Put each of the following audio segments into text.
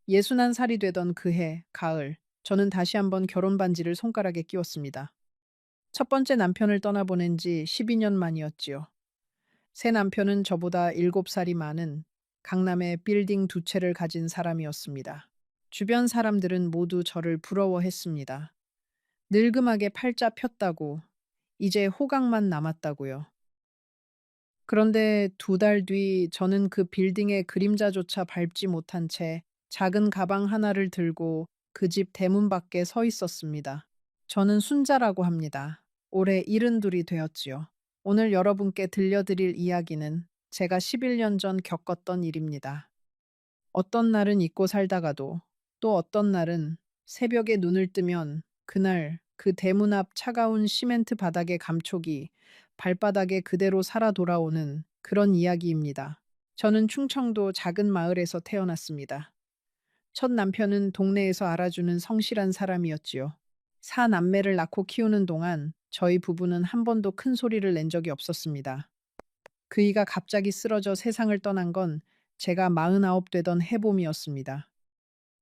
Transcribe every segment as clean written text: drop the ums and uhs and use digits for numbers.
61살이 되던 그해 가을, 저는 다시 한번 결혼 반지를 손가락에 끼웠습니다. 첫 번째 남편을 떠나보낸 지 12년 만이었지요. 새 남편은 저보다 7살이 많은 강남의 빌딩 두 채를 가진 사람이었습니다. 주변 사람들은 모두 저를 부러워했습니다. 늙음하게 팔자 폈다고, 이제 호강만 남았다고요. 그런데 2달 뒤 저는 그 빌딩의 그림자조차 밟지 못한 채 작은 가방 하나를 들고 그 집 대문 밖에 서 있었습니다. 저는 순자라고 합니다. 올해 72이 되었지요. 오늘 여러분께 들려드릴 이야기는 제가 11년 전 겪었던 일입니다. 어떤 날은 잊고 살다가도 또 어떤 날은 새벽에 눈을 뜨면 그날 그 대문 앞 차가운 시멘트 바닥의 감촉이 발바닥에 그대로 살아 돌아오는 그런 이야기입니다. 저는 충청도 작은 마을에서 태어났습니다. 첫 남편은 동네에서 알아주는 성실한 사람이었지요. 사남매를 낳고 키우는 동안 저희 부부는 한 번도 큰 소리를 낸 적이 없었습니다. 그이가 갑자기 쓰러져 세상을 떠난 건 제가 49 되던 해봄이었습니다.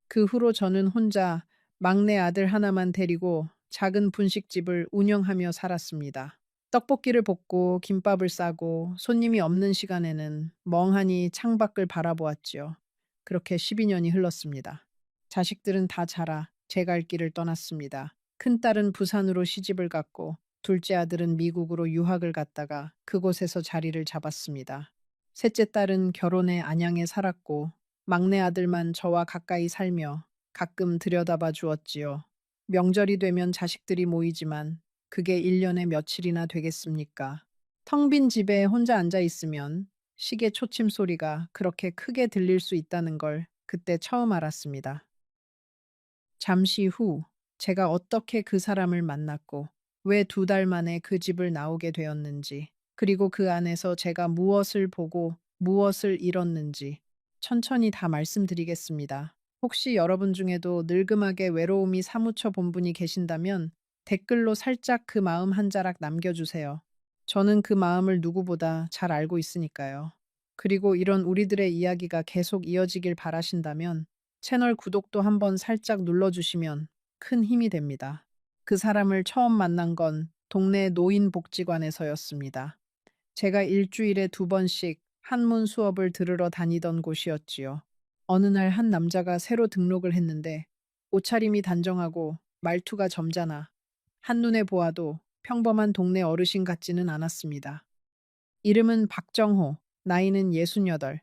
그 후로 저는 혼자 막내 아들 하나만 데리고 작은 분식집을 운영하며 살았습니다. 떡볶이를 볶고 김밥을 싸고 손님이 없는 시간에는 멍하니 창밖을 바라보았지요. 그렇게 12년이 흘렀습니다. 자식들은 다 자라 제 갈 길을 떠났습니다. 큰딸은 부산으로 시집을 갔고 둘째 아들은 미국으로 유학을 갔다가 그곳에서 자리를 잡았습니다. 셋째 딸은 결혼해 안양에 살았고 막내 아들만 저와 가까이 살며 가끔 들여다봐 주었지요. 명절이 되면 자식들이 모이지만 그게 1년에 며칠이나 되겠습니까? 텅 빈 집에 혼자 앉아 있으면 시계 초침 소리가 그렇게 크게 들릴 수 있다는 걸 그때 처음 알았습니다. 잠시 후 제가 어떻게 그 사람을 만났고 왜 2달 만에 그 집을 나오게 되었는지, 그리고 그 안에서 제가 무엇을 보고 무엇을 잃었는지 천천히 다 말씀드리겠습니다. 혹시 여러분 중에도 늙음하게 외로움이 사무쳐 본 분이 계신다면 댓글로 살짝 그 마음 한 자락 남겨주세요. 저는 그 마음을 누구보다 잘 알고 있으니까요. 그리고 이런 우리들의 이야기가 계속 이어지길 바라신다면 채널 구독도 한번 살짝 눌러주시면 큰 힘이 됩니다. 그 사람을 처음 만난 건 동네 노인복지관에서였습니다. 제가 일주일에 2번씩 한문 수업을 들으러 다니던 곳이었지요. 어느 날 한 남자가 새로 등록을 했는데 옷차림이 단정하고 말투가 점잖아 한눈에 보아도 평범한 동네 어르신 같지는 않았습니다. 이름은 박정호, 나이는 68.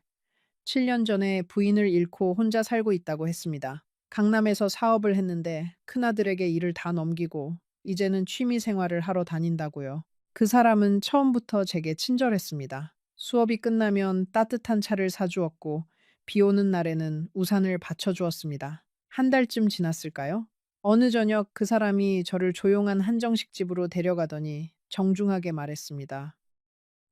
7년 전에 부인을 잃고 혼자 살고 있다고 했습니다. 강남에서 사업을 했는데 큰아들에게 일을 다 넘기고 이제는 취미 생활을 하러 다닌다고요. 그 사람은 처음부터 제게 친절했습니다. 수업이 끝나면 따뜻한 차를 사주었고 비 오는 날에는 우산을 받쳐주었습니다. 한 달쯤 지났을까요? 어느 저녁 그 사람이 저를 조용한 한정식 집으로 데려가더니 정중하게 말했습니다.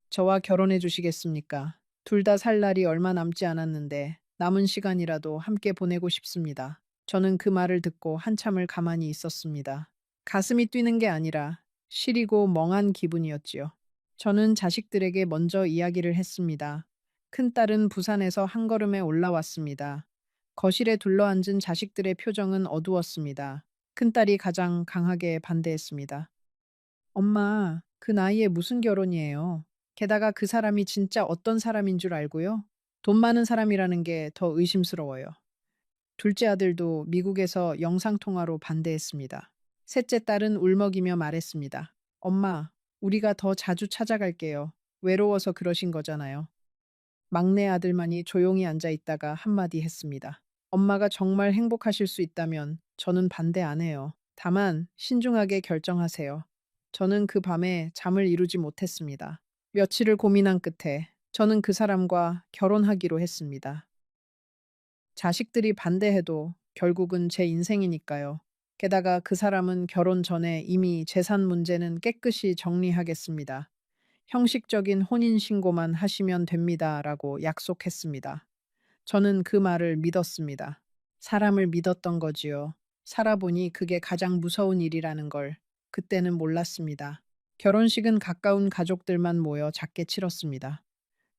저와 결혼해 주시겠습니까? 둘 다 살 날이 얼마 남지 않았는데 남은 시간이라도 함께 보내고 싶습니다. 저는 그 말을 듣고 한참을 가만히 있었습니다. 가슴이 뛰는 게 아니라 시리고 멍한 기분이었지요. 저는 자식들에게 먼저 이야기를 했습니다. 큰딸은 부산에서 한 걸음에 올라왔습니다. 거실에 둘러앉은 자식들의 표정은 어두웠습니다. 큰딸이 가장 강하게 반대했습니다. 엄마, 그 나이에 무슨 결혼이에요? 게다가 그 사람이 진짜 어떤 사람인 줄 알고요? 돈 많은 사람이라는 게 더 의심스러워요. 둘째 아들도 미국에서 영상통화로 반대했습니다. 셋째 딸은 울먹이며 말했습니다. 엄마, 우리가 더 자주 찾아갈게요. 외로워서 그러신 거잖아요. 막내 아들만이 조용히 앉아 있다가 한마디 했습니다. 엄마가 정말 행복하실 수 있다면 저는 반대 안 해요. 다만 신중하게 결정하세요. 저는 그 밤에 잠을 이루지 못했습니다. 며칠을 고민한 끝에 저는 그 사람과 결혼하기로 했습니다. 자식들이 반대해도 결국은 제 인생이니까요. 게다가 그 사람은 결혼 전에 이미 재산 문제는 깨끗이 정리하겠습니다. 형식적인 혼인신고만 하시면 됩니다라고 약속했습니다. 저는 그 말을 믿었습니다. 사람을 믿었던 거지요. 살아보니 그게 가장 무서운 일이라는 걸 그때는 몰랐습니다. 결혼식은 가까운 가족들만 모여 작게 치렀습니다.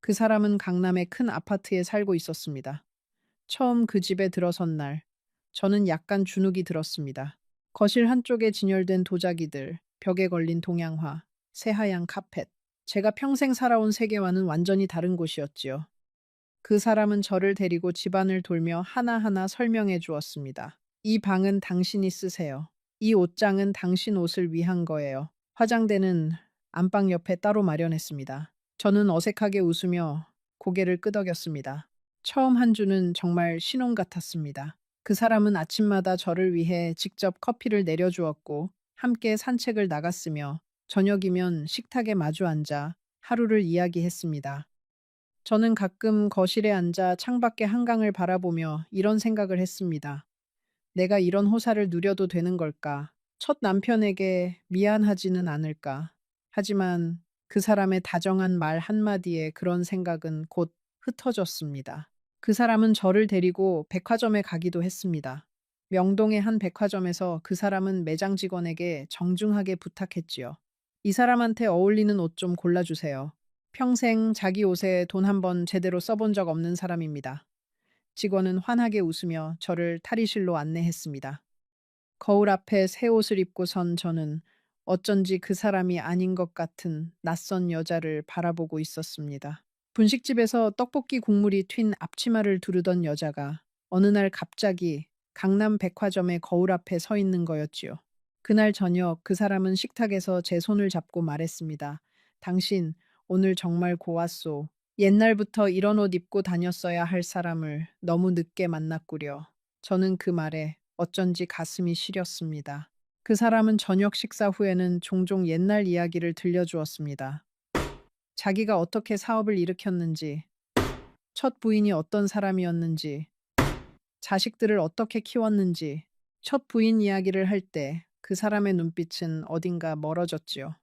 그 사람은 강남의 큰 아파트에 살고 있었습니다. 처음 그 집에 들어선 날, 저는 약간 주눅이 들었습니다. 거실 한쪽에 진열된 도자기들, 벽에 걸린 동양화, 새하얀 카펫. 제가 평생 살아온 세계와는 완전히 다른 곳이었지요. 그 사람은 저를 데리고 집안을 돌며 하나하나 설명해 주었습니다. 이 방은 당신이 쓰세요. 이 옷장은 당신 옷을 위한 거예요. 화장대는 안방 옆에 따로 마련했습니다. 저는 어색하게 웃으며 고개를 끄덕였습니다. 처음 한 주는 정말 신혼 같았습니다. 그 사람은 아침마다 저를 위해 직접 커피를 내려주었고 함께 산책을 나갔으며 저녁이면 식탁에 마주 앉아 하루를 이야기했습니다. 저는 가끔 거실에 앉아 창밖의 한강을 바라보며 이런 생각을 했습니다. 내가 이런 호사를 누려도 되는 걸까? 첫 남편에게 미안하지는 않을까? 하지만 그 사람의 다정한 말 한마디에 그런 생각은 곧 흩어졌습니다. 그 사람은 저를 데리고 백화점에 가기도 했습니다. 명동의 한 백화점에서 그 사람은 매장 직원에게 정중하게 부탁했지요. 이 사람한테 어울리는 옷 좀 골라주세요. 평생 자기 옷에 돈 한 번 제대로 써본 적 없는 사람입니다. 직원은 환하게 웃으며 저를 탈의실로 안내했습니다. 거울 앞에 새 옷을 입고 선 저는 어쩐지 그 사람이 아닌 것 같은 낯선 여자를 바라보고 있었습니다. 분식집에서 떡볶이 국물이 튄 앞치마를 두르던 여자가 어느 날 갑자기 강남 백화점의 거울 앞에 서 있는 거였지요. 그날 저녁 그 사람은 식탁에서 제 손을 잡고 말했습니다. 당신 오늘 정말 고왔소. 옛날부터 이런 옷 입고 다녔어야 할 사람을 너무 늦게 만났구려. 저는 그 말에 어쩐지 가슴이 시렸습니다. 그 사람은 저녁 식사 후에는 종종 옛날 이야기를 들려주었습니다. 자기가 어떻게 사업을 일으켰는지, 첫 부인이 어떤 사람이었는지, 자식들을 어떻게 키웠는지, 첫 부인 이야기를 할 때 그 사람의 눈빛은 어딘가 멀어졌지요.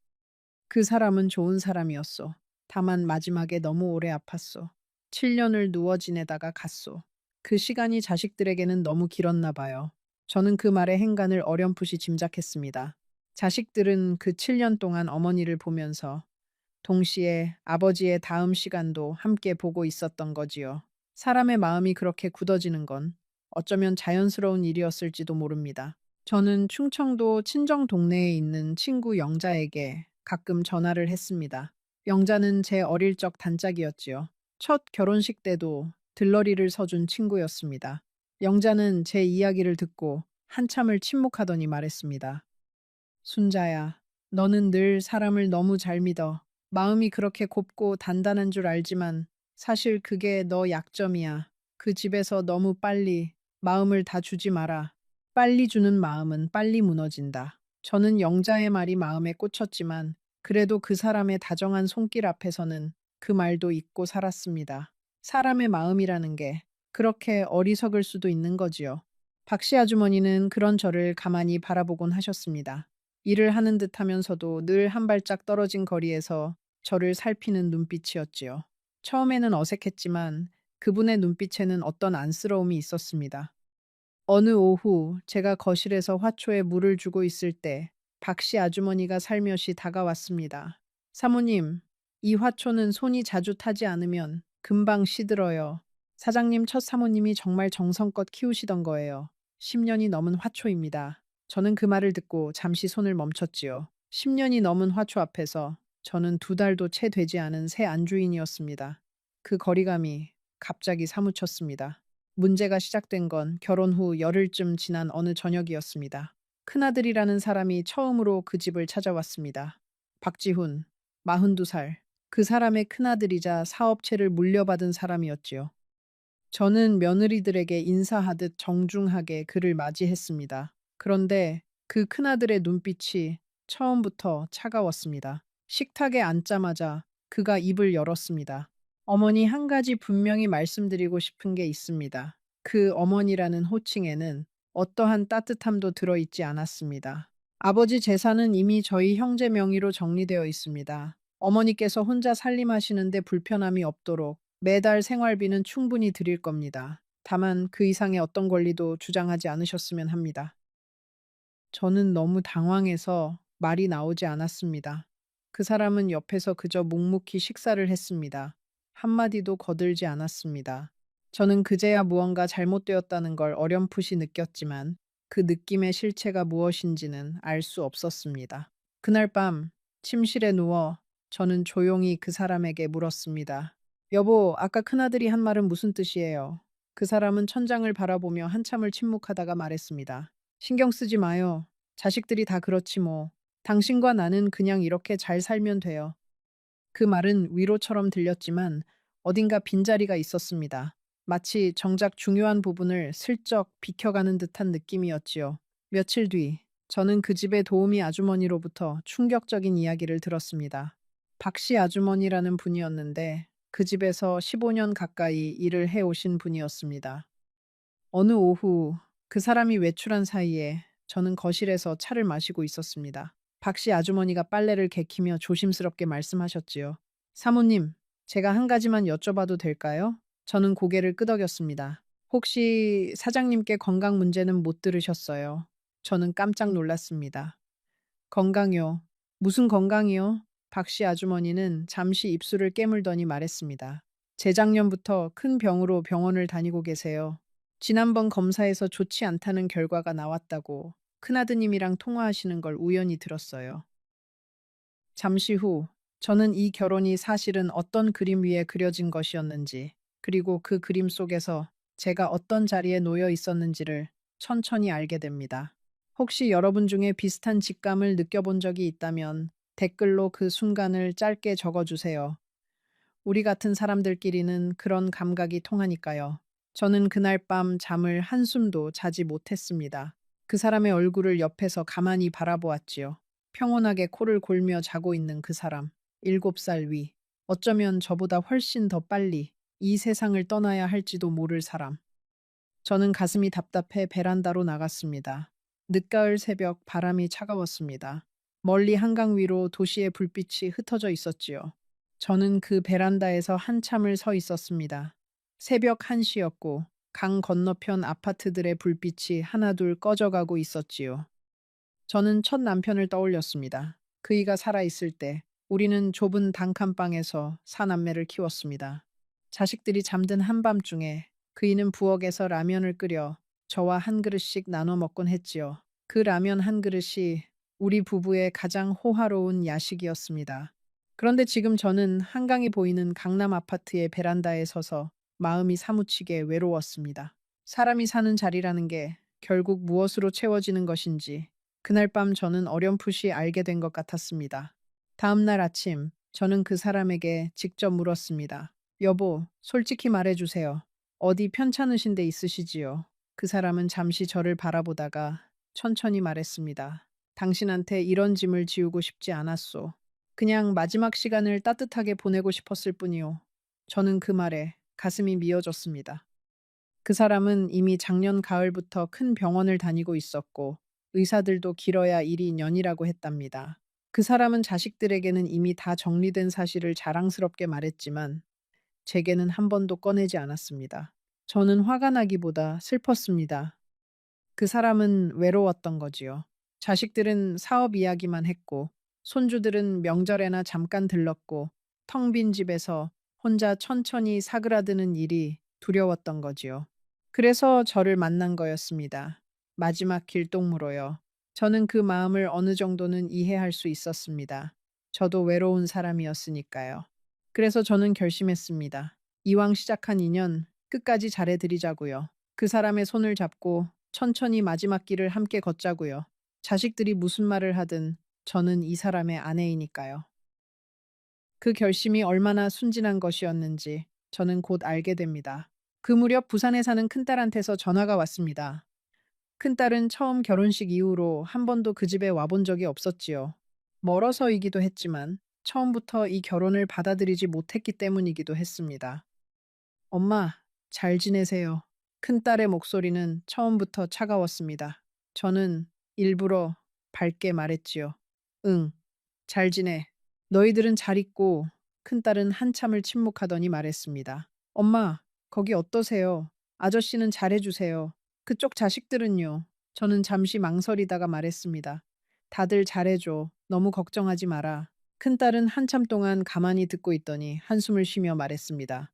그 사람은 좋은 사람이었소. 다만 마지막에 너무 오래 아팠소. 7년을 누워 지내다가 갔소. 그 시간이 자식들에게는 너무 길었나 봐요. 저는 그 말의 행간을 어렴풋이 짐작했습니다. 자식들은 그 7년 동안 어머니를 보면서 동시에 아버지의 다음 시간도 함께 보고 있었던 거지요. 사람의 마음이 그렇게 굳어지는 건 어쩌면 자연스러운 일이었을지도 모릅니다. 저는 충청도 친정 동네에 있는 친구 영자에게 가끔 전화를 했습니다. 영자는 제 어릴 적 단짝이었지요. 첫 결혼식 때도 들러리를 서준 친구였습니다. 영자는 제 이야기를 듣고 한참을 침묵하더니 말했습니다. 순자야, 너는 늘 사람을 너무 잘 믿어. 마음이 그렇게 곱고 단단한 줄 알지만 사실 그게 너 약점이야. 그 집에서 너무 빨리 마음을 다 주지 마라. 빨리 주는 마음은 빨리 무너진다. 저는 영자의 말이 마음에 꽂혔지만 그래도 그 사람의 다정한 손길 앞에서는 그 말도 잊고 살았습니다. 사람의 마음이라는 게 그렇게 어리석을 수도 있는 거지요. 박씨 아주머니는 그런 저를 가만히 바라보곤 하셨습니다. 일을 하는 듯 하면서도 늘 한 발짝 떨어진 거리에서 저를 살피는 눈빛이었지요. 처음에는 어색했지만 그분의 눈빛에는 어떤 안쓰러움이 있었습니다. 어느 오후 제가 거실에서 화초에 물을 주고 있을 때 박씨 아주머니가 살며시 다가왔습니다. 사모님, 이 화초는 손이 자주 타지 않으면 금방 시들어요. 사장님 첫 사모님이 정말 정성껏 키우시던 거예요. 10년이 넘은 화초입니다. 저는 그 말을 듣고 잠시 손을 멈췄지요. 10년이 넘은 화초 앞에서 저는 2달도 채 되지 않은 새 안주인이었습니다. 그 거리감이 갑자기 사무쳤습니다. 문제가 시작된 건 결혼 후 열흘쯤 지난 어느 저녁이었습니다. 큰아들이라는 사람이 처음으로 그 집을 찾아왔습니다. 박지훈, 42살. 그 사람의 큰아들이자 사업체를 물려받은 사람이었지요. 저는 며느리들에게 인사하듯 정중하게 그를 맞이했습니다. 그런데 그 큰아들의 눈빛이 처음부터 차가웠습니다. 식탁에 앉자마자 그가 입을 열었습니다. 어머니 한 가지 분명히 말씀드리고 싶은 게 있습니다. 그 어머니라는 호칭에는 어떠한 따뜻함도 들어있지 않았습니다. 아버지 재산은 이미 저희 형제 명의로 정리되어 있습니다. 어머니께서 혼자 살림하시는데 불편함이 없도록 매달 생활비는 충분히 드릴 겁니다. 다만 그 이상의 어떤 권리도 주장하지 않으셨으면 합니다. 저는 너무 당황해서 말이 나오지 않았습니다. 그 사람은 옆에서 그저 묵묵히 식사를 했습니다. 한마디도 거들지 않았습니다. 저는 그제야 무언가 잘못되었다는 걸 어렴풋이 느꼈지만 그 느낌의 실체가 무엇인지는 알 수 없었습니다. 그날 밤 침실에 누워 저는 조용히 그 사람에게 물었습니다. 여보, 아까 큰아들이 한 말은 무슨 뜻이에요? 그 사람은 천장을 바라보며 한참을 침묵하다가 말했습니다. 신경 쓰지 마요. 자식들이 다 그렇지 뭐. 당신과 나는 그냥 이렇게 잘 살면 돼요. 그 말은 위로처럼 들렸지만 어딘가 빈자리가 있었습니다. 마치 정작 중요한 부분을 슬쩍 비켜가는 듯한 느낌이었지요. 며칠 뒤, 저는 그 집의 도우미 아주머니로부터 충격적인 이야기를 들었습니다. 박씨 아주머니라는 분이었는데 그 집에서 15년 가까이 일을 해오신 분이었습니다. 어느 오후 그 사람이 외출한 사이에 저는 거실에서 차를 마시고 있었습니다. 박씨 아주머니가 빨래를 개키며 조심스럽게 말씀하셨지요. 사모님, 제가 한 가지만 여쭤봐도 될까요? 저는 고개를 끄덕였습니다. 혹시 사장님께 건강 문제는 못 들으셨어요? 저는 깜짝 놀랐습니다. 건강요. 무슨 건강이요? 박씨 아주머니는 잠시 입술을 깨물더니 말했습니다. 재작년부터 큰 병으로 병원을 다니고 계세요. 지난번 검사에서 좋지 않다는 결과가 나왔다고 큰아드님이랑 통화하시는 걸 우연히 들었어요. 잠시 후, 저는 이 결혼이 사실은 어떤 그림 위에 그려진 것이었는지, 그리고 그 그림 속에서 제가 어떤 자리에 놓여 있었는지를 천천히 알게 됩니다. 혹시 여러분 중에 비슷한 직감을 느껴본 적이 있다면 댓글로 그 순간을 짧게 적어주세요. 우리 같은 사람들끼리는 그런 감각이 통하니까요. 저는 그날 밤 잠을 한숨도 자지 못했습니다. 그 사람의 얼굴을 옆에서 가만히 바라보았지요. 평온하게 코를 골며 자고 있는 그 사람. 7살 위. 어쩌면 저보다 훨씬 더 빨리 이 세상을 떠나야 할지도 모를 사람. 저는 가슴이 답답해 베란다로 나갔습니다. 늦가을 새벽 바람이 차가웠습니다. 멀리 한강 위로 도시의 불빛이 흩어져 있었지요. 저는 그 베란다에서 한참을 서 있었습니다. 새벽 1시였고 강 건너편 아파트들의 불빛이 하나둘 꺼져가고 있었지요. 저는 첫 남편을 떠올렸습니다. 그이가 살아있을 때 우리는 좁은 단칸방에서 사남매를 키웠습니다. 자식들이 잠든 한밤중에 그이는 부엌에서 라면을 끓여 저와 한 그릇씩 나눠 먹곤 했지요. 그 라면 한 그릇이 우리 부부의 가장 호화로운 야식이었습니다. 그런데 지금 저는 한강이 보이는 강남 아파트의 베란다에 서서 마음이 사무치게 외로웠습니다. 사람이 사는 자리라는 게 결국 무엇으로 채워지는 것인지 그날 밤 저는 어렴풋이 알게 된 것 같았습니다. 다음 날 아침, 저는 그 사람에게 직접 물었습니다. 여보, 솔직히 말해주세요. 어디 편찮으신 데 있으시지요? 그 사람은 잠시 저를 바라보다가 천천히 말했습니다. 당신한테 이런 짐을 지우고 싶지 않았소. 그냥 마지막 시간을 따뜻하게 보내고 싶었을 뿐이요. 저는 그 말에 가슴이 미어졌습니다. 그 사람은 이미 작년 가을부터 큰 병원을 다니고 있었고 의사들도 길어야 1이 년이라고 했답니다. 그 사람은 자식들에게는 이미 다 정리된 사실을 자랑스럽게 말했지만 제게는 한 번도 꺼내지 않았습니다. 저는 화가 나기보다 슬펐습니다. 그 사람은 외로웠던 거지요. 자식들은 사업 이야기만 했고 손주들은 명절에나 잠깐 들렀고 텅 빈 집에서 혼자 천천히 사그라드는 일이 두려웠던 거지요. 그래서 저를 만난 거였습니다. 마지막 길동무로요. 저는 그 마음을 어느 정도는 이해할 수 있었습니다. 저도 외로운 사람이었으니까요. 그래서 저는 결심했습니다. 이왕 시작한 인연 끝까지 잘해드리자고요. 그 사람의 손을 잡고 천천히 마지막 길을 함께 걷자고요. 자식들이 무슨 말을 하든 저는 이 사람의 아내이니까요. 그 결심이 얼마나 순진한 것이었는지 저는 곧 알게 됩니다. 그 무렵 부산에 사는 큰딸한테서 전화가 왔습니다. 큰딸은 처음 결혼식 이후로 한 번도 그 집에 와본 적이 없었지요. 멀어서이기도 했지만 처음부터 이 결혼을 받아들이지 못했기 때문이기도 했습니다. 엄마, 잘 지내세요. 큰딸의 목소리는 처음부터 차가웠습니다. 저는 일부러 밝게 말했지요. 응, 잘 지내. 너희들은 잘 있고, 큰딸은 한참을 침묵하더니 말했습니다. 엄마, 거기 어떠세요? 아저씨는 잘해주세요. 그쪽 자식들은요? 저는 잠시 망설이다가 말했습니다. 다들 잘해줘. 너무 걱정하지 마라. 큰딸은 한참 동안 가만히 듣고 있더니 한숨을 쉬며 말했습니다.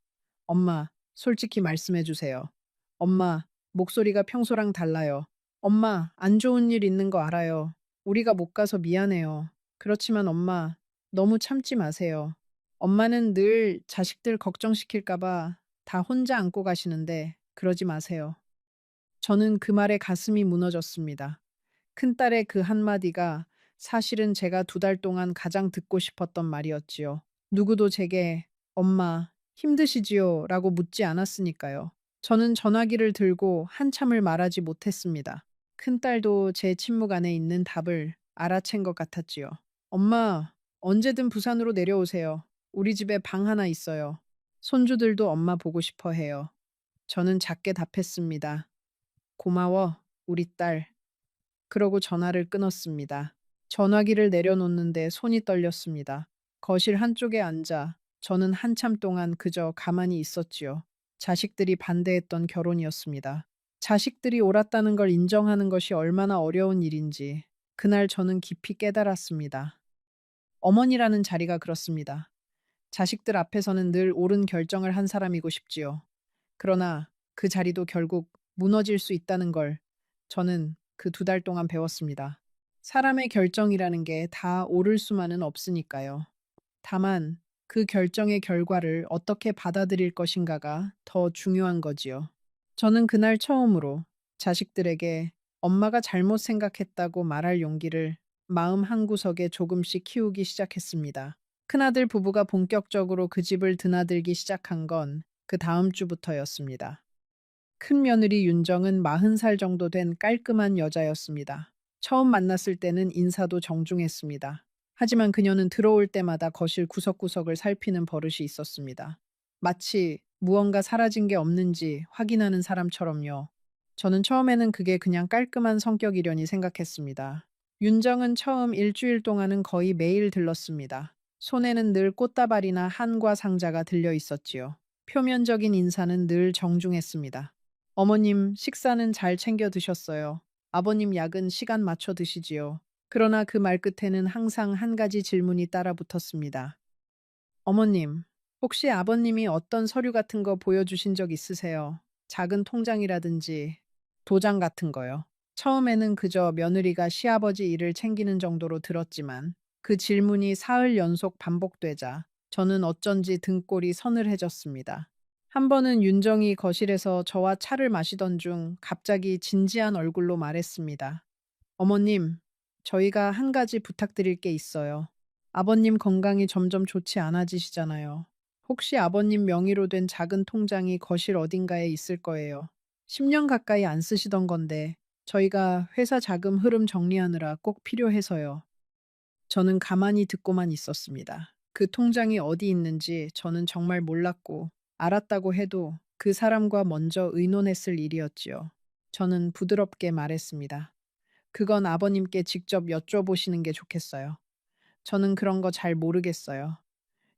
엄마, 솔직히 말씀해 주세요. 엄마, 목소리가 평소랑 달라요. 엄마, 안 좋은 일 있는 거 알아요. 우리가 못 가서 미안해요. 그렇지만 엄마, 너무 참지 마세요. 엄마는 늘 자식들 걱정시킬까봐 다 혼자 안고 가시는데 그러지 마세요. 저는 그 말에 가슴이 무너졌습니다. 큰딸의 그 한마디가 사실은 제가 2달 동안 가장 듣고 싶었던 말이었지요. 누구도 제게 "엄마, 힘드시지요?" 라고 묻지 않았으니까요. 저는 전화기를 들고 한참을 말하지 못했습니다. 큰딸도 제 침묵 안에 있는 답을 알아챈 것 같았지요. "엄마, 언제든 부산으로 내려오세요. 우리 집에 방 하나 있어요. 손주들도 엄마 보고 싶어 해요." 저는 작게 답했습니다. "고마워, 우리 딸." 그러고 전화를 끊었습니다. 전화기를 내려놓는데 손이 떨렸습니다. 거실 한쪽에 앉아 저는 한참 동안 그저 가만히 있었지요. 자식들이 반대했던 결혼이었습니다. 자식들이 옳았다는 걸 인정하는 것이 얼마나 어려운 일인지 그날 저는 깊이 깨달았습니다. 어머니라는 자리가 그렇습니다. 자식들 앞에서는 늘 옳은 결정을 한 사람이고 싶지요. 그러나 그 자리도 결국 무너질 수 있다는 걸 저는 그 2달 동안 배웠습니다. 사람의 결정이라는 게 다 옳을 수만은 없으니까요. 다만 그 결정의 결과를 어떻게 받아들일 것인가가 더 중요한 거지요. 저는 그날 처음으로 자식들에게 엄마가 잘못 생각했다고 말할 용기를 마음 한구석에 조금씩 키우기 시작했습니다. 큰아들 부부가 본격적으로 그 집을 드나들기 시작한 건 그 다음 주부터였습니다. 큰 며느리 윤정은 40살 정도 된 깔끔한 여자였습니다. 처음 만났을 때는 인사도 정중했습니다. 하지만 그녀는 들어올 때마다 거실 구석구석을 살피는 버릇이 있었습니다. 마치 무언가 사라진 게 없는지 확인하는 사람처럼요. 저는 처음에는 그게 그냥 깔끔한 성격이려니 생각했습니다. 윤정은 처음 일주일 동안은 거의 매일 들렀습니다. 손에는 늘 꽃다발이나 한과 상자가 들려 있었지요. 표면적인 인사는 늘 정중했습니다. 어머님, 식사는 잘 챙겨 드셨어요. 아버님 약은 시간 맞춰 드시지요. 그러나 그 말끝에는 항상 한 가지 질문이 따라 붙었습니다. 어머님, 혹시 아버님이 어떤 서류 같은 거 보여주신 적 있으세요? 작은 통장이라든지 도장 같은 거요. 처음에는 그저 며느리가 시아버지 일을 챙기는 정도로 들었지만 그 질문이 사흘 연속 반복되자 저는 어쩐지 등골이 서늘해졌습니다. 한 번은 윤정이 거실에서 저와 차를 마시던 중 갑자기 진지한 얼굴로 말했습니다. 어머님, 저희가 한 가지 부탁드릴 게 있어요. 아버님 건강이 점점 좋지 않아지시잖아요. 혹시 아버님 명의로 된 작은 통장이 거실 어딘가에 있을 거예요. 10년 가까이 안 쓰시던 건데 저희가 회사 자금 흐름 정리하느라 꼭 필요해서요. 저는 가만히 듣고만 있었습니다. 그 통장이 어디 있는지 저는 정말 몰랐고 알았다고 해도 그 사람과 먼저 의논했을 일이었지요. 저는 부드럽게 말했습니다. 그건 아버님께 직접 여쭤보시는 게 좋겠어요. 저는 그런 거 잘 모르겠어요.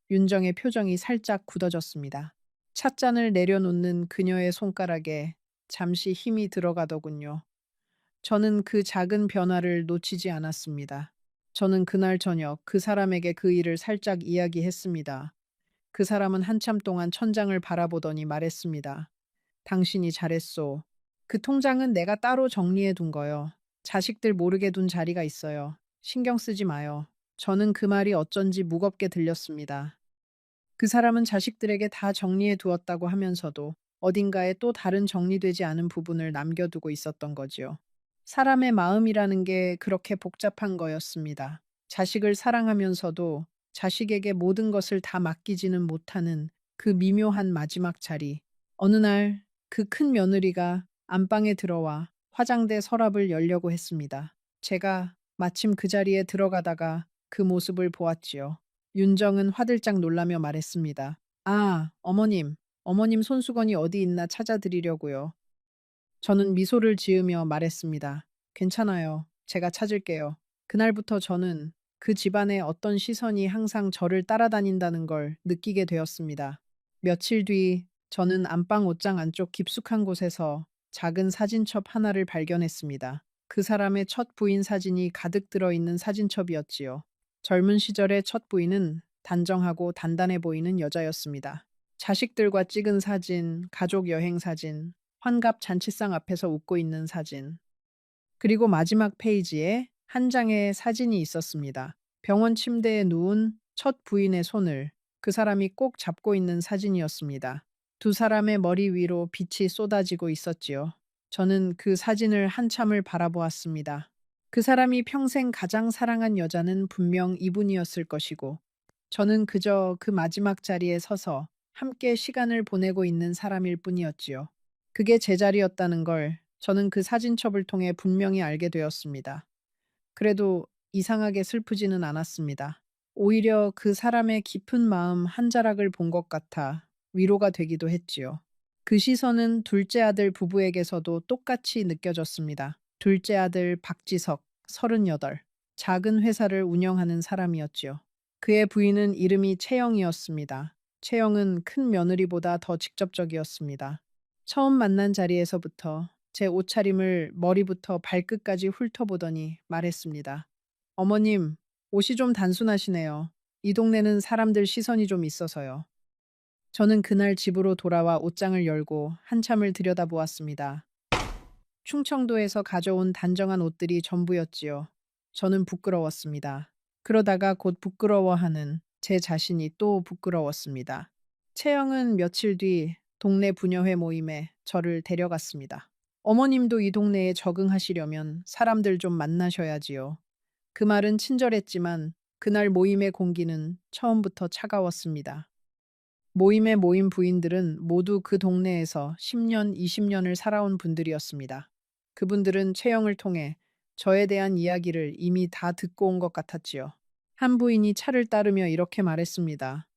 윤정의 표정이 살짝 굳어졌습니다. 찻잔을 내려놓는 그녀의 손가락에 잠시 힘이 들어가더군요. 저는 그 작은 변화를 놓치지 않았습니다. 저는 그날 저녁 그 사람에게 그 일을 살짝 이야기했습니다. 그 사람은 한참 동안 천장을 바라보더니 말했습니다. 당신이 잘했소. 그 통장은 내가 따로 정리해 둔 거요. 자식들 모르게 둔 자리가 있어요. 신경 쓰지 마요. 저는 그 말이 어쩐지 무겁게 들렸습니다. 그 사람은 자식들에게 다 정리해 두었다고 하면서도 어딘가에 또 다른 정리되지 않은 부분을 남겨두고 있었던 거지요. 사람의 마음이라는 게 그렇게 복잡한 거였습니다. 자식을 사랑하면서도 자식에게 모든 것을 다 맡기지는 못하는 그 미묘한 마지막 자리. 어느 날 그 큰 며느리가 안방에 들어와 화장대 서랍을 열려고 했습니다. 제가 마침 그 자리에 들어가다가 그 모습을 보았지요. 윤정은 화들짝 놀라며 말했습니다. 아, 어머님. 어머님 손수건이 어디 있나 찾아드리려고요. 저는 미소를 지으며 말했습니다. 괜찮아요. 제가 찾을게요. 그날부터 저는 그 집안의 어떤 시선이 항상 저를 따라다닌다는 걸 느끼게 되었습니다. 며칠 뒤 저는 안방 옷장 안쪽 깊숙한 곳에서 작은 사진첩 하나를 발견했습니다. 그 사람의 첫 부인 사진이 가득 들어있는 사진첩이었지요. 젊은 시절의 첫 부인은 단정하고 단단해 보이는 여자였습니다. 자식들과 찍은 사진, 가족 여행 사진, 환갑 잔치상 앞에서 웃고 있는 사진. 그리고 마지막 페이지에 한 장의 사진이 있었습니다. 병원 침대에 누운 첫 부인의 손을 그 사람이 꼭 잡고 있는 사진이었습니다. 두 사람의 머리 위로 빛이 쏟아지고 있었지요. 저는 그 사진을 한참을 바라보았습니다. 그 사람이 평생 가장 사랑한 여자는 분명 이분이었을 것이고, 저는 그저 그 마지막 자리에 서서 함께 시간을 보내고 있는 사람일 뿐이었지요. 그게 제 자리였다는 걸 저는 그 사진첩을 통해 분명히 알게 되었습니다. 그래도 이상하게 슬프지는 않았습니다. 오히려 그 사람의 깊은 마음 한 자락을 본 것 같아 위로가 되기도 했지요. 그 시선은 둘째 아들 부부에게서도 똑같이 느껴졌습니다. 둘째 아들 박지석, 38, 작은 회사를 운영하는 사람이었지요. 그의 부인은 이름이 채영이었습니다. 채영은 큰 며느리보다 더 직접적이었습니다. 처음 만난 자리에서부터 제 옷차림을 머리부터 발끝까지 훑어보더니 말했습니다. 어머님, 옷이 좀 단순하시네요. 이 동네는 사람들 시선이 좀 있어서요. 저는 그날 집으로 돌아와 옷장을 열고 한참을 들여다보았습니다. 충청도에서 가져온 단정한 옷들이 전부였지요. 저는 부끄러웠습니다. 그러다가 곧 부끄러워하는 제 자신이 또 부끄러웠습니다. 채영은 며칠 뒤 동네 부녀회 모임에 저를 데려갔습니다. 어머님도 이 동네에 적응하시려면 사람들 좀 만나셔야지요. 그 말은 친절했지만 그날 모임의 공기는 처음부터 차가웠습니다. 모임에 모인 부인들은 모두 그 동네에서 10년, 20년을 살아온 분들이었습니다. 그분들은 채영을 통해 저에 대한 이야기를 이미 다 듣고 온 것 같았지요. 한 부인이 차를 따르며 이렇게 말했습니다.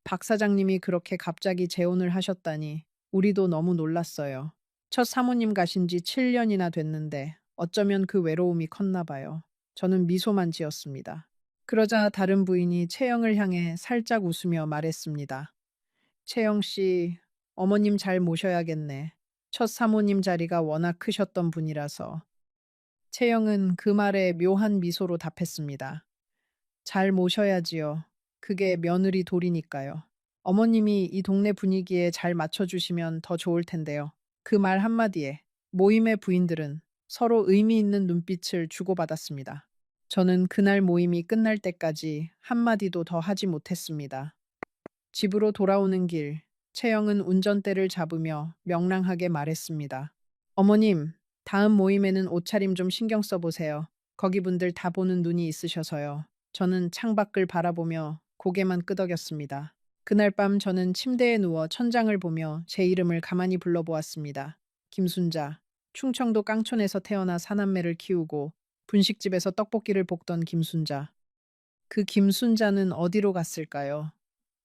박 사장님이 그렇게 갑자기 재혼을 하셨다니 우리도 너무 놀랐어요. 첫 사모님 가신 지 7년이나 됐는데 어쩌면 그 외로움이 컸나 봐요. 저는 미소만 지었습니다. 그러자 다른 부인이 채영을 향해 살짝 웃으며 말했습니다. 채영 씨, 어머님 잘 모셔야겠네. 첫 사모님 자리가 워낙 크셨던 분이라서. 채영은 그 말에 묘한 미소로 답했습니다. 잘 모셔야지요. 그게 며느리 도리니까요. 어머님이 이 동네 분위기에 잘 맞춰주시면 더 좋을 텐데요. 그 말 한마디에 모임의 부인들은 서로 의미 있는 눈빛을 주고받았습니다. 저는 그날 모임이 끝날 때까지 한마디도 더 하지 못했습니다. 집으로 돌아오는 길, 채영은 운전대를 잡으며 명랑하게 말했습니다. 어머님, 다음 모임에는 옷차림 좀 신경 써보세요. 거기 분들 다 보는 눈이 있으셔서요. 저는 창밖을 바라보며 고개만 끄덕였습니다. 그날 밤 저는 침대에 누워 천장을 보며 제 이름을 가만히 불러보았습니다. 김순자, 충청도 깡촌에서 태어나 사남매를 키우고 분식집에서 떡볶이를 볶던 김순자. 그 김순자는 어디로 갔을까요?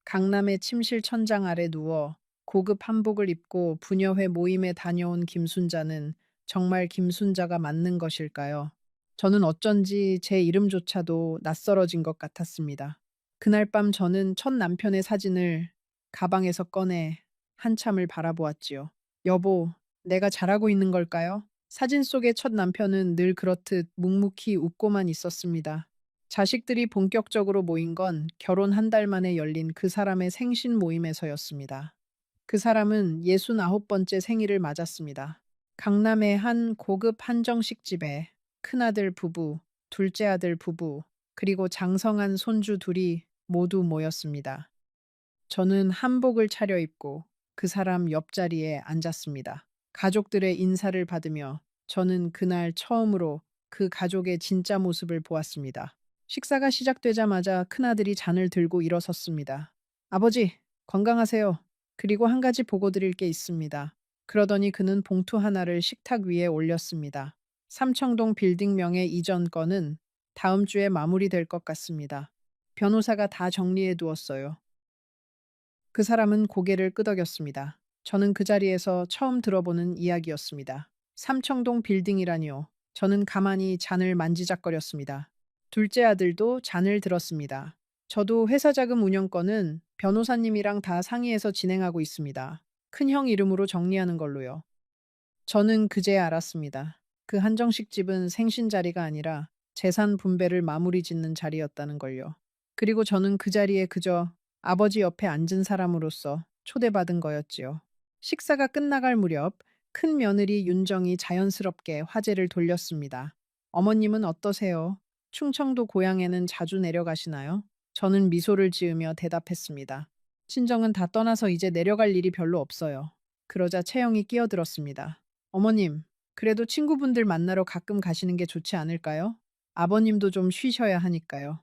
강남의 침실 천장 아래 누워 고급 한복을 입고 부녀회 모임에 다녀온 김순자는 정말 김순자가 맞는 것일까요? 저는 어쩐지 제 이름조차도 낯설어진 것 같았습니다. 그날 밤 저는 첫 남편의 사진을 가방에서 꺼내 한참을 바라보았지요. 여보, 내가 잘하고 있는 걸까요? 사진 속의 첫 남편은 늘 그렇듯 묵묵히 웃고만 있었습니다. 자식들이 본격적으로 모인 건 결혼 한 달 만에 열린 그 사람의 생신 모임에서였습니다. 그 사람은 69번째 생일을 맞았습니다. 강남의 한 고급 한정식 집에 큰아들 부부, 둘째 아들 부부, 그리고 장성한 손주 둘이 모두 모였습니다. 저는 한복을 차려입고 그 사람 옆자리에 앉았습니다. 가족들의 인사를 받으며 저는 그날 처음으로 그 가족의 진짜 모습을 보았습니다. 식사가 시작되자마자 큰아들이 잔을 들고 일어섰습니다. 아버지, 건강하세요. 그리고 한 가지 보고 드릴 게 있습니다. 그러더니 그는 봉투 하나를 식탁 위에 올렸습니다. 삼청동 빌딩명의 이전 건은 다음 주에 마무리될 것 같습니다. 변호사가 다 정리해 두었어요. 그 사람은 고개를 끄덕였습니다. 저는 그 자리에서 처음 들어보는 이야기였습니다. 삼청동 빌딩이라니요. 저는 가만히 잔을 만지작거렸습니다. 둘째 아들도 잔을 들었습니다. 저도 회사 자금 운영권은 변호사님이랑 다 상의해서 진행하고 있습니다. 큰형 이름으로 정리하는 걸로요. 저는 그제야 알았습니다. 그 한정식 집은 생신 자리가 아니라 재산 분배를 마무리 짓는 자리였다는 걸요. 그리고 저는 그 자리에 그저 아버지 옆에 앉은 사람으로서 초대받은 거였지요. 식사가 끝나갈 무렵 큰 며느리 윤정이 자연스럽게 화제를 돌렸습니다. 어머님은 어떠세요? 충청도 고향에는 자주 내려가시나요? 저는 미소를 지으며 대답했습니다. 친정은 다 떠나서 이제 내려갈 일이 별로 없어요. 그러자 채영이 끼어들었습니다. 어머님, 그래도 친구분들 만나러 가끔 가시는 게 좋지 않을까요? 아버님도 좀 쉬셔야 하니까요.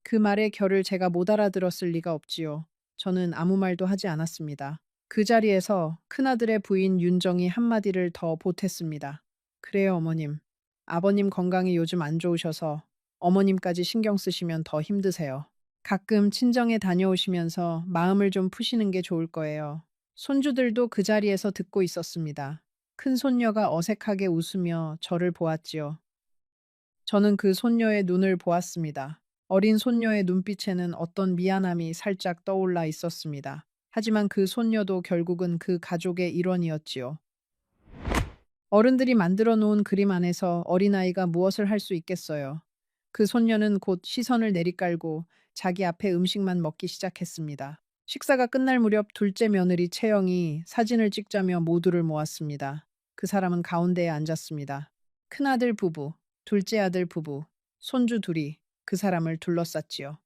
그 말의 결을 제가 못 알아들었을 리가 없지요. 저는 아무 말도 하지 않았습니다. 그 자리에서 큰아들의 부인 윤정이 한마디를 더 보탰습니다. 그래요, 어머님. 아버님 건강이 요즘 안 좋으셔서 어머님까지 신경 쓰시면 더 힘드세요. 가끔 친정에 다녀오시면서 마음을 좀 푸시는 게 좋을 거예요. 손주들도 그 자리에서 듣고 있었습니다. 큰 손녀가 어색하게 웃으며 저를 보았지요. 저는 그 손녀의 눈을 보았습니다. 어린 손녀의 눈빛에는 어떤 미안함이 살짝 떠올라 있었습니다. 하지만 그 손녀도 결국은 그 가족의 일원이었지요. 어른들이 만들어 놓은 그림 안에서 어린아이가 무엇을 할 수 있겠어요. 그 손녀는 곧 시선을 내리깔고 자기 앞에 음식만 먹기 시작했습니다. 식사가 끝날 무렵 둘째 며느리 채영이 사진을 찍자며 모두를 모았습니다. 그 사람은 가운데에 앉았습니다. 큰아들 부부, 둘째 아들 부부, 손주 둘이 그 사람을 둘러쌌지요.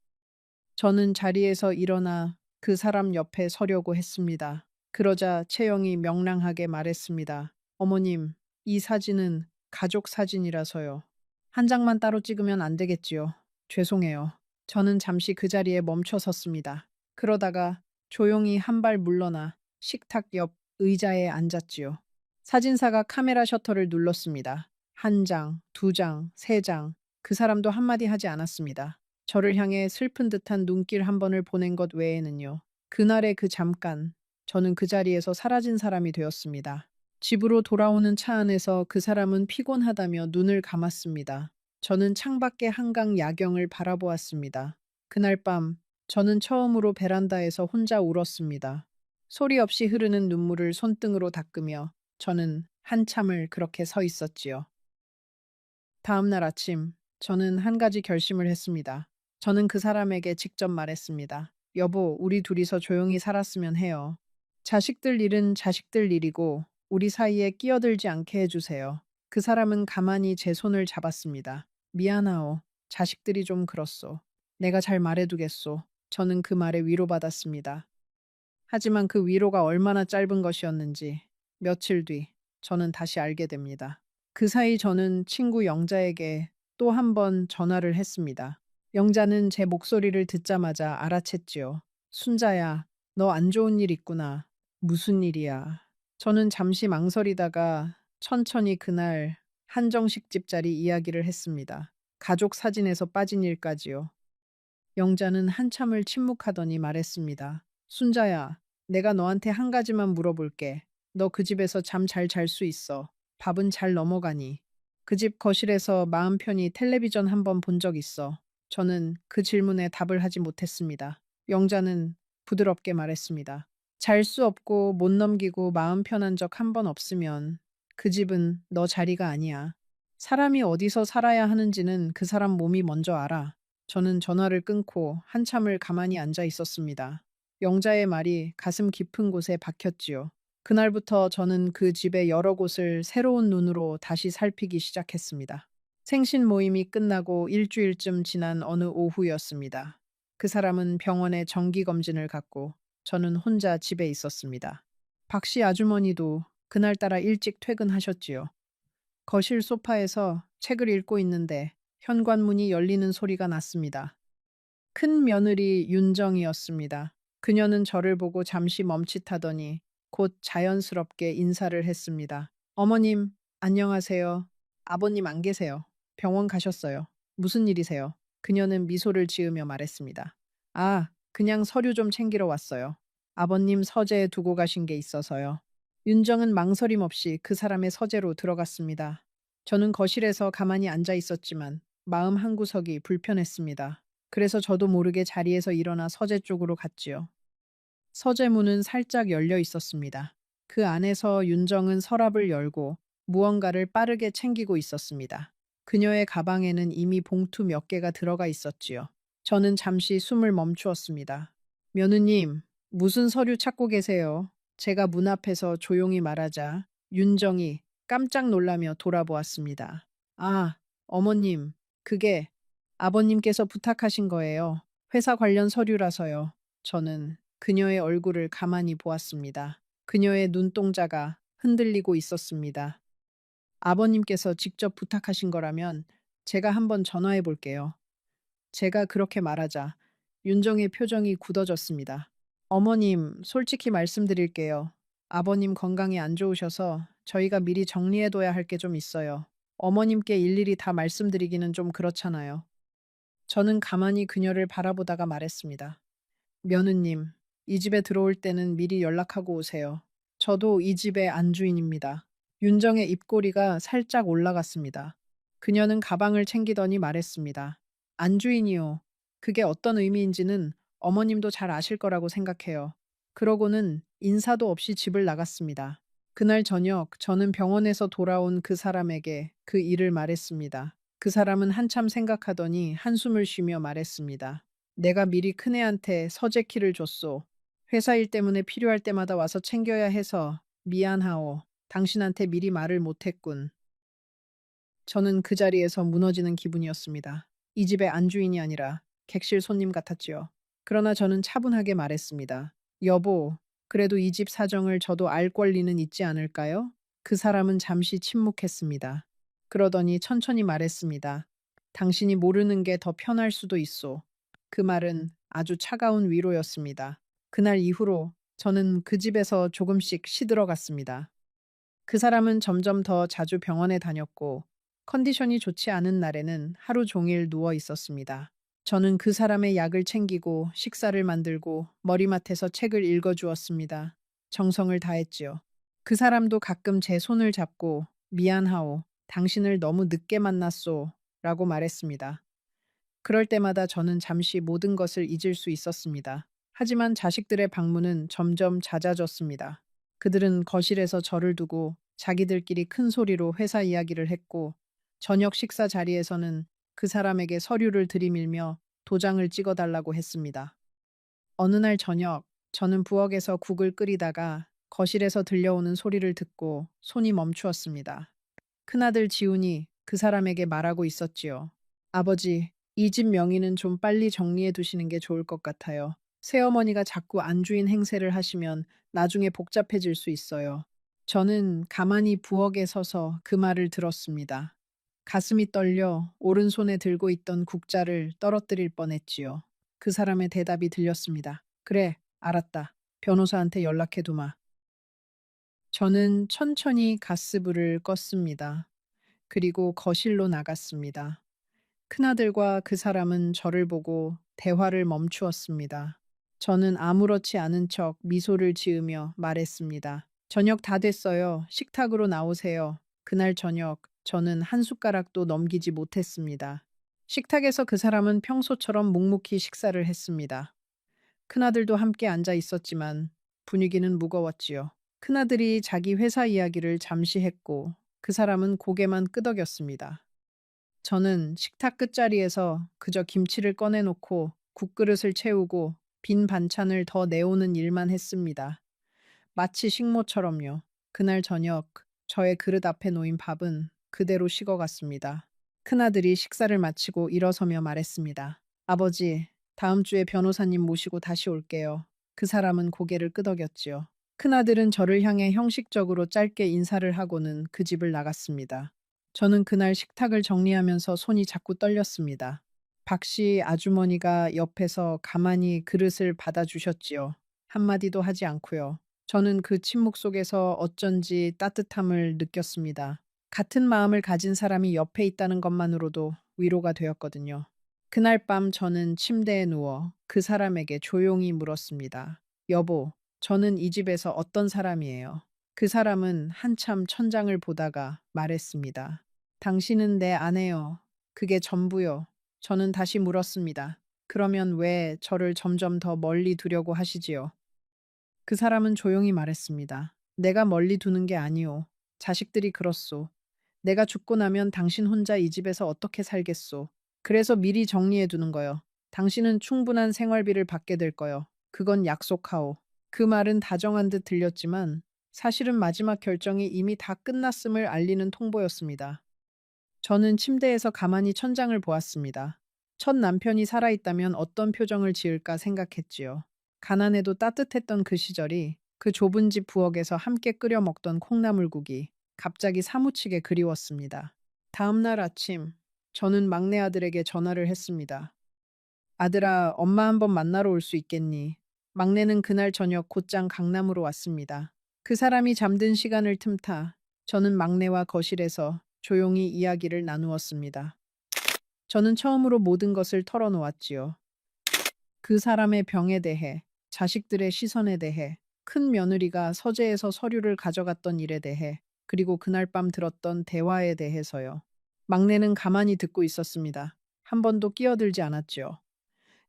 저는 자리에서 일어나 그 사람 옆에 서려고 했습니다. 그러자 채영이 명랑하게 말했습니다. 어머님, 이 사진은 가족 사진이라서요. 한 장만 따로 찍으면 안 되겠지요. 죄송해요. 저는 잠시 그 자리에 멈춰 섰습니다. 그러다가 조용히 한 발 물러나 식탁 옆 의자에 앉았지요. 사진사가 카메라 셔터를 눌렀습니다. 한 장, 두 장, 세 장. 그 사람도 한마디 하지 않았습니다. 저를 향해 슬픈 듯한 눈길 한 번을 보낸 것 외에는요. 그날의 그 잠깐, 저는 그 자리에서 사라진 사람이 되었습니다. 집으로 돌아오는 차 안에서 그 사람은 피곤하다며 눈을 감았습니다. 저는 창밖의 한강 야경을 바라보았습니다. 그날 밤, 저는 처음으로 베란다에서 혼자 울었습니다. 소리 없이 흐르는 눈물을 손등으로 닦으며 저는 한참을 그렇게 서 있었지요. 다음 날 아침, 저는 한 가지 결심을 했습니다. 저는 그 사람에게 직접 말했습니다. 여보, 우리 둘이서 조용히 살았으면 해요. 자식들 일은 자식들 일이고, 우리 사이에 끼어들지 않게 해주세요. 그 사람은 가만히 제 손을 잡았습니다. 미안하오. 자식들이 좀 그렇소. 내가 잘 말해두겠소. 저는 그 말에 위로받았습니다. 하지만 그 위로가 얼마나 짧은 것이었는지 며칠 뒤 저는 다시 알게 됩니다. 그 사이 저는 친구 영자에게 또 한 번 전화를 했습니다. 영자는 제 목소리를 듣자마자 알아챘지요. 순자야, 너 안 좋은 일 있구나. 무슨 일이야? 저는 잠시 망설이다가 천천히 그날 한정식 집자리 이야기를 했습니다. 가족 사진에서 빠진 일까지요. 영자는 한참을 침묵하더니 말했습니다. 순자야, 내가 너한테 한 가지만 물어볼게. 너 그 집에서 잠 잘 잘 수 있어. 밥은 잘 넘어가니? 그 집 거실에서 마음 편히 텔레비전 한 번 본 적 있어. 저는 그 질문에 답을 하지 못했습니다. 영자는 부드럽게 말했습니다. 잘 수 없고 못 넘기고 마음 편한 적 한 번 없으면 그 집은 너 자리가 아니야. 사람이 어디서 살아야 하는지는 그 사람 몸이 먼저 알아. 저는 전화를 끊고 한참을 가만히 앉아 있었습니다. 영자의 말이 가슴 깊은 곳에 박혔지요. 그날부터 저는 그 집의 여러 곳을 새로운 눈으로 다시 살피기 시작했습니다. 생신 모임이 끝나고 일주일쯤 지난 어느 오후였습니다. 그 사람은 병원에 정기검진을 갔고 저는 혼자 집에 있었습니다. 박 씨 아주머니도 그날따라 일찍 퇴근하셨지요. 거실 소파에서 책을 읽고 있는데 현관문이 열리는 소리가 났습니다. 큰 며느리 윤정이었습니다. 그녀는 저를 보고 잠시 멈칫하더니 곧 자연스럽게 인사를 했습니다. 어머님, 안녕하세요. 아버님 안 계세요. 병원 가셨어요. 무슨 일이세요? 그녀는 미소를 지으며 말했습니다. 아, 그냥 서류 좀 챙기러 왔어요. 아버님 서재에 두고 가신 게 있어서요. 윤정은 망설임 없이 그 사람의 서재로 들어갔습니다. 저는 거실에서 가만히 앉아 있었지만 마음 한구석이 불편했습니다. 그래서 저도 모르게 자리에서 일어나 서재 쪽으로 갔지요. 서재 문은 살짝 열려 있었습니다. 그 안에서 윤정은 서랍을 열고 무언가를 빠르게 챙기고 있었습니다. 그녀의 가방에는 이미 봉투 몇 개가 들어가 있었지요. 저는 잠시 숨을 멈추었습니다. 며느님, 무슨 서류 찾고 계세요? 제가 문 앞에서 조용히 말하자 윤정이 깜짝 놀라며 돌아보았습니다. 아, 어머님, 그게 아버님께서 부탁하신 거예요. 회사 관련 서류라서요. 저는 그녀의 얼굴을 가만히 보았습니다. 그녀의 눈동자가 흔들리고 있었습니다. 아버님께서 직접 부탁하신 거라면 제가 한번 전화해 볼게요. 제가 그렇게 말하자 윤정의 표정이 굳어졌습니다. 어머님, 솔직히 말씀드릴게요. 아버님 건강이 안 좋으셔서 저희가 미리 정리해둬야 할 게 좀 있어요. 어머님께 일일이 다 말씀드리기는 좀 그렇잖아요. 저는 가만히 그녀를 바라보다가 말했습니다. 며느님, 이 집에 들어올 때는 미리 연락하고 오세요. 저도 이 집의 안주인입니다. 윤정의 입꼬리가 살짝 올라갔습니다. 그녀는 가방을 챙기더니 말했습니다. 안주인이요. 그게 어떤 의미인지는 어머님도 잘 아실 거라고 생각해요. 그러고는 인사도 없이 집을 나갔습니다. 그날 저녁 저는 병원에서 돌아온 그 사람에게 그 일을 말했습니다. 그 사람은 한참 생각하더니 한숨을 쉬며 말했습니다. 내가 미리 큰애한테 서재키를 줬소. 회사 일 때문에 필요할 때마다 와서 챙겨야 해서 미안하오. 당신한테 미리 말을 못했군. 저는 그 자리에서 무너지는 기분이었습니다. 이 집의 안주인이 아니라 객실 손님 같았지요. 그러나 저는 차분하게 말했습니다. 여보, 그래도 이 집 사정을 저도 알 권리는 있지 않을까요? 그 사람은 잠시 침묵했습니다. 그러더니 천천히 말했습니다. 당신이 모르는 게 더 편할 수도 있소. 그 말은 아주 차가운 위로였습니다. 그날 이후로 저는 그 집에서 조금씩 시들어갔습니다. 그 사람은 점점 더 자주 병원에 다녔고 컨디션이 좋지 않은 날에는 하루 종일 누워 있었습니다. 저는 그 사람의 약을 챙기고 식사를 만들고 머리맡에서 책을 읽어주었습니다. 정성을 다했지요. 그 사람도 가끔 제 손을 잡고 미안하오. 당신을 너무 늦게 만났소. 라고 말했습니다. 그럴 때마다 저는 잠시 모든 것을 잊을 수 있었습니다. 하지만 자식들의 방문은 점점 잦아졌습니다. 그들은 거실에서 저를 두고 자기들끼리 큰 소리로 회사 이야기를 했고, 저녁 식사 자리에서는 그 사람에게 서류를 들이밀며 도장을 찍어달라고 했습니다. 어느 날 저녁, 저는 부엌에서 국을 끓이다가 거실에서 들려오는 소리를 듣고 손이 멈추었습니다. 큰아들 지훈이 그 사람에게 말하고 있었지요. 아버지, 이 집 명의는 좀 빨리 정리해 두시는 게 좋을 것 같아요. 새어머니가 자꾸 안주인 행세를 하시면 나중에 복잡해질 수 있어요. 저는 가만히 부엌에 서서 그 말을 들었습니다. 가슴이 떨려 오른손에 들고 있던 국자를 떨어뜨릴 뻔했지요. 그 사람의 대답이 들렸습니다. 그래, 알았다. 변호사한테 연락해 두마. 저는 천천히 가스불을 껐습니다. 그리고 거실로 나갔습니다. 큰아들과 그 사람은 저를 보고 대화를 멈추었습니다. 저는 아무렇지 않은 척 미소를 지으며 말했습니다. 저녁 다 됐어요. 식탁으로 나오세요. 그날 저녁 저는 한 숟가락도 넘기지 못했습니다. 식탁에서 그 사람은 평소처럼 묵묵히 식사를 했습니다. 큰아들도 함께 앉아 있었지만 분위기는 무거웠지요. 큰아들이 자기 회사 이야기를 잠시 했고 그 사람은 고개만 끄덕였습니다. 저는 식탁 끝자리에서 그저 김치를 꺼내놓고 국그릇을 채우고 빈 반찬을 더 내오는 일만 했습니다. 마치 식모처럼요. 그날 저녁 저의 그릇 앞에 놓인 밥은 그대로 식어갔습니다. 큰아들이 식사를 마치고 일어서며 말했습니다. 아버지, 다음 주에 변호사님 모시고 다시 올게요. 그 사람은 고개를 끄덕였지요. 큰아들은 저를 향해 형식적으로 짧게 인사를 하고는 그 집을 나갔습니다. 저는 그날 식탁을 정리하면서 손이 자꾸 떨렸습니다. 박씨 아주머니가 옆에서 가만히 그릇을 받아주셨지요. 한마디도 하지 않고요. 저는 그 침묵 속에서 어쩐지 따뜻함을 느꼈습니다. 같은 마음을 가진 사람이 옆에 있다는 것만으로도 위로가 되었거든요. 그날 밤 저는 침대에 누워 그 사람에게 조용히 물었습니다. 여보, 저는 이 집에서 어떤 사람이에요? 그 사람은 한참 천장을 보다가 말했습니다. 당신은 내 아내요. 그게 전부요. 저는 다시 물었습니다. 그러면 왜 저를 점점 더 멀리 두려고 하시지요? 그 사람은 조용히 말했습니다. 내가 멀리 두는 게 아니오. 자식들이 그렇소. 내가 죽고 나면 당신 혼자 이 집에서 어떻게 살겠소. 그래서 미리 정리해 두는 거요. 당신은 충분한 생활비를 받게 될 거요. 그건 약속하오. 그 말은 다정한 듯 들렸지만 사실은 마지막 결정이 이미 다 끝났음을 알리는 통보였습니다. 저는 침대에서 가만히 천장을 보았습니다. 첫 남편이 살아있다면 어떤 표정을 지을까 생각했지요. 가난해도 따뜻했던 그 시절이, 그 좁은 집 부엌에서 함께 끓여 먹던 콩나물국이 갑자기 사무치게 그리웠습니다. 다음 날 아침, 저는 막내 아들에게 전화를 했습니다. 아들아, 엄마 한번 만나러 올 수 있겠니? 막내는 그날 저녁 곧장 강남으로 왔습니다. 그 사람이 잠든 시간을 틈타 저는 막내와 거실에서 조용히 이야기를 나누었습니다. 저는 처음으로 모든 것을 털어놓았지요. 그 사람의 병에 대해, 자식들의 시선에 대해, 큰 며느리가 서재에서 서류를 가져갔던 일에 대해, 그리고 그날 밤 들었던 대화에 대해서요. 막내는 가만히 듣고 있었습니다. 한 번도 끼어들지 않았지요.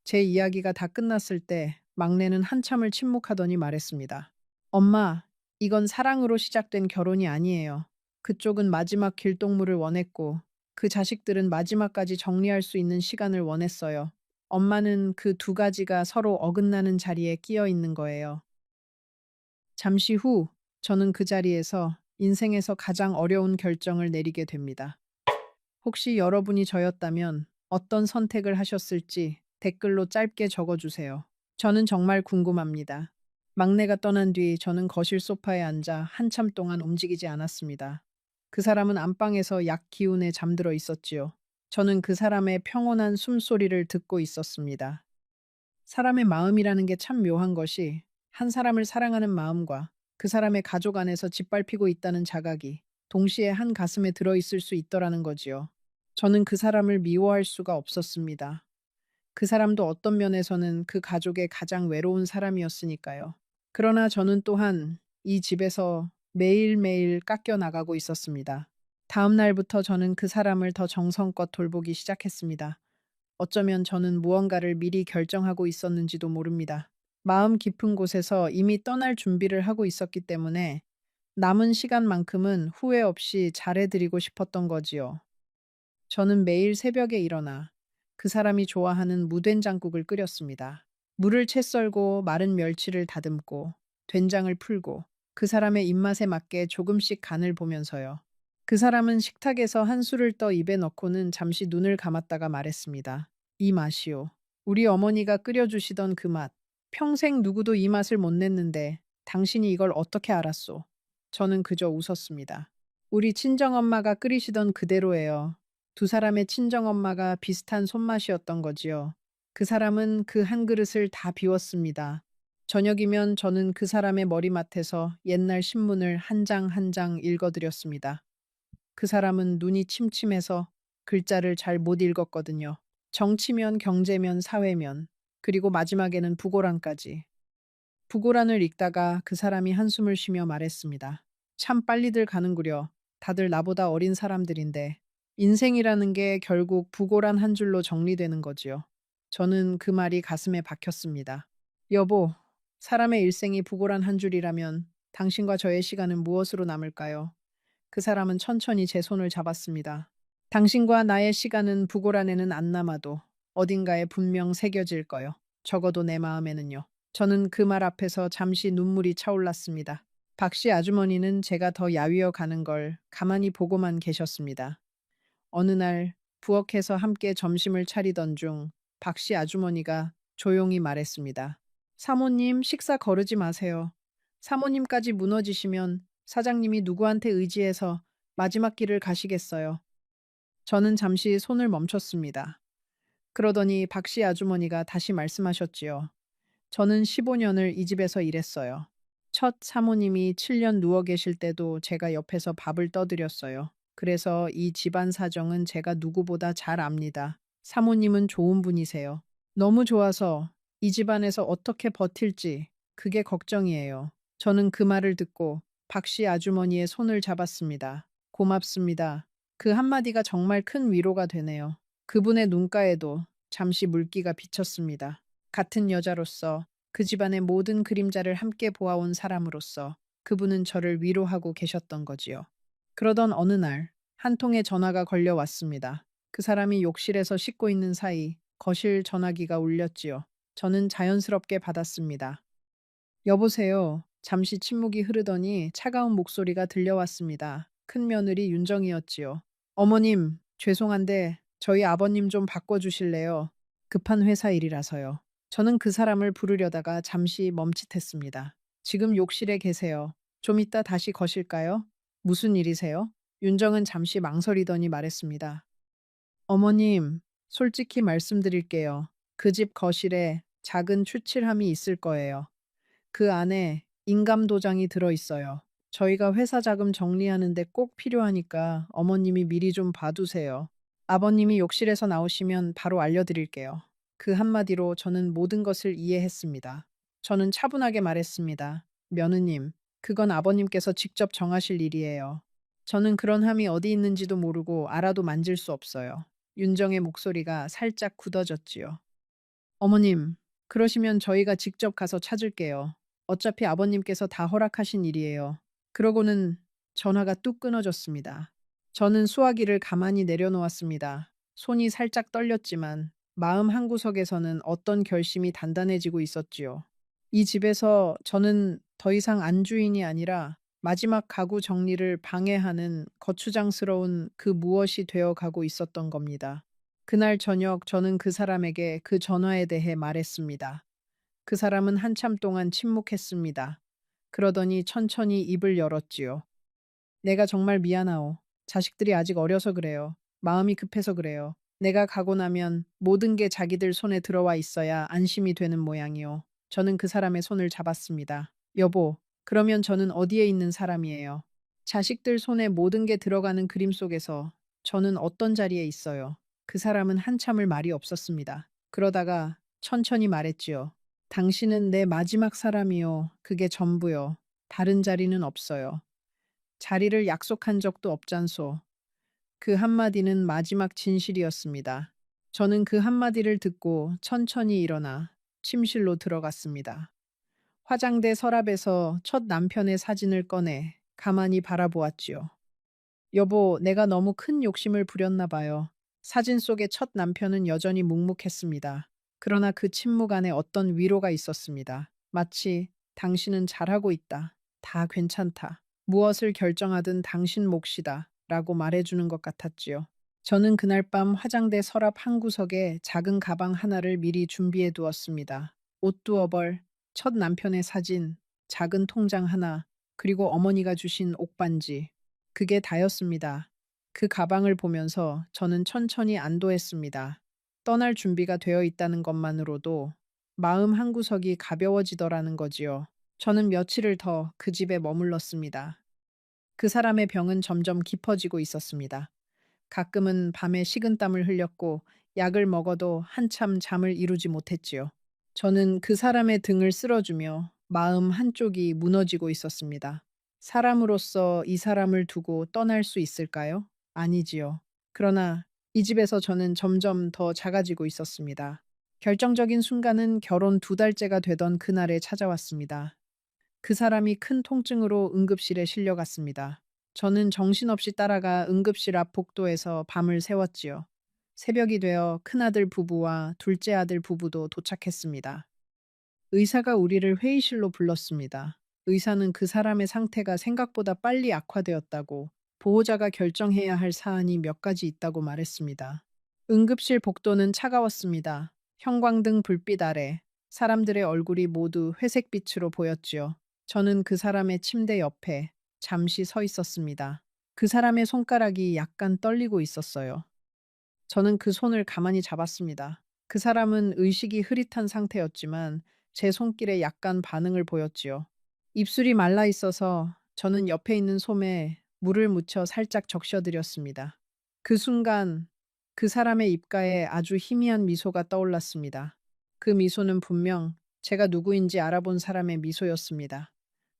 제 이야기가 다 끝났을 때 막내는 한참을 침묵하더니 말했습니다. 엄마, 이건 사랑으로 시작된 결혼이 아니에요. 그쪽은 마지막 길동무를 원했고, 그 자식들은 마지막까지 정리할 수 있는 시간을 원했어요. 엄마는 그 두 가지가 서로 어긋나는 자리에 끼어 있는 거예요. 잠시 후, 저는 그 자리에서 인생에서 가장 어려운 결정을 내리게 됩니다. 혹시 여러분이 저였다면 어떤 선택을 하셨을지 댓글로 짧게 적어주세요. 저는 정말 궁금합니다. 막내가 떠난 뒤 저는 거실 소파에 앉아 한참 동안 움직이지 않았습니다. 그 사람은 안방에서 약 기운에 잠들어 있었지요. 저는 그 사람의 평온한 숨소리를 듣고 있었습니다. 사람의 마음이라는 게 참 묘한 것이, 한 사람을 사랑하는 마음과 그 사람의 가족 안에서 짓밟히고 있다는 자각이 동시에 한 가슴에 들어있을 수 있더라는 거지요. 저는 그 사람을 미워할 수가 없었습니다. 그 사람도 어떤 면에서는 그 가족의 가장 외로운 사람이었으니까요. 그러나 저는 또한 이 집에서 매일매일 깎여 나가고 있었습니다. 다음 날부터 저는 그 사람을 더 정성껏 돌보기 시작했습니다. 어쩌면 저는 무언가를 미리 결정하고 있었는지도 모릅니다. 마음 깊은 곳에서 이미 떠날 준비를 하고 있었기 때문에 남은 시간만큼은 후회 없이 잘해드리고 싶었던 거지요. 저는 매일 새벽에 일어나 그 사람이 좋아하는 무된장국을 끓였습니다. 물을 채 썰고 마른 멸치를 다듬고 된장을 풀고 그 사람의 입맛에 맞게 조금씩 간을 보면서요. 그 사람은 식탁에서 한 술을 떠 입에 넣고는 잠시 눈을 감았다가 말했습니다. 이 맛이요. 우리 어머니가 끓여주시던 그 맛. 평생 누구도 이 맛을 못 냈는데 당신이 이걸 어떻게 알았소? 저는 그저 웃었습니다. 우리 친정엄마가 끓이시던 그대로예요. 두 사람의 친정엄마가 비슷한 손맛이었던 거지요. 그 사람은 그 한 그릇을 다 비웠습니다. 저녁이면 저는 그 사람의 머리맡에서 옛날 신문을 한 장 한 장 읽어드렸습니다. 그 사람은 눈이 침침해서 글자를 잘 못 읽었거든요. 정치면 경제면 사회면, 그리고 마지막에는 부고란까지. 부고란을 읽다가 그 사람이 한숨을 쉬며 말했습니다. 참 빨리들 가는구려. 다들 나보다 어린 사람들인데 인생이라는 게 결국 부고란 한 줄로 정리되는 거지요. 저는 그 말이 가슴에 박혔습니다. 여보, 사람의 일생이 부고란 한 줄이라면 당신과 저의 시간은 무엇으로 남을까요? 그 사람은 천천히 제 손을 잡았습니다. 당신과 나의 시간은 부고란에는 안 남아도 어딘가에 분명 새겨질 거요. 적어도 내 마음에는요. 저는 그 말 앞에서 잠시 눈물이 차올랐습니다. 박씨 아주머니는 제가 더 야위어 가는 걸 가만히 보고만 계셨습니다. 어느 날 부엌에서 함께 점심을 차리던 중 박씨 아주머니가 조용히 말했습니다. 사모님, 식사 거르지 마세요. 사모님까지 무너지시면 사장님이 누구한테 의지해서 마지막 길을 가시겠어요. 저는 잠시 손을 멈췄습니다. 그러더니 박씨 아주머니가 다시 말씀하셨지요. 저는 15년을 이 집에서 일했어요. 첫 사모님이 7년 누워 계실 때도 제가 옆에서 밥을 떠드렸어요. 그래서 이 집안 사정은 제가 누구보다 잘 압니다. 사모님은 좋은 분이세요. 너무 좋아서 이 집안에서 어떻게 버틸지 그게 걱정이에요. 저는 그 말을 듣고 박씨 아주머니의 손을 잡았습니다. 고맙습니다. 그 한마디가 정말 큰 위로가 되네요. 그분의 눈가에도 잠시 물기가 비쳤습니다. 같은 여자로서 그 집안의 모든 그림자를 함께 보아온 사람으로서 그분은 저를 위로하고 계셨던 거지요. 그러던 어느 날 한 통의 전화가 걸려왔습니다. 그 사람이 욕실에서 씻고 있는 사이 거실 전화기가 울렸지요. 저는 자연스럽게 받았습니다. 여보세요. 잠시 침묵이 흐르더니 차가운 목소리가 들려왔습니다. 큰 며느리 윤정이었지요. 어머님, 죄송한데 저희 아버님 좀 바꿔주실래요? 급한 회사 일이라서요. 저는 그 사람을 부르려다가 잠시 멈칫했습니다. 지금 욕실에 계세요. 좀 이따 다시 거실까요? 무슨 일이세요? 윤정은 잠시 망설이더니 말했습니다. 어머님, 솔직히 말씀드릴게요. 그 집 거실에 작은 추칠함이 있을 거예요. 그 안에 인감 도장이 들어 있어요. 저희가 회사 자금 정리하는데 꼭 필요하니까 어머님이 미리 좀 봐두세요. 아버님이 욕실에서 나오시면 바로 알려드릴게요. 그 한마디로 저는 모든 것을 이해했습니다. 저는 차분하게 말했습니다. 며느님, 그건 아버님께서 직접 정하실 일이에요. 저는 그런 함이 어디 있는지도 모르고 알아도 만질 수 없어요. 윤정의 목소리가 살짝 굳어졌지요. 어머님, 그러시면 저희가 직접 가서 찾을게요. 어차피 아버님께서 다 허락하신 일이에요. 그러고는 전화가 뚝 끊어졌습니다. 저는 수화기를 가만히 내려놓았습니다. 손이 살짝 떨렸지만 마음 한구석에서는 어떤 결심이 단단해지고 있었지요. 이 집에서 저는 더 이상 안주인이 아니라 마지막 가구 정리를 방해하는 거추장스러운 그 무엇이 되어 가고 있었던 겁니다. 그날 저녁 저는 그 사람에게 그 전화에 대해 말했습니다. 그 사람은 한참 동안 침묵했습니다. 그러더니 천천히 입을 열었지요. 내가 정말 미안하오. 자식들이 아직 어려서 그래요. 마음이 급해서 그래요. 내가 가고 나면 모든 게 자기들 손에 들어와 있어야 안심이 되는 모양이오. 저는 그 사람의 손을 잡았습니다. 여보, 그러면 저는 어디에 있는 사람이에요? 자식들 손에 모든 게 들어가는 그림 속에서 저는 어떤 자리에 있어요? 그 사람은 한참을 말이 없었습니다. 그러다가 천천히 말했지요. 당신은 내 마지막 사람이요. 그게 전부요. 다른 자리는 없어요. 자리를 약속한 적도 없잖소. 그 한마디는 마지막 진실이었습니다. 저는 그 한마디를 듣고 천천히 일어나 침실로 들어갔습니다. 화장대 서랍에서 첫 남편의 사진을 꺼내 가만히 바라보았지요. 여보, 내가 너무 큰 욕심을 부렸나 봐요. 사진 속의 첫 남편은 여전히 묵묵했습니다. 그러나 그 침묵 안에 어떤 위로가 있었습니다. 마치 당신은 잘하고 있다. 다 괜찮다. 무엇을 결정하든 당신 몫이다. 라고 말해주는 것 같았지요. 저는 그날 밤 화장대 서랍 한 구석에 작은 가방 하나를 미리 준비해 두었습니다. 옷두어벌, 첫 남편의 사진, 작은 통장 하나, 그리고 어머니가 주신 옥반지. 그게 다였습니다. 그 가방을 보면서 저는 천천히 안도했습니다. 떠날 준비가 되어 있다는 것만으로도 마음 한구석이 가벼워지더라는 거지요. 저는 며칠을 더 그 집에 머물렀습니다. 그 사람의 병은 점점 깊어지고 있었습니다. 가끔은 밤에 식은땀을 흘렸고 약을 먹어도 한참 잠을 이루지 못했지요. 저는 그 사람의 등을 쓸어주며 마음 한쪽이 무너지고 있었습니다. 사람으로서 이 사람을 두고 떠날 수 있을까요? 아니지요. 그러나 이 집에서 저는 점점 더 작아지고 있었습니다. 결정적인 순간은 결혼 2달째가 되던 그날에 찾아왔습니다. 그 사람이 큰 통증으로 응급실에 실려갔습니다. 저는 정신없이 따라가 응급실 앞 복도에서 밤을 새웠지요. 새벽이 되어 큰아들 부부와 둘째 아들 부부도 도착했습니다. 의사가 우리를 회의실로 불렀습니다. 의사는 그 사람의 상태가 생각보다 빨리 악화되었다고, 보호자가 결정해야 할 사안이 몇 가지 있다고 말했습니다. 응급실 복도는 차가웠습니다. 형광등 불빛 아래 사람들의 얼굴이 모두 회색빛으로 보였지요. 저는 그 사람의 침대 옆에 잠시 서 있었습니다. 그 사람의 손가락이 약간 떨리고 있었어요. 저는 그 손을 가만히 잡았습니다. 그 사람은 의식이 흐릿한 상태였지만 제 손길에 약간 반응을 보였지요. 입술이 말라 있어서 저는 옆에 있는 솜에 물을 묻혀 살짝 적셔드렸습니다. 그 순간 그 사람의 입가에 아주 희미한 미소가 떠올랐습니다. 그 미소는 분명 제가 누구인지 알아본 사람의 미소였습니다.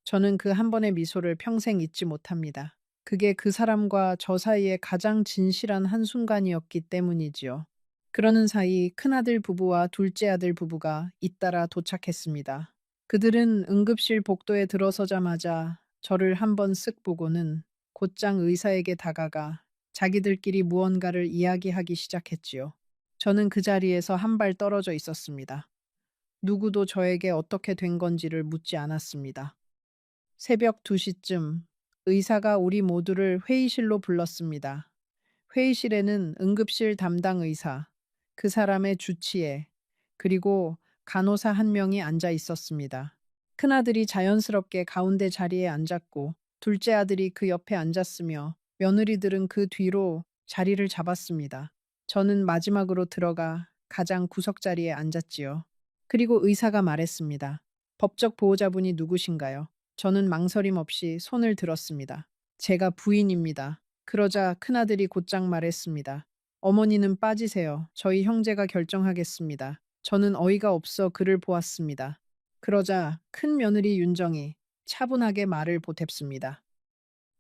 저는 그 한 번의 미소를 평생 잊지 못합니다. 그게 그 사람과 저 사이의 가장 진실한 한순간이었기 때문이지요. 그러는 사이 큰아들 부부와 둘째 아들 부부가 잇따라 도착했습니다. 그들은 응급실 복도에 들어서자마자 저를 한번 쓱 보고는 곧장 의사에게 다가가 자기들끼리 무언가를 이야기하기 시작했지요. 저는 그 자리에서 한 발 떨어져 있었습니다. 누구도 저에게 어떻게 된 건지를 묻지 않았습니다. 새벽 2시쯤 의사가 우리 모두를 회의실로 불렀습니다. 회의실에는 응급실 담당 의사, 그 사람의 주치의, 그리고 간호사 한 명이 앉아 있었습니다. 큰아들이 자연스럽게 가운데 자리에 앉았고, 둘째 아들이 그 옆에 앉았으며, 며느리들은 그 뒤로 자리를 잡았습니다. 저는 마지막으로 들어가 가장 구석 자리에 앉았지요. 그리고 의사가 말했습니다. 법적 보호자분이 누구신가요? 저는 망설임 없이 손을 들었습니다. 제가 부인입니다. 그러자 큰아들이 곧장 말했습니다. 어머니는 빠지세요. 저희 형제가 결정하겠습니다. 저는 어이가 없어 그를 보았습니다. 그러자 큰 며느리 윤정이 차분하게 말을 보탰습니다.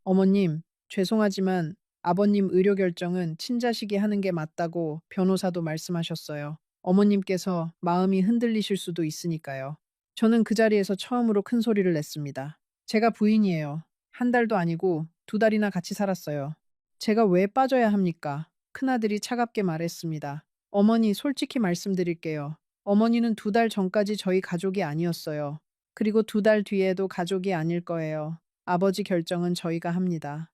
어머님, 죄송하지만 아버님 의료 결정은 친자식이 하는 게 맞다고 변호사도 말씀하셨어요. 어머님께서 마음이 흔들리실 수도 있으니까요. 저는 그 자리에서 처음으로 큰 소리를 냈습니다. 제가 부인이에요. 한 달도 아니고 2달이나 같이 살았어요. 제가 왜 빠져야 합니까? 큰아들이 차갑게 말했습니다. 어머니, 솔직히 말씀드릴게요. 어머니는 2달 전까지 저희 가족이 아니었어요. 그리고 2달 뒤에도 가족이 아닐 거예요. 아버지 결정은 저희가 합니다.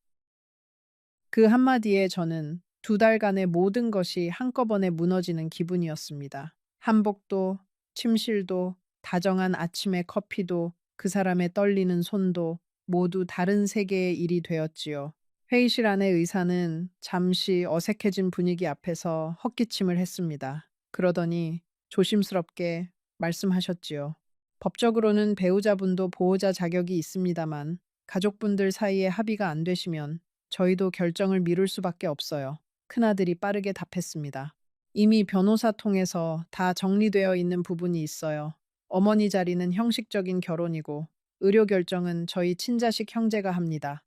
그 한마디에 저는 2달간의 모든 것이 한꺼번에 무너지는 기분이었습니다. 한복도, 침실도, 다정한 아침의 커피도, 그 사람의 떨리는 손도 모두 다른 세계의 일이 되었지요. 회의실 안의 의사는 잠시 어색해진 분위기 앞에서 헛기침을 했습니다. 그러더니 조심스럽게 말씀하셨지요. 법적으로는 배우자분도 보호자 자격이 있습니다만 가족분들 사이에 합의가 안 되시면 저희도 결정을 미룰 수밖에 없어요. 큰아들이 빠르게 답했습니다. 이미 변호사 통해서 다 정리되어 있는 부분이 있어요. 어머니 자리는 형식적인 결혼이고 의료 결정은 저희 친자식 형제가 합니다.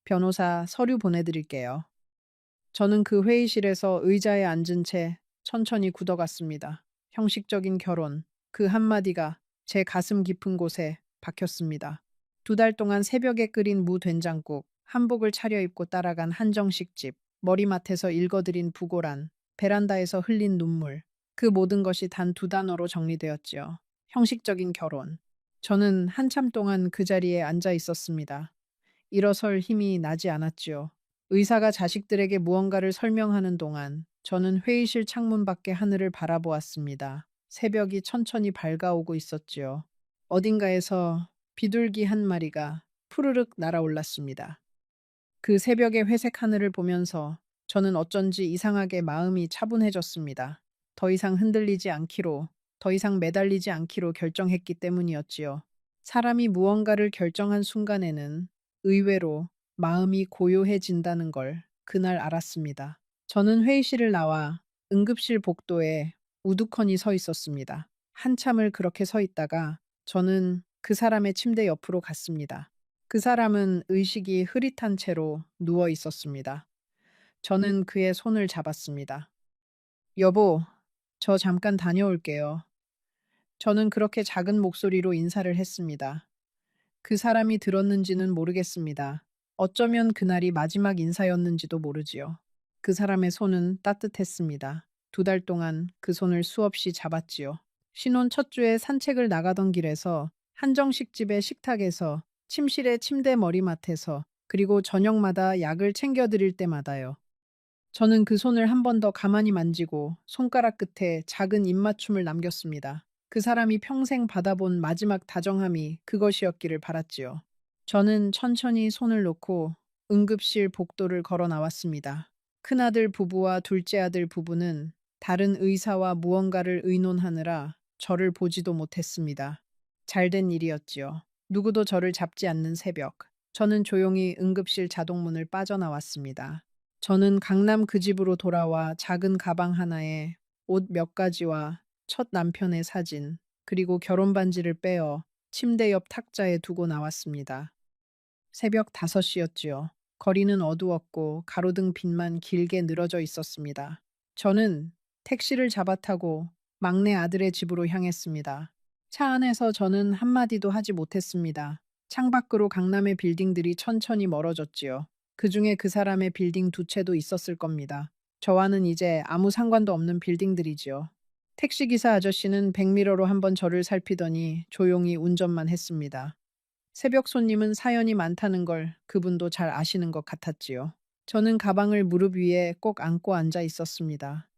변호사 서류 보내드릴게요. 저는 그 회의실에서 의자에 앉은 채 천천히 굳어갔습니다. 형식적인 결혼, 그 한마디가 제 가슴 깊은 곳에 박혔습니다. 2달 동안 새벽에 끓인 무된장국, 한복을 차려입고 따라간 한정식 집, 머리맡에서 읽어드린 부고란, 베란다에서 흘린 눈물, 그 모든 것이 단 2단어로 정리되었지요. 형식적인 결혼. 저는 한참 동안 그 자리에 앉아 있었습니다. 일어설 힘이 나지 않았지요. 의사가 자식들에게 무언가를 설명하는 동안 저는 회의실 창문 밖의 하늘을 바라보았습니다. 새벽이 천천히 밝아오고 있었지요. 어딘가에서 비둘기 한 마리가 푸르륵 날아올랐습니다. 그 새벽의 회색 하늘을 보면서 저는 어쩐지 이상하게 마음이 차분해졌습니다. 더 이상 흔들리지 않기로, 더 이상 매달리지 않기로 결정했기 때문이었지요. 사람이 무언가를 결정한 순간에는 의외로 마음이 고요해진다는 걸 그날 알았습니다. 저는 회의실을 나와 응급실 복도에 우두커니 서 있었습니다. 한참을 그렇게 서 있다가 저는 그 사람의 침대 옆으로 갔습니다. 그 사람은 의식이 흐릿한 채로 누워 있었습니다. 저는 그의 손을 잡았습니다. 여보, 저 잠깐 다녀올게요. 저는 그렇게 작은 목소리로 인사를 했습니다. 그 사람이 들었는지는 모르겠습니다. 어쩌면 그날이 마지막 인사였는지도 모르지요. 그 사람의 손은 따뜻했습니다. 2달 동안 그 손을 수없이 잡았지요. 신혼 첫 주에 산책을 나가던 길에서 한정식 집의 식탁에서 침실의 침대 머리맡에서 그리고 저녁마다 약을 챙겨 드릴 때마다요. 저는 그 손을 한 번 더 가만히 만지고 손가락 끝에 작은 입맞춤을 남겼습니다. 그 사람이 평생 받아본 마지막 다정함이 그것이었기를 바랐지요. 저는 천천히 손을 놓고 응급실 복도를 걸어 나왔습니다. 큰아들 부부와 둘째 아들 부부는 다른 의사와 무언가를 의논하느라 저를 보지도 못했습니다. 잘된 일이었지요. 누구도 저를 잡지 않는 새벽. 저는 조용히 응급실 자동문을 빠져나왔습니다. 저는 강남 그 집으로 돌아와 작은 가방 하나에 옷 몇 가지와 첫 남편의 사진, 그리고 결혼 반지를 빼어 침대 옆 탁자에 두고 나왔습니다. 새벽 5시였지요. 거리는 어두웠고 가로등 빛만 길게 늘어져 있었습니다. 저는 택시를 잡아 타고 막내 아들의 집으로 향했습니다. 차 안에서 저는 한마디도 하지 못했습니다. 창밖으로 강남의 빌딩들이 천천히 멀어졌지요. 그중에 그 사람의 빌딩 2채도 있었을 겁니다. 저와는 이제 아무 상관도 없는 빌딩들이지요. 택시기사 아저씨는 백미러로 한번 저를 살피더니 조용히 운전만 했습니다. 새벽 손님은 사연이 많다는 걸 그분도 잘 아시는 것 같았지요. 저는 가방을 무릎 위에 꼭 안고 앉아 있었습니다.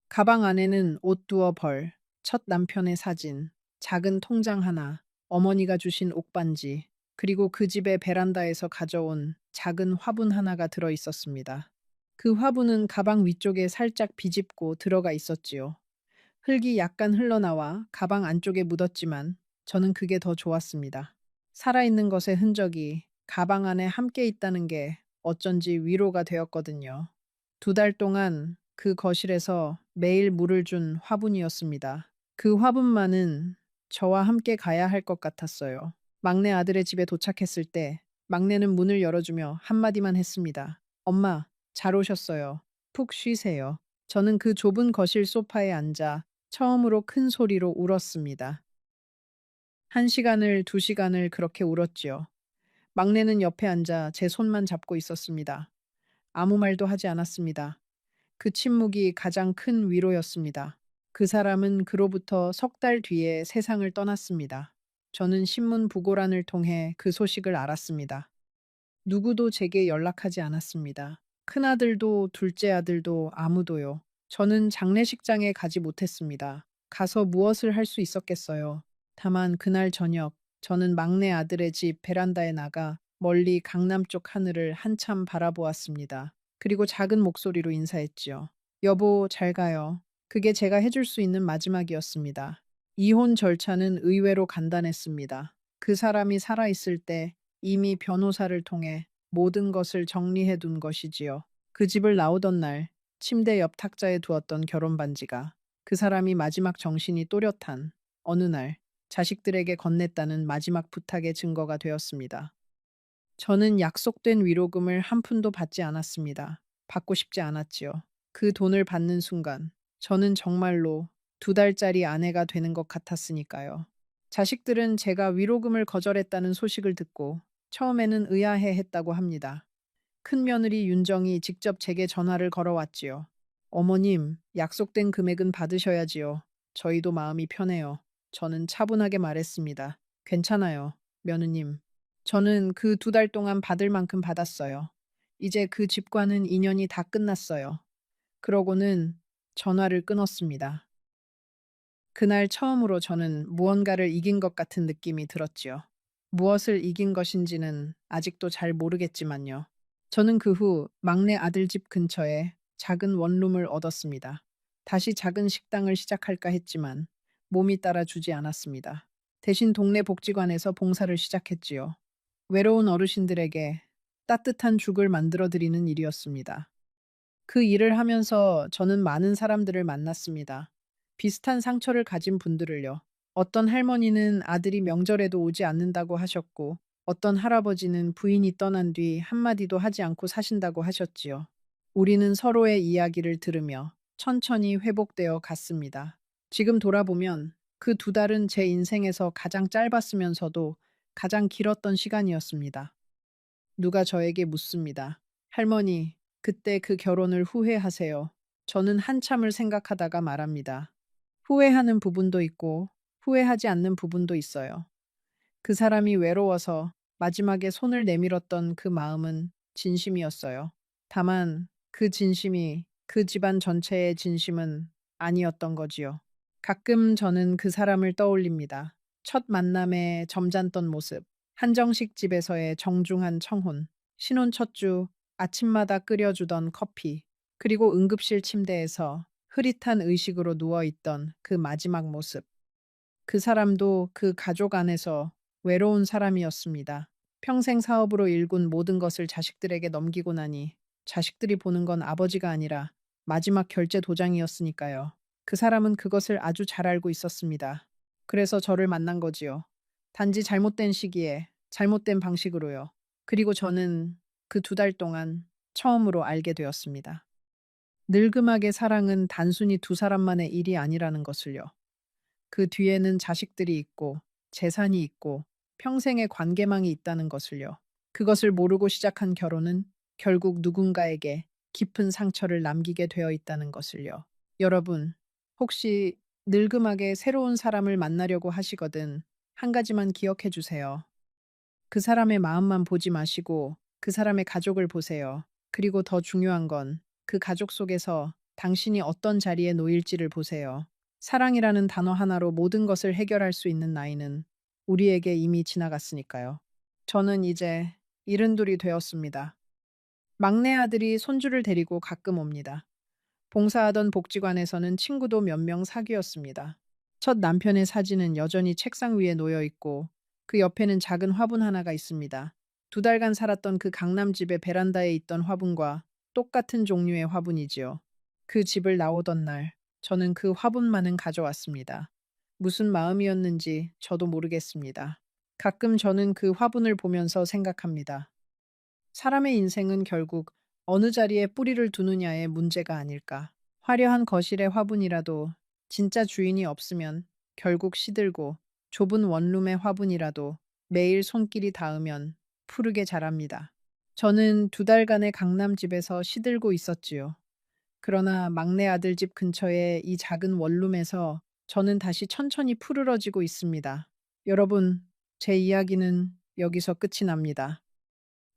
가방 안에는 옷 두어 벌, 첫 남편의 사진, 작은 통장 하나, 어머니가 주신 옥반지, 그리고 그 집의 베란다에서 가져온 작은 화분 하나가 들어 있었습니다. 그 화분은 가방 위쪽에 살짝 비집고 들어가 있었지요. 흙이 약간 흘러나와 가방 안쪽에 묻었지만 저는 그게 더 좋았습니다. 살아있는 것의 흔적이 가방 안에 함께 있다는 게 어쩐지 위로가 되었거든요. 2달 동안 그 거실에서 매일 물을 준 화분이었습니다. 그 화분만은 저와 함께 가야 할 것 같았어요. 막내 아들의 집에 도착했을 때 막내는 문을 열어주며 한마디만 했습니다. 엄마, 잘 오셨어요. 푹 쉬세요. 저는 그 좁은 거실 소파에 앉아 처음으로 큰 소리로 울었습니다. 1시간을, 2시간을 그렇게 울었지요. 막내는 옆에 앉아 제 손만 잡고 있었습니다. 아무 말도 하지 않았습니다. 그 침묵이 가장 큰 위로였습니다. 그 사람은 그로부터 3달 뒤에 세상을 떠났습니다. 저는 신문 부고란을 통해 그 소식을 알았습니다. 누구도 제게 연락하지 않았습니다. 큰아들도 둘째 아들도 아무도요. 저는 장례식장에 가지 못했습니다. 가서 무엇을 할 수 있었겠어요. 다만 그날 저녁, 저는 막내 아들의 집 베란다에 나가 멀리 강남 쪽 하늘을 한참 바라보았습니다. 그리고 작은 목소리로 인사했지요. 여보, 잘 가요. 그게 제가 해줄 수 있는 마지막이었습니다. 이혼 절차는 의외로 간단했습니다. 그 사람이 살아있을 때 이미 변호사를 통해 모든 것을 정리해 둔 것이지요. 그 집을 나오던 날, 침대 옆 탁자에 두었던 결혼 반지가 그 사람이 마지막 정신이 또렷한 어느 날 자식들에게 건넸다는 마지막 부탁의 증거가 되었습니다. 저는 약속된 위로금을 한 푼도 받지 않았습니다. 받고 싶지 않았지요. 그 돈을 받는 순간, 저는 정말로 2달짜리 아내가 되는 것 같았으니까요. 자식들은 제가 위로금을 거절했다는 소식을 듣고 처음에는 의아해 했다고 합니다. 큰며느리 윤정이 직접 제게 전화를 걸어왔지요. 어머님, 약속된 금액은 받으셔야지요. 저희도 마음이 편해요. 저는 차분하게 말했습니다. 괜찮아요, 며느님. 저는 그 2달 동안 받을 만큼 받았어요. 이제 그 집과는 인연이 다 끝났어요. 그러고는 전화를 끊었습니다. 그날 처음으로 저는 무언가를 이긴 것 같은 느낌이 들었지요. 무엇을 이긴 것인지는 아직도 잘 모르겠지만요. 저는 그 후 막내 아들 집 근처에 작은 원룸을 얻었습니다. 다시 작은 식당을 시작할까 했지만 몸이 따라주지 않았습니다. 대신 동네 복지관에서 봉사를 시작했지요. 외로운 어르신들에게 따뜻한 죽을 만들어 드리는 일이었습니다. 그 일을 하면서 저는 많은 사람들을 만났습니다. 비슷한 상처를 가진 분들을요. 어떤 할머니는 아들이 명절에도 오지 않는다고 하셨고, 어떤 할아버지는 부인이 떠난 뒤 한마디도 하지 않고 사신다고 하셨지요. 우리는 서로의 이야기를 들으며 천천히 회복되어 갔습니다. 지금 돌아보면 그 2달은 제 인생에서 가장 짧았으면서도 가장 길었던 시간이었습니다. 누가 저에게 묻습니다. 할머니, 그때 그 결혼을 후회하세요? 저는 한참을 생각하다가 말합니다. 후회하는 부분도 있고, 후회하지 않는 부분도 있어요. 그 사람이 외로워서 마지막에 손을 내밀었던 그 마음은 진심이었어요. 다만 그 진심이 그 집안 전체의 진심은 아니었던 거지요. 가끔 저는 그 사람을 떠올립니다. 첫 만남에 점잖던 모습, 한정식 집에서의 정중한 청혼, 신혼 첫 주 아침마다 끓여주던 커피, 그리고 응급실 침대에서 흐릿한 의식으로 누워있던 그 마지막 모습. 그 사람도 그 가족 안에서 외로운 사람이었습니다. 평생 사업으로 일군 모든 것을 자식들에게 넘기고 나니 자식들이 보는 건 아버지가 아니라 마지막 결제 도장이었으니까요. 그 사람은 그것을 아주 잘 알고 있었습니다. 그래서 저를 만난 거지요. 단지 잘못된 시기에 잘못된 방식으로요. 그리고 저는 그 2달 동안 처음으로 알게 되었습니다. 늙음하게 사랑은 단순히 두 사람만의 일이 아니라는 것을요. 그 뒤에는 자식들이 있고 재산이 있고 평생의 관계망이 있다는 것을요. 그것을 모르고 시작한 결혼은 결국 누군가에게 깊은 상처를 남기게 되어 있다는 것을요. 여러분, 혹시 늙음하게 새로운 사람을 만나려고 하시거든 한 가지만 기억해 주세요. 그 사람의 마음만 보지 마시고 그 사람의 가족을 보세요. 그리고 더 중요한 건 그 가족 속에서 당신이 어떤 자리에 놓일지를 보세요. 사랑이라는 단어 하나로 모든 것을 해결할 수 있는 나이는 우리에게 이미 지나갔으니까요. 저는 이제 72이 되었습니다. 막내 아들이 손주를 데리고 가끔 옵니다. 봉사하던 복지관에서는 친구도 몇 명 사귀었습니다. 첫 남편의 사진은 여전히 책상 위에 놓여 있고 그 옆에는 작은 화분 하나가 있습니다. 2달간 살았던 그 강남 집의 베란다에 있던 화분과 똑같은 종류의 화분이지요. 그 집을 나오던 날 저는 그 화분만은 가져왔습니다. 무슨 마음이었는지 저도 모르겠습니다. 가끔 저는 그 화분을 보면서 생각합니다. 사람의 인생은 결국 어느 자리에 뿌리를 두느냐의 문제가 아닐까. 화려한 거실의 화분이라도 진짜 주인이 없으면 결국 시들고 좁은 원룸의 화분이라도 매일 손길이 닿으면 푸르게 자랍니다. 저는 2달간의 강남집에서 시들고 있었지요. 그러나 막내 아들 집 근처의 이 작은 원룸에서 저는 다시 천천히 푸르러지고 있습니다. 여러분, 제 이야기는 여기서 끝이 납니다.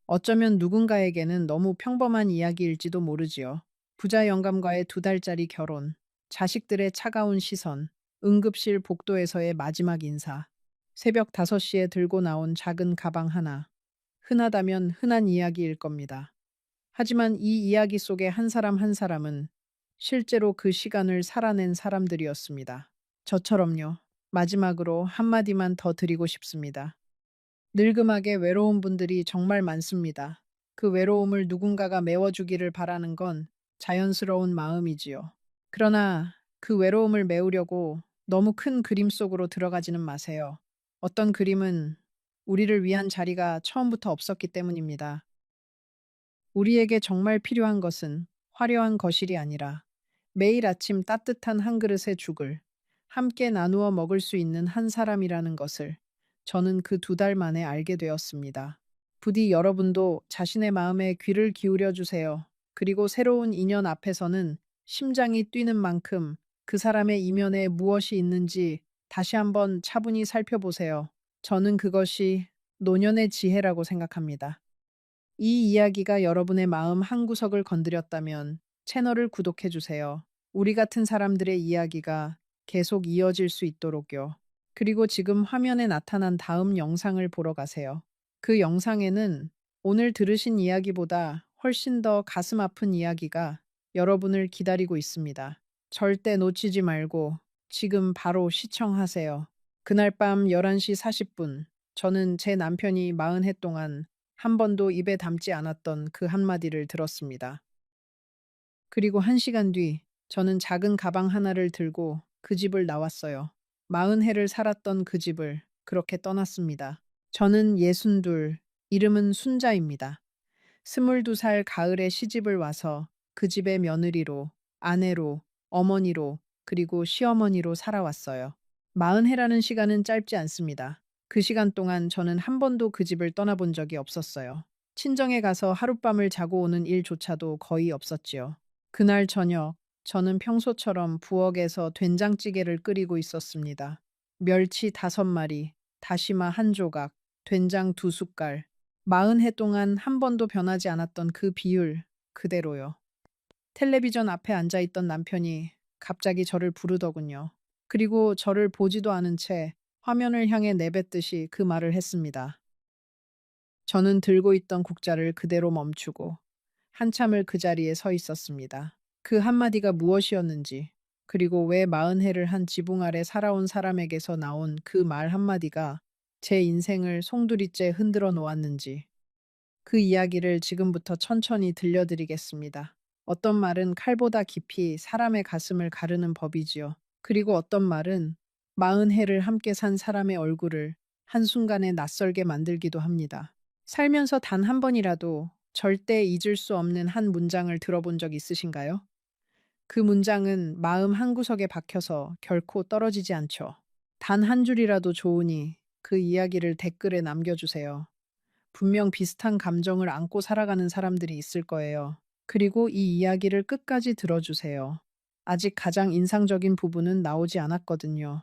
어쩌면 누군가에게는 너무 평범한 이야기일지도 모르지요. 부자 영감과의 2달짜리 결혼, 자식들의 차가운 시선, 응급실 복도에서의 마지막 인사, 새벽 5시에 들고 나온 작은 가방 하나. 흔하다면 흔한 이야기일 겁니다. 하지만 이 이야기 속의 한 사람 한 사람은 실제로 그 시간을 살아낸 사람들이었습니다. 저처럼요. 마지막으로 한마디만 더 드리고 싶습니다. 늙음하게 외로운 분들이 정말 많습니다. 그 외로움을 누군가가 메워주기를 바라는 건 자연스러운 마음이지요. 그러나 그 외로움을 메우려고 너무 큰 그림 속으로 들어가지는 마세요. 어떤 그림은 우리를 위한 자리가 처음부터 없었기 때문입니다. 우리에게 정말 필요한 것은 화려한 거실이 아니라 매일 아침 따뜻한 한 그릇의 죽을 함께 나누어 먹을 수 있는 한 사람이라는 것을 저는 그 2달 만에 알게 되었습니다. 부디 여러분도 자신의 마음에 귀를 기울여 주세요. 그리고 새로운 인연 앞에서는 심장이 뛰는 만큼 그 사람의 이면에 무엇이 있는지 다시 한번 차분히 살펴보세요. 저는 그것이 노년의 지혜라고 생각합니다. 이 이야기가 여러분의 마음 한구석을 건드렸다면 채널을 구독해 주세요. 우리 같은 사람들의 이야기가 계속 이어질 수 있도록요. 그리고 지금 화면에 나타난 다음 영상을 보러 가세요. 그 영상에는 오늘 들으신 이야기보다 훨씬 더 가슴 아픈 이야기가 여러분을 기다리고 있습니다. 절대 놓치지 말고 지금 바로 시청하세요. 그날 밤 11시 40분, 저는 제 남편이 40해 동안 한 번도 입에 담지 않았던 그 한마디를 들었습니다. 그리고 1시간 뒤, 저는 작은 가방 하나를 들고 그 집을 나왔어요. 40해를 살았던 그 집을 그렇게 떠났습니다. 저는 62, 이름은 순자입니다. 22살 가을에 시집을 와서 그 집의 며느리로, 아내로, 어머니로, 그리고 시어머니로 살아왔어요. 40해라는 시간은 짧지 않습니다. 그 시간 동안 저는 한 번도 그 집을 떠나본 적이 없었어요. 친정에 가서 하룻밤을 자고 오는 일조차도 거의 없었지요. 그날 저녁, 저는 평소처럼 부엌에서 된장찌개를 끓이고 있었습니다. 멸치 5마리, 다시마 한 조각, 된장 2숟갈. 40해 동안 한 번도 변하지 않았던 그 비율 그대로요. 텔레비전 앞에 앉아 있던 남편이 갑자기 저를 부르더군요. 그리고 저를 보지도 않은 채 화면을 향해 내뱉듯이 그 말을 했습니다. 저는 들고 있던 국자를 그대로 멈추고 한참을 그 자리에 서 있었습니다. 그 한마디가 무엇이었는지, 그리고 왜 40해를 한 지붕 아래 살아온 사람에게서 나온 그 말 한마디가 제 인생을 송두리째 흔들어 놓았는지, 그 이야기를 지금부터 천천히 들려드리겠습니다. 어떤 말은 칼보다 깊이 사람의 가슴을 가르는 법이지요. 그리고 어떤 말은 40해를 함께 산 사람의 얼굴을 한순간에 낯설게 만들기도 합니다. 살면서 단 한 번이라도 절대 잊을 수 없는 한 문장을 들어본 적 있으신가요? 그 문장은 마음 한구석에 박혀서 결코 떨어지지 않죠. 단 한 줄이라도 좋으니 그 이야기를 댓글에 남겨주세요. 분명 비슷한 감정을 안고 살아가는 사람들이 있을 거예요. 그리고 이 이야기를 끝까지 들어주세요. 아직 가장 인상적인 부분은 나오지 않았거든요.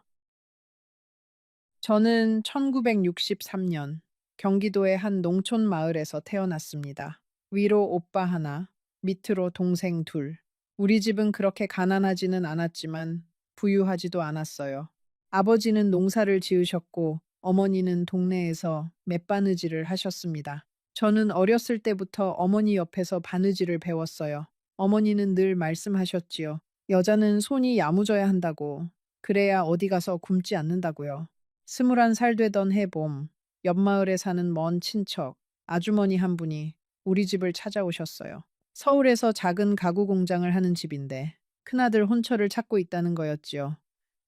저는 1963년 경기도의 한 농촌 마을에서 태어났습니다. 위로 오빠 하나, 밑으로 동생 둘. 우리 집은 그렇게 가난하지는 않았지만 부유하지도 않았어요. 아버지는 농사를 지으셨고 어머니는 동네에서 맨바느질을 하셨습니다. 저는 어렸을 때부터 어머니 옆에서 바느질을 배웠어요. 어머니는 늘 말씀하셨지요. 여자는 손이 야무져야 한다고. 그래야 어디 가서 굶지 않는다고요. 21살 되던 해봄, 옆마을에 사는 먼 친척, 아주머니 한 분이 우리 집을 찾아오셨어요. 서울에서 작은 가구 공장을 하는 집인데 큰아들 혼처를 찾고 있다는 거였지요.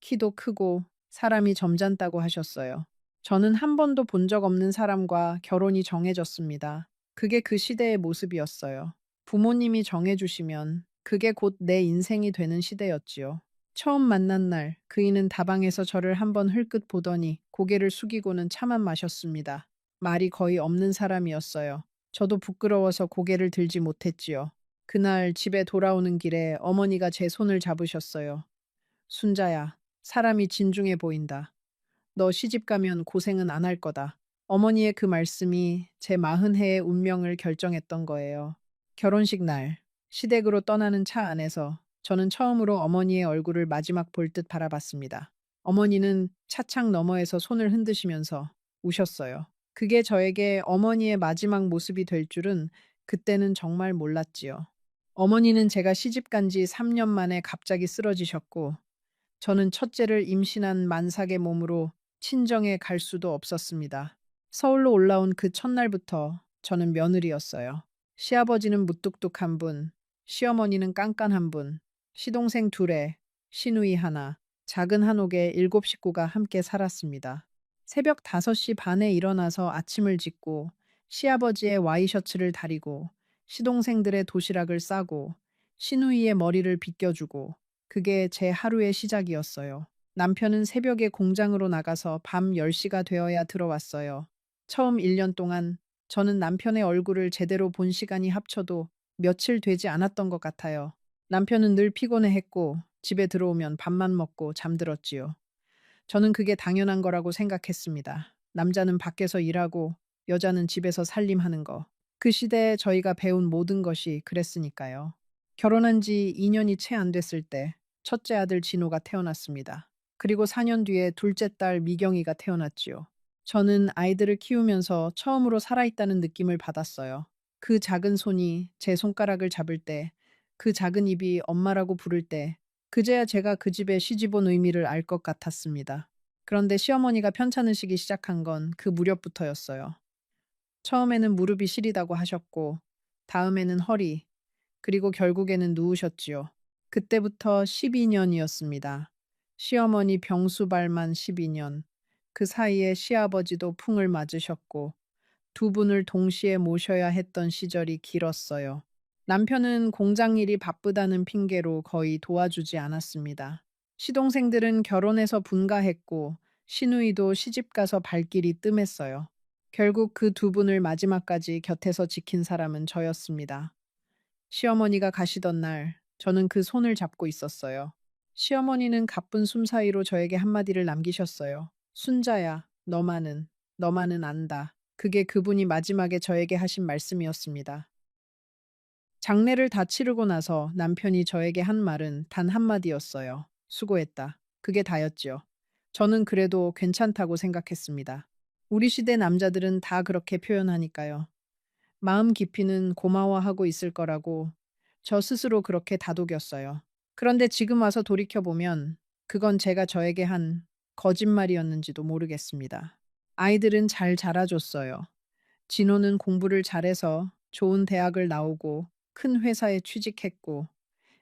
키도 크고 사람이 점잖다고 하셨어요. 저는 한 번도 본 적 없는 사람과 결혼이 정해졌습니다. 그게 그 시대의 모습이었어요. 부모님이 정해주시면 그게 곧 내 인생이 되는 시대였지요. 처음 만난 날, 그이는 다방에서 저를 한번 흘끗 보더니 고개를 숙이고는 차만 마셨습니다. 말이 거의 없는 사람이었어요. 저도 부끄러워서 고개를 들지 못했지요. 그날 집에 돌아오는 길에 어머니가 제 손을 잡으셨어요. 순자야, 사람이 진중해 보인다. 너 시집 가면 고생은 안 할 거다. 어머니의 그 말씀이 제 40해의 운명을 결정했던 거예요. 결혼식 날, 시댁으로 떠나는 차 안에서 저는 처음으로 어머니의 얼굴을 마지막 볼 듯 바라봤습니다. 어머니는 차창 너머에서 손을 흔드시면서 우셨어요. 그게 저에게 어머니의 마지막 모습이 될 줄은 그때는 정말 몰랐지요. 어머니는 제가 시집 간 지 3년 만에 갑자기 쓰러지셨고, 저는 첫째를 임신한 만삭의 몸으로 친정에 갈 수도 없었습니다. 서울로 올라온 그 첫날부터 저는 며느리였어요. 시아버지는 무뚝뚝한 분, 시어머니는 깐깐한 분, 시동생 둘에 시누이 하나, 작은 한옥에 7식구가 함께 살았습니다. 새벽 5시 반에 일어나서 아침을 짓고 시아버지의 와이셔츠를 다리고 시동생들의 도시락을 싸고 시누이의 머리를 빗겨주고 그게 제 하루의 시작이었어요. 남편은 새벽에 공장으로 나가서 밤 10시가 되어야 들어왔어요. 처음 1년 동안 저는 남편의 얼굴을 제대로 본 시간이 합쳐도 며칠 되지 않았던 것 같아요. 남편은 늘 피곤해했고 집에 들어오면 밥만 먹고 잠들었지요. 저는 그게 당연한 거라고 생각했습니다. 남자는 밖에서 일하고 여자는 집에서 살림하는 거. 그 시대에 저희가 배운 모든 것이 그랬으니까요. 결혼한 지 2년이 채 안 됐을 때 첫째 아들 진호가 태어났습니다. 그리고 4년 뒤에 둘째 딸 미경이가 태어났지요. 저는 아이들을 키우면서 처음으로 살아있다는 느낌을 받았어요. 그 작은 손이 제 손가락을 잡을 때, 그 작은 입이 엄마라고 부를 때, 그제야 제가 그 집에 시집 온 의미를 알 것 같았습니다. 그런데 시어머니가 편찮으시기 시작한 건 그 무렵부터였어요. 처음에는 무릎이 시리다고 하셨고, 다음에는 허리, 그리고 결국에는 누우셨지요. 그때부터 12년이었습니다. 시어머니 병수발만 12년. 그 사이에 시아버지도 풍을 맞으셨고, 두 분을 동시에 모셔야 했던 시절이 길었어요. 남편은 공장 일이 바쁘다는 핑계로 거의 도와주지 않았습니다. 시동생들은 결혼해서 분가했고, 시누이도 시집가서 발길이 뜸했어요. 결국 그 두 분을 마지막까지 곁에서 지킨 사람은 저였습니다. 시어머니가 가시던 날, 저는 그 손을 잡고 있었어요. 시어머니는 가쁜 숨 사이로 저에게 한마디를 남기셨어요. 순자야, 너만은 안다. 그게 그분이 마지막에 저에게 하신 말씀이었습니다. 장례를 다 치르고 나서 남편이 저에게 한 말은 단 한마디였어요. 수고했다. 그게 다였지요. 저는 그래도 괜찮다고 생각했습니다. 우리 시대 남자들은 다 그렇게 표현하니까요. 마음 깊이는 고마워하고 있을 거라고 저 스스로 그렇게 다독였어요. 그런데 지금 와서 돌이켜보면 그건 제가 저에게 한 거짓말이었는지도 모르겠습니다. 아이들은 잘 자라줬어요. 진호는 공부를 잘해서 좋은 대학을 나오고 큰 회사에 취직했고,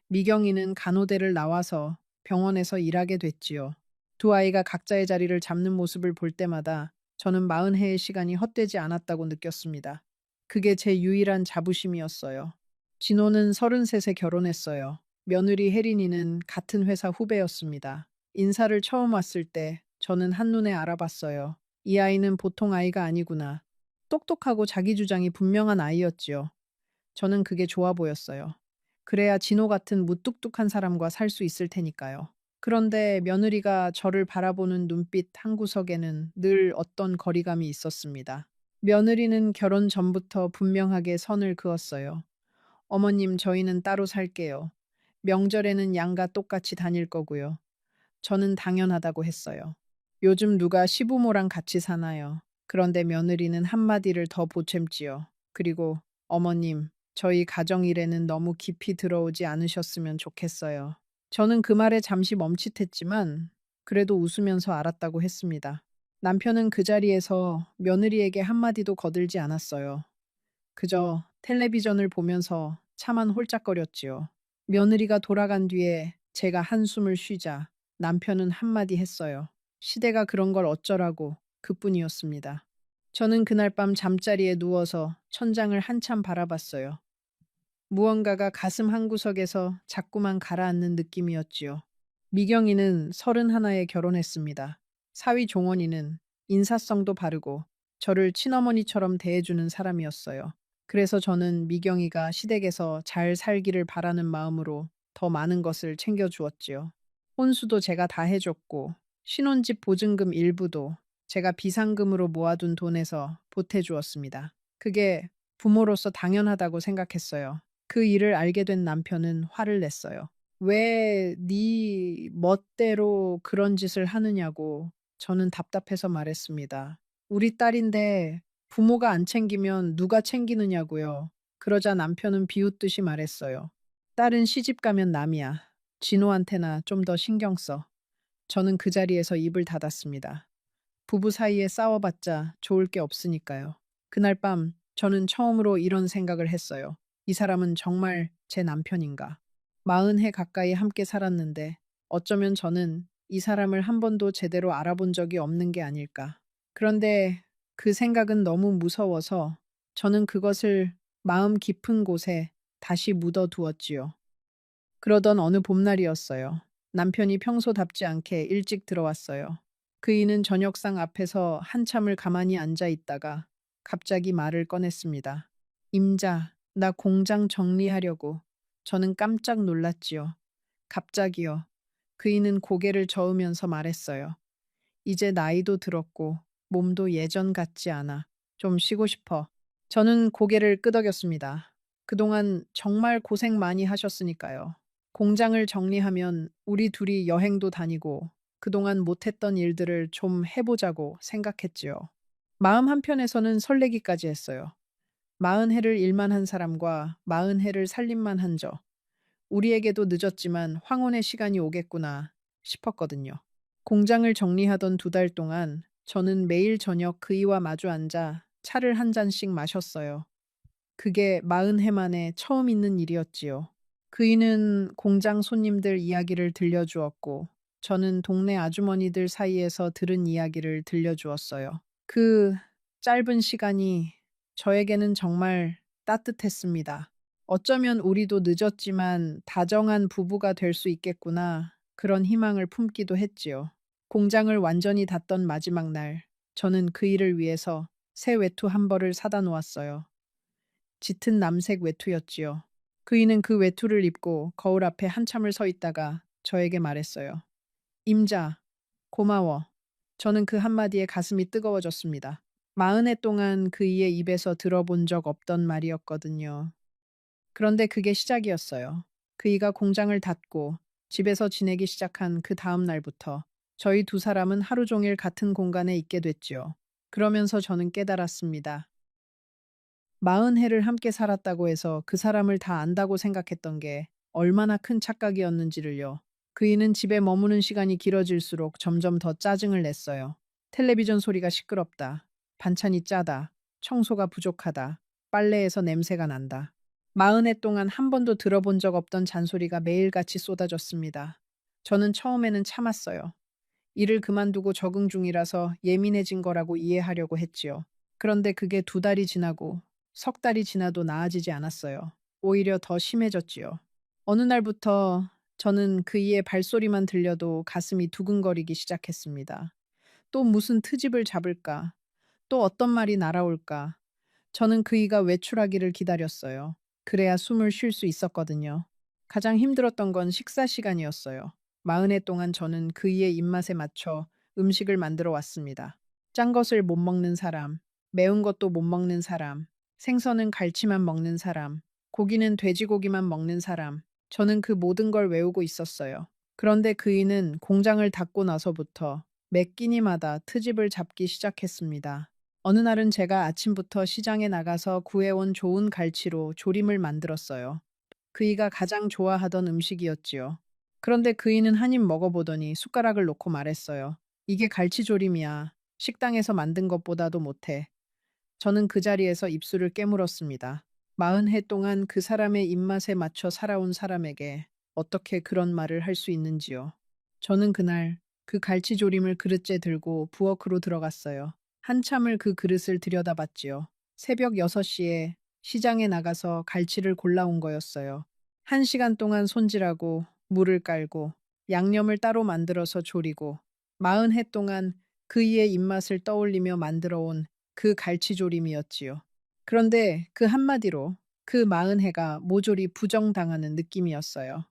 미경이는 간호대를 나와서 병원에서 일하게 됐지요. 두 아이가 각자의 자리를 잡는 모습을 볼 때마다 저는 40해의 시간이 헛되지 않았다고 느꼈습니다. 그게 제 유일한 자부심이었어요. 진호는 33세 결혼했어요. 며느리 혜린이는 같은 회사 후배였습니다. 인사를 처음 왔을 때 저는 한눈에 알아봤어요. 이 아이는 보통 아이가 아니구나. 똑똑하고 자기 주장이 분명한 아이였지요. 저는 그게 좋아 보였어요. 그래야 진호 같은 무뚝뚝한 사람과 살 수 있을 테니까요. 그런데 며느리가 저를 바라보는 눈빛 한 구석에는 늘 어떤 거리감이 있었습니다. 며느리는 결혼 전부터 분명하게 선을 그었어요. 어머님, 저희는 따로 살게요. 명절에는 양가 똑같이 다닐 거고요. 저는 당연하다고 했어요. 요즘 누가 시부모랑 같이 사나요? 그런데 며느리는 한마디를 더 보챔지요. 그리고 어머님, 저희 가정일에는 너무 깊이 들어오지 않으셨으면 좋겠어요. 저는 그 말에 잠시 멈칫했지만 그래도 웃으면서 알았다고 했습니다. 남편은 그 자리에서 며느리에게 한마디도 거들지 않았어요. 그저 텔레비전을 보면서 차만 홀짝거렸지요. 며느리가 돌아간 뒤에 제가 한숨을 쉬자 남편은 한마디 했어요. 시대가 그런 걸 어쩌라고 그뿐이었습니다. 저는 그날 밤 잠자리에 누워서 천장을 한참 바라봤어요. 무언가가 가슴 한구석에서 자꾸만 가라앉는 느낌이었지요. 미경이는 31에 결혼했습니다. 사위 종원이는 인사성도 바르고 저를 친어머니처럼 대해주는 사람이었어요. 그래서 저는 미경이가 시댁에서 잘 살기를 바라는 마음으로 더 많은 것을 챙겨주었지요. 혼수도 제가 다 해줬고 신혼집 보증금 일부도 제가 비상금으로 모아둔 돈에서 보태주었습니다. 그게 부모로서 당연하다고 생각했어요. 그 일을 알게 된 남편은 화를 냈어요. "왜 네 멋대로 그런 짓을 하느냐고." 저는 답답해서 말했습니다. "우리 딸인데 부모가 안 챙기면 누가 챙기느냐고요." 그러자 남편은 비웃듯이 말했어요. "딸은 시집 가면 남이야. 진호한테나 좀 더 신경 써." 저는 그 자리에서 입을 닫았습니다. 부부 사이에 싸워봤자 좋을 게 없으니까요. 그날 밤 저는 처음으로 이런 생각을 했어요. 이 사람은 정말 제 남편인가? 40해 가까이 함께 살았는데 어쩌면 저는 이 사람을 한 번도 제대로 알아본 적이 없는 게 아닐까. 그런데 그 생각은 너무 무서워서 저는 그것을 마음 깊은 곳에 다시 묻어두었지요. 그러던 어느 봄날이었어요. 남편이 평소답지 않게 일찍 들어왔어요. 그이는 저녁상 앞에서 한참을 가만히 앉아 있다가 갑자기 말을 꺼냈습니다. 임자, 나 공장 정리하려고. 저는 깜짝 놀랐지요. 갑자기요. 그이는 고개를 저으면서 말했어요. 이제 나이도 들었고 몸도 예전 같지 않아. 좀 쉬고 싶어. 저는 고개를 끄덕였습니다. 그동안 정말 고생 많이 하셨으니까요. 공장을 정리하면 우리 둘이 여행도 다니고 그동안 못했던 일들을 좀 해보자고 생각했지요. 마음 한편에서는 설레기까지 했어요. 40해를 일만 한 사람과 40해를 살림만 한 저. 우리에게도 늦었지만 황혼의 시간이 오겠구나 싶었거든요. 공장을 정리하던 2달 동안 저는 매일 저녁 그이와 마주 앉아 차를 한 잔씩 마셨어요. 그게 40해 만에 처음 있는 일이었지요. 그이는 공장 손님들 이야기를 들려주었고, 저는 동네 아주머니들 사이에서 들은 이야기를 들려주었어요. 그 짧은 시간이 저에게는 정말 따뜻했습니다. 어쩌면 우리도 늦었지만 다정한 부부가 될 수 있겠구나. 그런 희망을 품기도 했지요. 공장을 완전히 닫던 마지막 날, 저는 그 일을 위해서 새 외투 한 벌을 사다 놓았어요. 짙은 남색 외투였지요. 그이는 그 외투를 입고 거울 앞에 한참을 서 있다가 저에게 말했어요. 임자, 고마워. 저는 그 한마디에 가슴이 뜨거워졌습니다. 40해 동안 그이의 입에서 들어본 적 없던 말이었거든요. 그런데 그게 시작이었어요. 그이가 공장을 닫고 집에서 지내기 시작한 그 다음 날부터 저희 두 사람은 하루 종일 같은 공간에 있게 됐지요. 그러면서 저는 깨달았습니다. 40해를 함께 살았다고 해서 그 사람을 다 안다고 생각했던 게 얼마나 큰 착각이었는지를요. 그이는 집에 머무는 시간이 길어질수록 점점 더 짜증을 냈어요. 텔레비전 소리가 시끄럽다. 반찬이 짜다. 청소가 부족하다. 빨래에서 냄새가 난다. 40해 동안 한 번도 들어본 적 없던 잔소리가 매일같이 쏟아졌습니다. 저는 처음에는 참았어요. 일을 그만두고 적응 중이라서 예민해진 거라고 이해하려고 했지요. 그런데 그게 2달이 지나고 석 달이 지나도 나아지지 않았어요. 오히려 더 심해졌지요. 어느 날부터 저는 그이의 발소리만 들려도 가슴이 두근거리기 시작했습니다. 또 무슨 트집을 잡을까? 또 어떤 말이 날아올까? 저는 그이가 외출하기를 기다렸어요. 그래야 숨을 쉴 수 있었거든요. 가장 힘들었던 건 식사 시간이었어요. 40해 동안 저는 그이의 입맛에 맞춰 음식을 만들어 왔습니다. 짠 것을 못 먹는 사람, 매운 것도 못 먹는 사람, 생선은 갈치만 먹는 사람, 고기는 돼지고기만 먹는 사람. 저는 그 모든 걸 외우고 있었어요. 그런데 그이는 공장을 닫고 나서부터 매 끼니마다 트집을 잡기 시작했습니다. 어느 날은 제가 아침부터 시장에 나가서 구해온 좋은 갈치로 조림을 만들었어요. 그이가 가장 좋아하던 음식이었지요. 그런데 그이는 한 입 먹어보더니 숟가락을 놓고 말했어요. 이게 갈치조림이야. 식당에서 만든 것보다도 못해. 저는 그 자리에서 입술을 깨물었습니다. 40해 동안 그 사람의 입맛에 맞춰 살아온 사람에게 어떻게 그런 말을 할 수 있는지요. 저는 그날 그 갈치조림을 그릇째 들고 부엌으로 들어갔어요. 한참을 그 그릇을 들여다봤지요. 새벽 6시에 시장에 나가서 갈치를 골라온 거였어요. 1시간 동안 손질하고 물을 깔고 양념을 따로 만들어서 조리고 40해 동안 그이의 입맛을 떠올리며 만들어 온 그 갈치조림이었지요. 그런데 그 한마디로 그 40해가 모조리 부정당하는 느낌이었어요.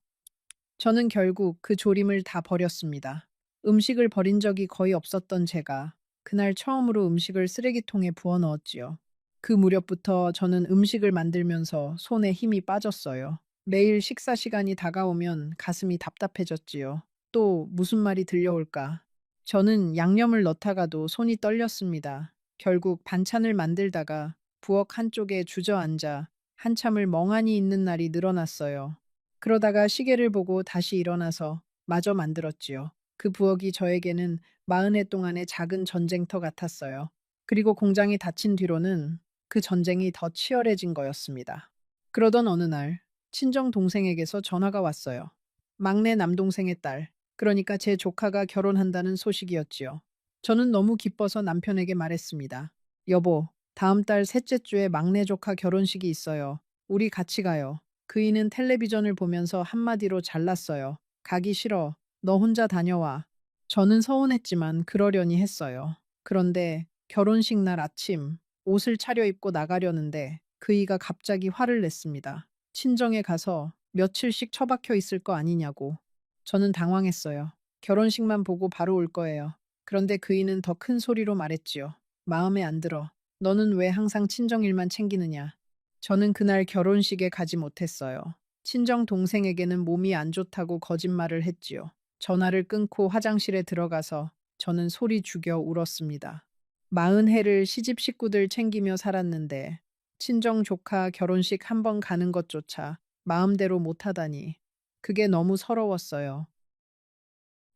저는 결국 그 조림을 다 버렸습니다. 음식을 버린 적이 거의 없었던 제가 그날 처음으로 음식을 쓰레기통에 부어 넣었지요. 그 무렵부터 저는 음식을 만들면서 손에 힘이 빠졌어요. 매일 식사 시간이 다가오면 가슴이 답답해졌지요. 또 무슨 말이 들려올까? 저는 양념을 넣다가도 손이 떨렸습니다. 결국 반찬을 만들다가 부엌 한쪽에 주저앉아 한참을 멍하니 있는 날이 늘어났어요. 그러다가 시계를 보고 다시 일어나서 마저 만들었지요. 그 부엌이 저에게는 40해 동안의 작은 전쟁터 같았어요. 그리고 공장이 닫힌 뒤로는 그 전쟁이 더 치열해진 거였습니다. 그러던 어느 날 친정 동생에게서 전화가 왔어요. 막내 남동생의 딸, 그러니까 제 조카가 결혼한다는 소식이었지요. 저는 너무 기뻐서 남편에게 말했습니다. 여보, 다음 달 셋째 주에 막내 조카 결혼식이 있어요. 우리 같이 가요. 그이는 텔레비전을 보면서 한마디로 잘랐어요. 가기 싫어. 너 혼자 다녀와. 저는 서운했지만 그러려니 했어요. 그런데 결혼식 날 아침 옷을 차려입고 나가려는데 그이가 갑자기 화를 냈습니다. 친정에 가서 며칠씩 처박혀 있을 거 아니냐고. 저는 당황했어요. 결혼식만 보고 바로 올 거예요. 그런데 그이는 더 큰 소리로 말했지요. 마음에 안 들어. 너는 왜 항상 친정 일만 챙기느냐. 저는 그날 결혼식에 가지 못했어요. 친정 동생에게는 몸이 안 좋다고 거짓말을 했지요. 전화를 끊고 화장실에 들어가서 저는 소리 죽여 울었습니다. 40해를 시집 식구들 챙기며 살았는데 친정 조카 결혼식 한 번 가는 것조차 마음대로 못하다니 그게 너무 서러웠어요.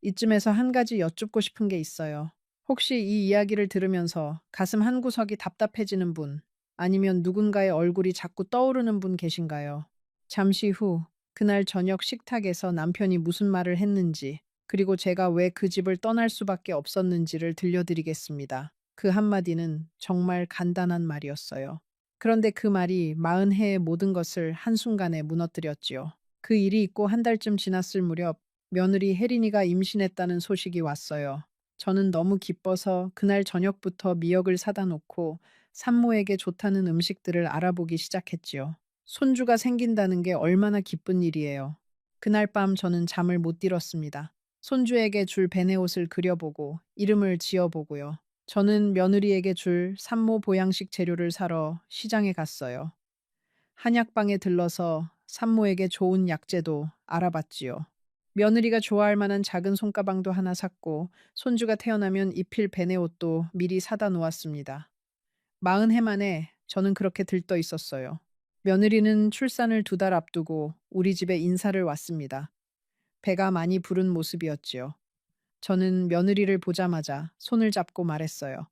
이쯤에서 한 가지 여쭙고 싶은 게 있어요. 혹시 이 이야기를 들으면서 가슴 한구석이 답답해지는 분, 아니면 누군가의 얼굴이 자꾸 떠오르는 분 계신가요? 잠시 후, 그날 저녁 식탁에서 남편이 무슨 말을 했는지, 그리고 제가 왜 그 집을 떠날 수밖에 없었는지를 들려드리겠습니다. 그 한마디는 정말 간단한 말이었어요. 그런데 그 말이 40해의 모든 것을 한순간에 무너뜨렸지요. 그 일이 있고 한 달쯤 지났을 무렵, 며느리 혜린이가 임신했다는 소식이 왔어요. 저는 너무 기뻐서 그날 저녁부터 미역을 사다 놓고 산모에게 좋다는 음식들을 알아보기 시작했지요. 손주가 생긴다는 게 얼마나 기쁜 일이에요. 그날 밤 저는 잠을 못 이뤘습니다. 손주에게 줄 베네옷을 그려보고 이름을 지어보고요. 저는 며느리에게 줄 산모 보양식 재료를 사러 시장에 갔어요. 한약방에 들러서 산모에게 좋은 약재도 알아봤지요. 며느리가 좋아할 만한 작은 손가방도 하나 샀고 손주가 태어나면 입힐 베네옷도 미리 사다 놓았습니다. 40해 만에 저는 그렇게 들떠 있었어요. 며느리는 출산을 2달 앞두고 우리 집에 인사를 왔습니다. 배가 많이 부른 모습이었지요. 저는 며느리를 보자마자 손을 잡고 말했어요.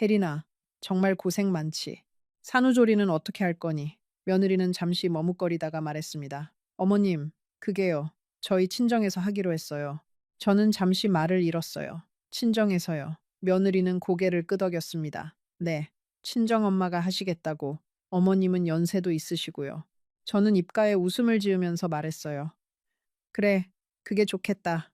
혜린아, 정말 고생 많지. 산후조리는 어떻게 할 거니? 며느리는 잠시 머뭇거리다가 말했습니다. 어머님, 그게요. 저희 친정에서 하기로 했어요. 저는 잠시 말을 잃었어요. 친정에서요. 며느리는 고개를 끄덕였습니다. 네, 친정엄마가 하시겠다고. 어머님은 연세도 있으시고요. 저는 입가에 웃음을 지으면서 말했어요. 그래, 그게 좋겠다.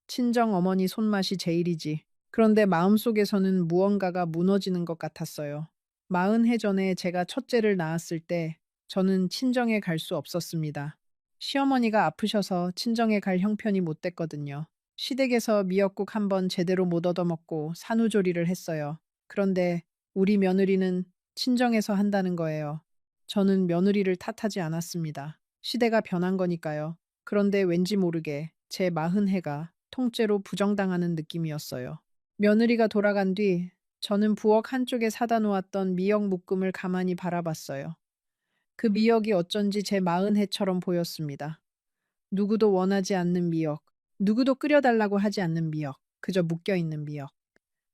친정 어머니 손맛이 제일이지. 그런데 마음속에서는 무언가가 무너지는 것 같았어요. 40해 전에 제가 첫째를 낳았을 때 저는 친정에 갈 수 없었습니다. 시어머니가 아프셔서 친정에 갈 형편이 못 됐거든요. 시댁에서 미역국 한 번 제대로 못 얻어먹고 산후조리를 했어요. 그런데 우리 며느리는 친정에서 한다는 거예요. 저는 며느리를 탓하지 않았습니다. 시대가 변한 거니까요. 그런데 왠지 모르게 제 40해가 통째로 부정당하는 느낌이었어요. 며느리가 돌아간 뒤 저는 부엌 한쪽에 사다 놓았던 미역 묶음을 가만히 바라봤어요. 그 미역이 어쩐지 제 40해처럼 보였습니다. 누구도 원하지 않는 미역, 누구도 끓여달라고 하지 않는 미역, 그저 묶여있는 미역.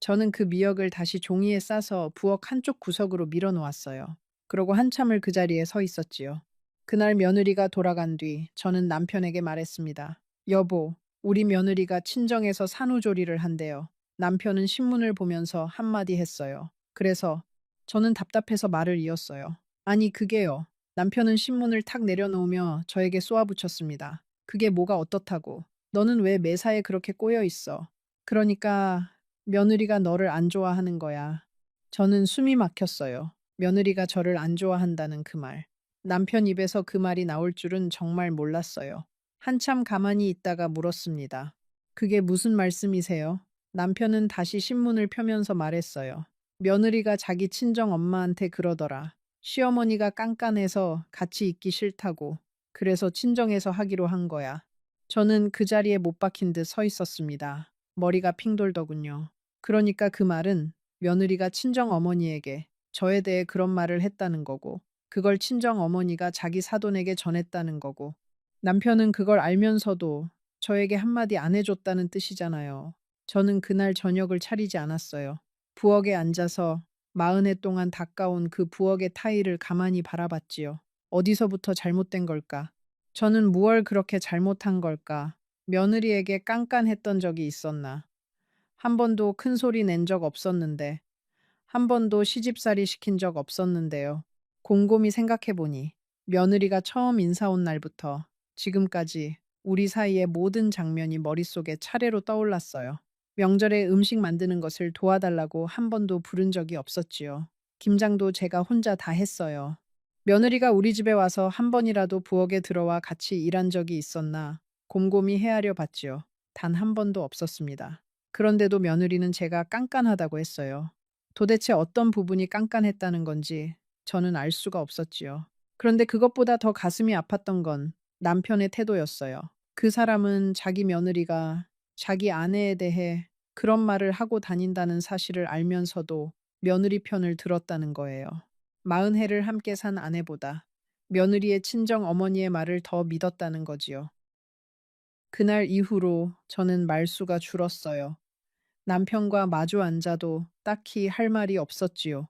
저는 그 미역을 다시 종이에 싸서 부엌 한쪽 구석으로 밀어 놓았어요. 그러고 한참을 그 자리에 서 있었지요. 그날 며느리가 돌아간 뒤 저는 남편에게 말했습니다. 여보, 우리 며느리가 친정에서 산후조리를 한대요. 남편은 신문을 보면서 한마디 했어요. 그래서 저는 답답해서 말을 이었어요. 아니, 그게요. 남편은 신문을 탁 내려놓으며 저에게 쏘아붙였습니다. 그게 뭐가 어떻다고. 너는 왜 매사에 그렇게 꼬여 있어. 그러니까 며느리가 너를 안 좋아하는 거야. 저는 숨이 막혔어요. 며느리가 저를 안 좋아한다는 그 말. 남편 입에서 그 말이 나올 줄은 정말 몰랐어요. 한참 가만히 있다가 물었습니다. 그게 무슨 말씀이세요? 남편은 다시 신문을 펴면서 말했어요. 며느리가 자기 친정 엄마한테 그러더라. 시어머니가 깐깐해서 같이 있기 싫다고. 그래서 친정에서 하기로 한 거야. 저는 그 자리에 못 박힌 듯 서 있었습니다. 머리가 핑 돌더군요. 그러니까 그 말은 며느리가 친정 어머니에게 저에 대해 그런 말을 했다는 거고, 그걸 친정 어머니가 자기 사돈에게 전했다는 거고, 남편은 그걸 알면서도 저에게 한마디 안 해줬다는 뜻이잖아요. 저는 그날 저녁을 차리지 않았어요. 부엌에 앉아서 40해 동안 닦아온 그 부엌의 타일을 가만히 바라봤지요. 어디서부터 잘못된 걸까? 저는 무얼 그렇게 잘못한 걸까? 며느리에게 깐깐했던 적이 있었나? 한 번도 큰 소리 낸 적 없었는데, 한 번도 시집살이 시킨 적 없었는데요. 곰곰이 생각해보니 며느리가 처음 인사 온 날부터 지금까지 우리 사이의 모든 장면이 머릿속에 차례로 떠올랐어요. 명절에 음식 만드는 것을 도와달라고 한 번도 부른 적이 없었지요. 김장도 제가 혼자 다 했어요. 며느리가 우리 집에 와서 한 번이라도 부엌에 들어와 같이 일한 적이 있었나 곰곰이 헤아려 봤지요. 단 한 번도 없었습니다. 그런데도 며느리는 제가 깐깐하다고 했어요. 도대체 어떤 부분이 깐깐했다는 건지 저는 알 수가 없었지요. 그런데 그것보다 더 가슴이 아팠던 건 남편의 태도였어요. 그 사람은 자기 며느리가 자기 아내에 대해 그런 말을 하고 다닌다는 사실을 알면서도 며느리 편을 들었다는 거예요. 40해를 함께 산 아내보다 며느리의 친정 어머니의 말을 더 믿었다는 거지요. 그날 이후로 저는 말수가 줄었어요. 남편과 마주 앉아도 딱히 할 말이 없었지요.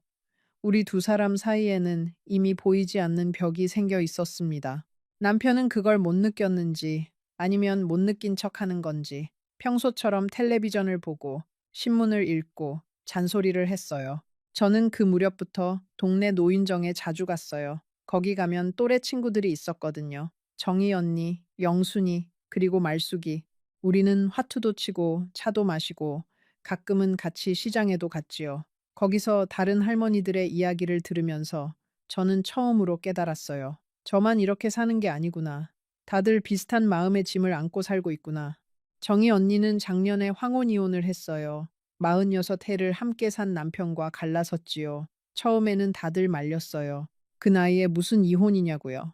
우리 두 사람 사이에는 이미 보이지 않는 벽이 생겨 있었습니다. 남편은 그걸 못 느꼈는지 아니면 못 느낀 척 하는 건지 평소처럼 텔레비전을 보고 신문을 읽고 잔소리를 했어요. 저는 그 무렵부터 동네 노인정에 자주 갔어요. 거기 가면 또래 친구들이 있었거든요. 정희 언니, 영순이, 그리고 말숙이. 우리는 화투도 치고 차도 마시고 가끔은 같이 시장에도 갔지요. 거기서 다른 할머니들의 이야기를 들으면서 저는 처음으로 깨달았어요. 저만 이렇게 사는 게 아니구나. 다들 비슷한 마음의 짐을 안고 살고 있구나. 정희 언니는 작년에 황혼 이혼을 했어요. 46해를 함께 산 남편과 갈라섰지요. 처음에는 다들 말렸어요. 그 나이에 무슨 이혼이냐고요.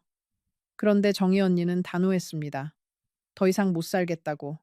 그런데 정희 언니는 단호했습니다. 더 이상 못 살겠다고.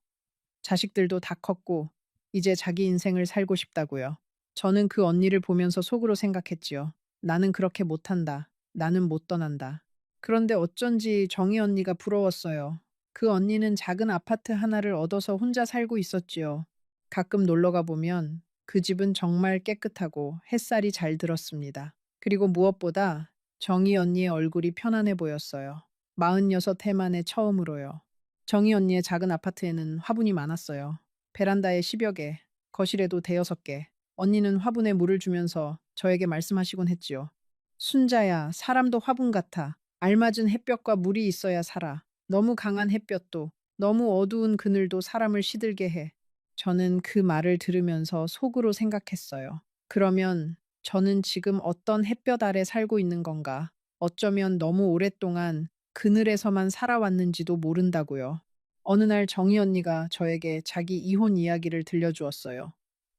자식들도 다 컸고 이제 자기 인생을 살고 싶다고요. 저는 그 언니를 보면서 속으로 생각했지요. 나는 그렇게 못한다. 나는 못 떠난다. 그런데 어쩐지 정희 언니가 부러웠어요. 그 언니는 작은 아파트 하나를 얻어서 혼자 살고 있었지요. 가끔 놀러 가보면 그 집은 정말 깨끗하고 햇살이 잘 들었습니다. 그리고 무엇보다 정희 언니의 얼굴이 편안해 보였어요. 46해 만에 처음으로요. 정희 언니의 작은 아파트에는 화분이 많았어요. 베란다에 10여 개, 거실에도 대여섯 개. 언니는 화분에 물을 주면서 저에게 말씀하시곤 했지요. 순자야, 사람도 화분 같아. 알맞은 햇볕과 물이 있어야 살아. 너무 강한 햇볕도, 너무 어두운 그늘도 사람을 시들게 해. 저는 그 말을 들으면서 속으로 생각했어요. 그러면 저는 지금 어떤 햇볕 아래 살고 있는 건가? 어쩌면 너무 오랫동안 그늘에서만 살아왔는지도 모른다고요. 어느 날 정희 언니가 저에게 자기 이혼 이야기를 들려주었어요.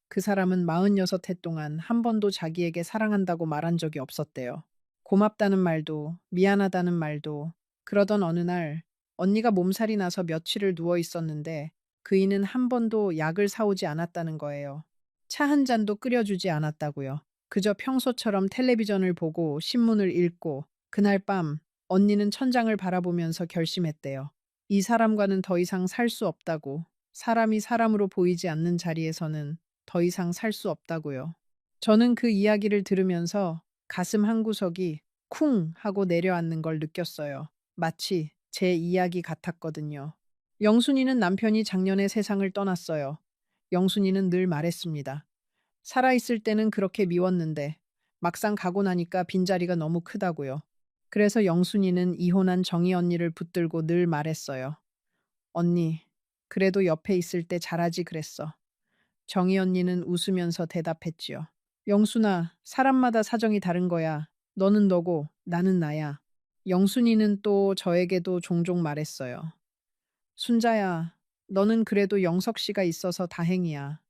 그 사람은 46해 동안 한 번도 자기에게 사랑한다고 말한 적이 없었대요. 고맙다는 말도, 미안하다는 말도. 그러던 어느 날 언니가 몸살이 나서 며칠을 누워 있었는데 그이는 한 번도 약을 사오지 않았다는 거예요. 차 한 잔도 끓여주지 않았다고요. 그저 평소처럼 텔레비전을 보고 신문을 읽고 그날 밤 언니는 천장을 바라보면서 결심했대요. 이 사람과는 더 이상 살 수 없다고. 사람이 사람으로 보이지 않는 자리에서는 더 이상 살 수 없다고요. 저는 그 이야기를 들으면서 가슴 한구석이 쿵 하고 내려앉는 걸 느꼈어요. 마치 제 이야기 같았거든요. 영순이는 남편이 작년에 세상을 떠났어요. 영순이는 늘 말했습니다. 살아있을 때는 그렇게 미웠는데 막상 가고 나니까 빈자리가 너무 크다고요. 그래서 영순이는 이혼한 정희 언니를 붙들고 늘 말했어요. 언니, 그래도 옆에 있을 때 잘하지 그랬어. 정희 언니는 웃으면서 대답했지요. 영순아, 사람마다 사정이 다른 거야. 너는 너고 나는 나야. 영순이는 또 저에게도 종종 말했어요. 순자야, 너는 그래도 영석 씨가 있어서 다행이야.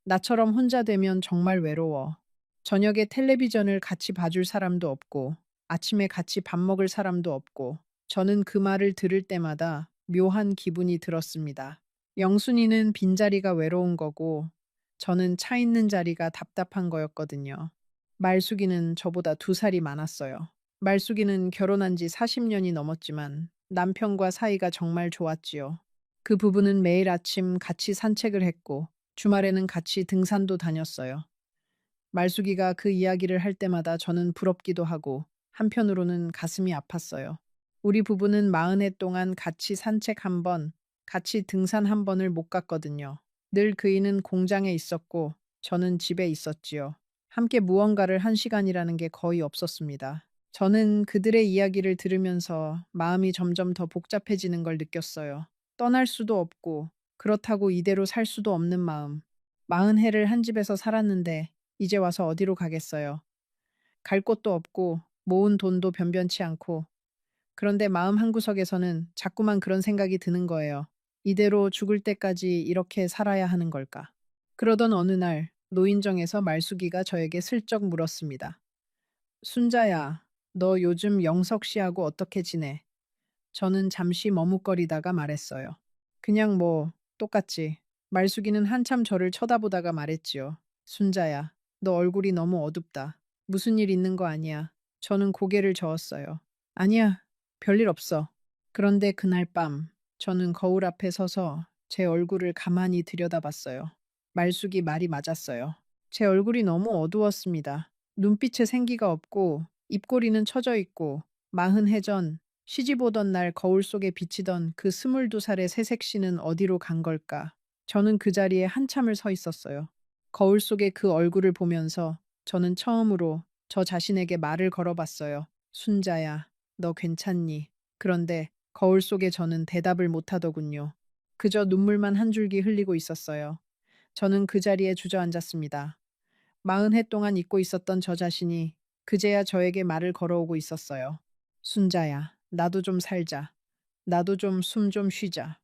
나처럼 혼자 되면 정말 외로워. 저녁에 텔레비전을 같이 봐줄 사람도 없고, 아침에 같이 밥 먹을 사람도 없고, 저는 그 말을 들을 때마다 묘한 기분이 들었습니다. 영순이는 빈자리가 외로운 거고, 저는 차 있는 자리가 답답한 거였거든요. 말숙이는 저보다 2살이 많았어요. 말숙이는 결혼한 지 40년이 넘었지만 남편과 사이가 정말 좋았지요. 그 부부는 매일 아침 같이 산책을 했고, 주말에는 같이 등산도 다녔어요. 말숙이가 그 이야기를 할 때마다 저는 부럽기도 하고 한편으로는 가슴이 아팠어요. 우리 부부는 40해 동안 같이 산책 한 번, 같이 등산 한 번을 못 갔거든요. 늘 그이는 공장에 있었고 저는 집에 있었지요. 함께 무언가를 한 시간이라는 게 거의 없었습니다. 저는 그들의 이야기를 들으면서 마음이 점점 더 복잡해지는 걸 느꼈어요. 떠날 수도 없고 그렇다고 이대로 살 수도 없는 마음. 40해를 한 집에서 살았는데 이제 와서 어디로 가겠어요. 갈 곳도 없고 모은 돈도 변변치 않고 그런데 마음 한구석에서는 자꾸만 그런 생각이 드는 거예요. 이대로 죽을 때까지 이렇게 살아야 하는 걸까? 그러던 어느 날 노인정에서 말숙이가 저에게 슬쩍 물었습니다. 순자야, 너 요즘 영석 씨하고 어떻게 지내? 저는 잠시 머뭇거리다가 말했어요. 그냥 뭐 똑같지. 말숙이는 한참 저를 쳐다보다가 말했지요. 순자야, 너 얼굴이 너무 어둡다. 무슨 일 있는 거 아니야. 저는 고개를 저었어요. 아니야, 별일 없어. 그런데 그날 밤 저는 거울 앞에 서서 제 얼굴을 가만히 들여다봤어요. 말숙이 말이 맞았어요. 제 얼굴이 너무 어두웠습니다. 눈빛에 생기가 없고 입꼬리는 처져 있고 40해 전 시집 오던 날 거울 속에 비치던 그 22살의 새색시는 어디로 간 걸까? 저는 그 자리에 한참을 서 있었어요. 거울 속의 그 얼굴을 보면서 저는 처음으로 저 자신에게 말을 걸어봤어요. 순자야, 너 괜찮니? 그런데 거울 속에 저는 대답을 못하더군요. 그저 눈물만 한 줄기 흘리고 있었어요. 저는 그 자리에 주저앉았습니다. 40해 동안 잊고 있었던 저 자신이 그제야 저에게 말을 걸어오고 있었어요. 순자야, 나도 좀 살자. 나도 좀 숨 좀 쉬자.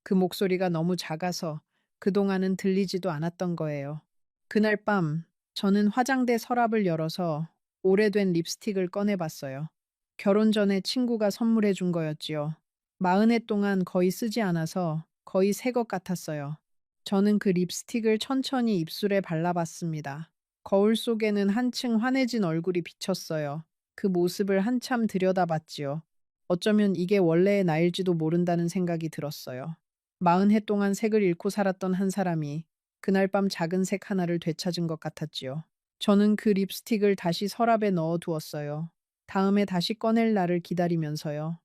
그 목소리가 너무 작아서 그동안은 들리지도 않았던 거예요. 그날 밤 저는 화장대 서랍을 열어서 오래된 립스틱을 꺼내봤어요. 결혼 전에 친구가 선물해 준 거였지요. 40해 동안 거의 쓰지 않아서 거의 새 것 같았어요. 저는 그 립스틱을 천천히 입술에 발라봤습니다. 거울 속에는 한층 환해진 얼굴이 비쳤어요. 그 모습을 한참 들여다봤지요. 어쩌면 이게 원래의 나일지도 모른다는 생각이 들었어요. 40해 동안 색을 잃고 살았던 한 사람이 그날 밤 작은 색 하나를 되찾은 것 같았지요. 저는 그 립스틱을 다시 서랍에 넣어 두었어요. 다음에 다시 꺼낼 날을 기다리면서요.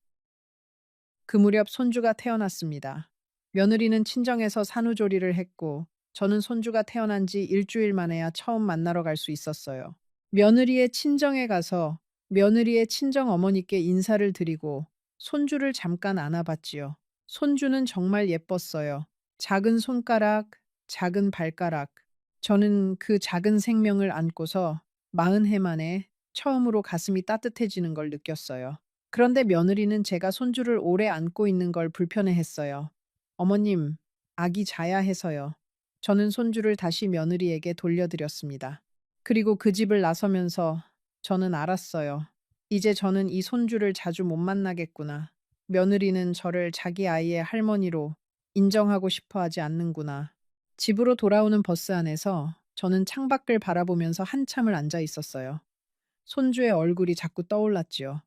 그 무렵 손주가 태어났습니다. 며느리는 친정에서 산후조리를 했고 저는 손주가 태어난 지 일주일 만에야 처음 만나러 갈 수 있었어요. 며느리의 친정에 가서 며느리의 친정 어머니께 인사를 드리고 손주를 잠깐 안아봤지요. 손주는 정말 예뻤어요. 작은 손가락, 작은 발가락. 저는 그 작은 생명을 안고서 40해 만에 처음으로 가슴이 따뜻해지는 걸 느꼈어요. 그런데 며느리는 제가 손주를 오래 안고 있는 걸 불편해했어요. 어머님, 아기 자야 해서요. 저는 손주를 다시 며느리에게 돌려드렸습니다. 그리고 그 집을 나서면서 저는 알았어요. 이제 저는 이 손주를 자주 못 만나겠구나. 며느리는 저를 자기 아이의 할머니로 인정하고 싶어 하지 않는구나. 집으로 돌아오는 버스 안에서 저는 창밖을 바라보면서 한참을 앉아 있었어요. 손주의 얼굴이 자꾸 떠올랐지요.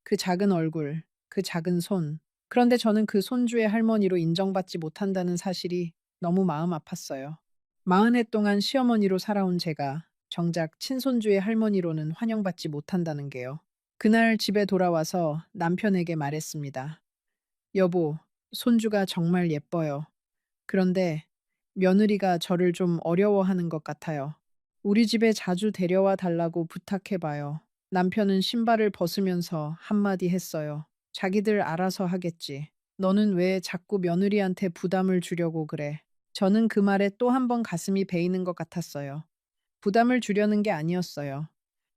그 작은 얼굴, 그 작은 손. 그런데 저는 그 손주의 할머니로 인정받지 못한다는 사실이 너무 마음 아팠어요. 40해 동안 시어머니로 살아온 제가 정작 친손주의 할머니로는 환영받지 못한다는 게요. 그날 집에 돌아와서 남편에게 말했습니다. 여보, 손주가 정말 예뻐요. 그런데 며느리가 저를 좀 어려워하는 것 같아요. 우리 집에 자주 데려와 달라고 부탁해봐요. 남편은 신발을 벗으면서 한마디 했어요. 자기들 알아서 하겠지. 너는 왜 자꾸 며느리한테 부담을 주려고 그래? 저는 그 말에 또 한 번 가슴이 베이는 것 같았어요. 부담을 주려는 게 아니었어요.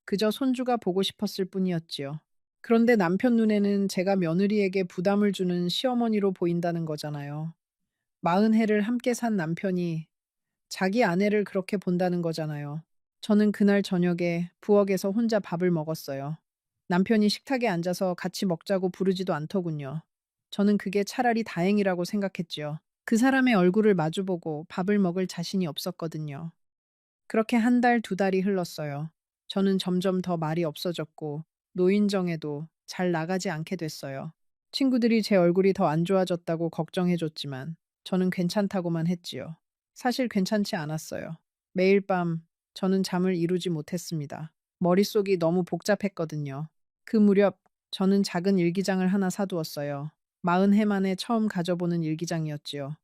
그저 손주가 보고 싶었을 뿐이었지요. 그런데 남편 눈에는 제가 며느리에게 부담을 주는 시어머니로 보인다는 거잖아요. 40해를 함께 산 남편이 자기 아내를 그렇게 본다는 거잖아요. 저는 그날 저녁에 부엌에서 혼자 밥을 먹었어요. 남편이 식탁에 앉아서 같이 먹자고 부르지도 않더군요. 저는 그게 차라리 다행이라고 생각했지요. 그 사람의 얼굴을 마주보고 밥을 먹을 자신이 없었거든요. 그렇게 한 달, 두 달이 흘렀어요. 저는 점점 더 말이 없어졌고 노인정에도 잘 나가지 않게 됐어요. 친구들이 제 얼굴이 더 안 좋아졌다고 걱정해줬지만 저는 괜찮다고만 했지요. 사실 괜찮지 않았어요. 매일 밤 저는 잠을 이루지 못했습니다. 머릿속이 너무 복잡했거든요. 그 무렵 저는 작은 일기장을 하나 사두었어요. 40해 만에 처음 가져보는 일기장이었지요.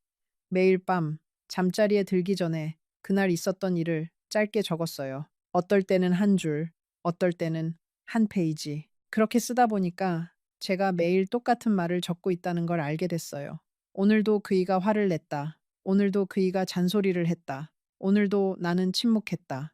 매일 밤 잠자리에 들기 전에 그날 있었던 일을 짧게 적었어요. 어떨 때는 한 줄, 어떨 때는 한 페이지. 그렇게 쓰다 보니까 제가 매일 똑같은 말을 적고 있다는 걸 알게 됐어요. 오늘도 그이가 화를 냈다. 오늘도 그이가 잔소리를 했다. 오늘도 나는 침묵했다.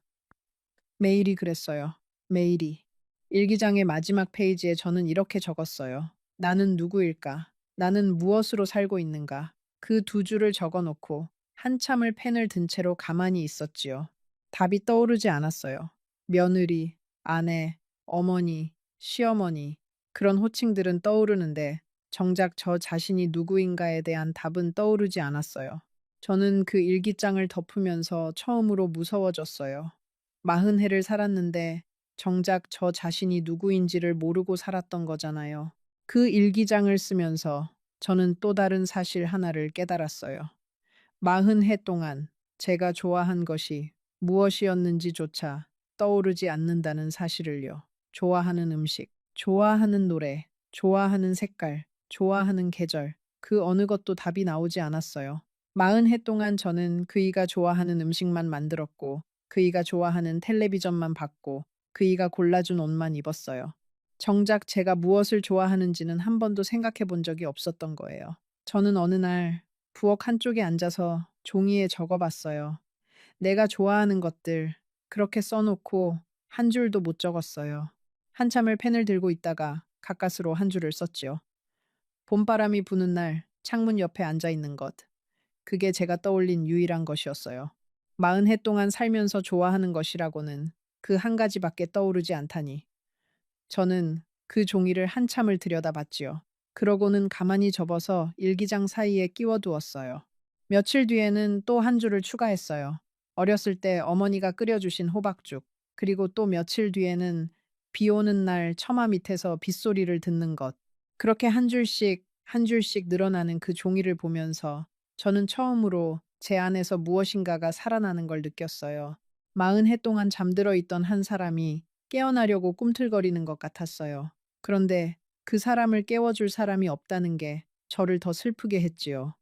매일이 그랬어요. 매일이. 일기장의 마지막 페이지에 저는 이렇게 적었어요. 나는 누구일까? 나는 무엇으로 살고 있는가? 그 두 줄을 적어 놓고 한참을 펜을 든 채로 가만히 있었지요. 답이 떠오르지 않았어요. 며느리, 아내, 어머니, 시어머니, 그런 호칭들은 떠오르는데 정작 저 자신이 누구인가에 대한 답은 떠오르지 않았어요. 저는 그 일기장을 덮으면서 처음으로 무서워졌어요. 40해를 살았는데 정작 저 자신이 누구인지를 모르고 살았던 거잖아요. 그 일기장을 쓰면서 저는 또 다른 사실 하나를 깨달았어요. 40해 동안 제가 좋아한 것이 무엇이었는지조차 떠오르지 않는다는 사실을요. 좋아하는 음식, 좋아하는 노래, 좋아하는 색깔, 좋아하는 계절, 그 어느 것도 답이 나오지 않았어요. 40해 동안 저는 그이가 좋아하는 음식만 만들었고, 그이가 좋아하는 텔레비전만 봤고, 그이가 골라준 옷만 입었어요. 정작 제가 무엇을 좋아하는지는 한 번도 생각해 본 적이 없었던 거예요. 저는 어느 날 부엌 한쪽에 앉아서 종이에 적어봤어요. 내가 좋아하는 것들 그렇게 써놓고 한 줄도 못 적었어요. 한참을 펜을 들고 있다가 가까스로 한 줄을 썼지요. 봄바람이 부는 날 창문 옆에 앉아 있는 것. 그게 제가 떠올린 유일한 것이었어요. 40해 동안 살면서 좋아하는 것이라고는 그 한 가지밖에 떠오르지 않다니. 저는 그 종이를 한참을 들여다봤지요. 그러고는 가만히 접어서 일기장 사이에 끼워두었어요. 며칠 뒤에는 또 한 줄을 추가했어요. 어렸을 때 어머니가 끓여주신 호박죽. 그리고 또 며칠 뒤에는 비 오는 날 처마 밑에서 빗소리를 듣는 것. 그렇게 한 줄씩 늘어나는 그 종이를 보면서 저는 처음으로 제 안에서 무엇인가가 살아나는 걸 느꼈어요. 40해 동안 잠들어 있던 한 사람이 깨어나려고 꿈틀거리는 것 같았어요. 그런데 그 사람을 깨워줄 사람이 없다는 게 저를 더 슬프게 했지요.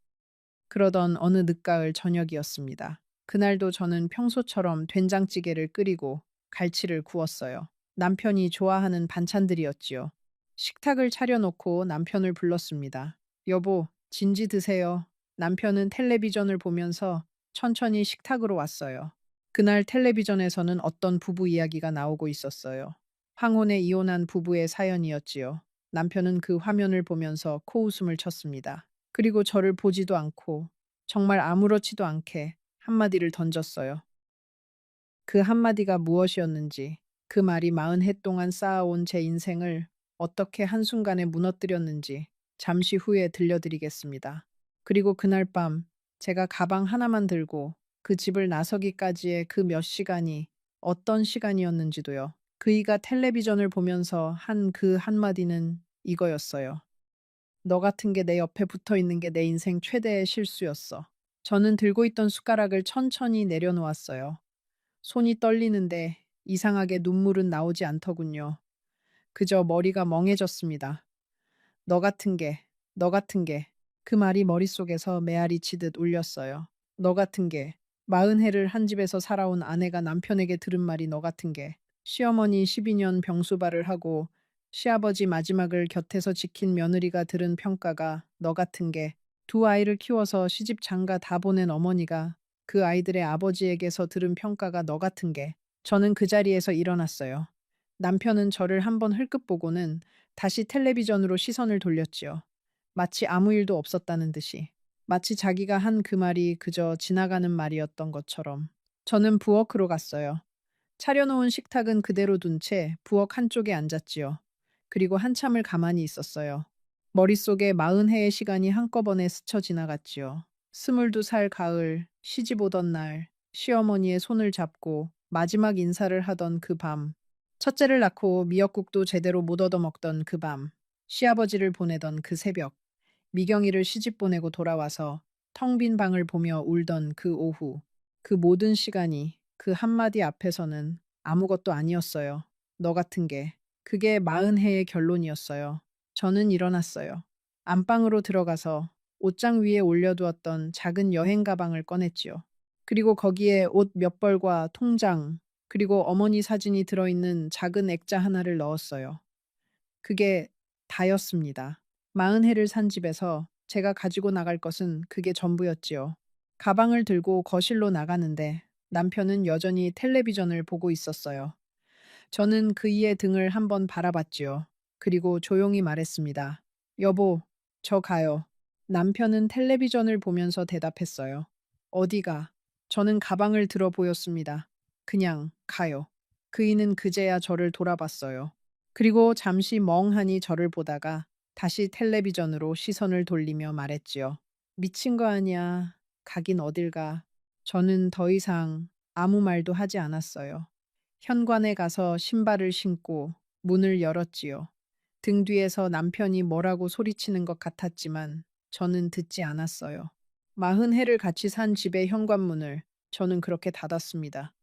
그러던 어느 늦가을 저녁이었습니다. 그날도 저는 평소처럼 된장찌개를 끓이고 갈치를 구웠어요. 남편이 좋아하는 반찬들이었지요. 식탁을 차려놓고 남편을 불렀습니다. 여보, 진지 드세요. 남편은 텔레비전을 보면서 천천히 식탁으로 왔어요. 그날 텔레비전에서는 어떤 부부 이야기가 나오고 있었어요. 황혼에 이혼한 부부의 사연이었지요. 남편은 그 화면을 보면서 코웃음을 쳤습니다. 그리고 저를 보지도 않고 정말 아무렇지도 않게 한마디를 던졌어요. 그 한마디가 무엇이었는지, 그 말이 40해 동안 쌓아온 제 인생을 어떻게 한순간에 무너뜨렸는지 잠시 후에 들려드리겠습니다. 그리고 그날 밤 제가 가방 하나만 들고 그 집을 나서기까지의 그 몇 시간이 어떤 시간이었는지도요. 그이가 텔레비전을 보면서 한 그 한마디는 이거였어요. 너 같은 게 내 옆에 붙어 있는 게 내 인생 최대의 실수였어. 저는 들고 있던 숟가락을 천천히 내려놓았어요. 손이 떨리는데 이상하게 눈물은 나오지 않더군요. 그저 머리가 멍해졌습니다. 너 같은 게, 너 같은 게. 그 말이 머릿속에서 메아리 치듯 울렸어요. 너 같은 게. 40해를 한 집에서 살아온 아내가 남편에게 들은 말이 너 같은 게. 시어머니 12년 병수발을 하고 시아버지 마지막을 곁에서 지킨 며느리가 들은 평가가 너 같은 게. 두 아이를 키워서 시집 장가 다 보낸 어머니가 그 아이들의 아버지에게서 들은 평가가 너 같은 게. 저는 그 자리에서 일어났어요. 남편은 저를 한번 흘끗 보고는 다시 텔레비전으로 시선을 돌렸지요. 마치 아무 일도 없었다는 듯이. 마치 자기가 한 그 말이 그저 지나가는 말이었던 것처럼. 저는 부엌으로 갔어요. 차려놓은 식탁은 그대로 둔 채 부엌 한쪽에 앉았지요. 그리고 한참을 가만히 있었어요. 머릿속에 40해의 시간이 한꺼번에 스쳐 지나갔지요. 22살 가을, 시집 오던 날, 시어머니의 손을 잡고 마지막 인사를 하던 그 밤. 첫째를 낳고 미역국도 제대로 못 얻어먹던 그 밤. 시아버지를 보내던 그 새벽. 미경이를 시집 보내고 돌아와서 텅 빈 방을 보며 울던 그 오후. 그 모든 시간이 그 한마디 앞에서는 아무것도 아니었어요. 너 같은 게. 그게 40해의 결론이었어요. 저는 일어났어요. 안방으로 들어가서 옷장 위에 올려두었던 작은 여행 가방을 꺼냈지요. 그리고 거기에 옷 몇 벌과 통장, 그리고 어머니 사진이 들어있는 작은 액자 하나를 넣었어요. 그게 다였습니다. 40해를 산 집에서 제가 가지고 나갈 것은 그게 전부였지요. 가방을 들고 거실로 나가는데 남편은 여전히 텔레비전을 보고 있었어요. 저는 그이의 등을 한번 바라봤지요. 그리고 조용히 말했습니다. 여보, 저 가요. 남편은 텔레비전을 보면서 대답했어요. 어디가? 저는 가방을 들어 보였습니다. 그냥 가요. 그이는 그제야 저를 돌아봤어요. 그리고 잠시 멍하니 저를 보다가 다시 텔레비전으로 시선을 돌리며 말했지요. 미친 거 아니야. 가긴 어딜 가. 저는 더 이상 아무 말도 하지 않았어요. 현관에 가서 신발을 신고 문을 열었지요. 등 뒤에서 남편이 뭐라고 소리치는 것 같았지만 저는 듣지 않았어요. 40해를 같이 산 집의 현관문을 저는 그렇게 닫았습니다.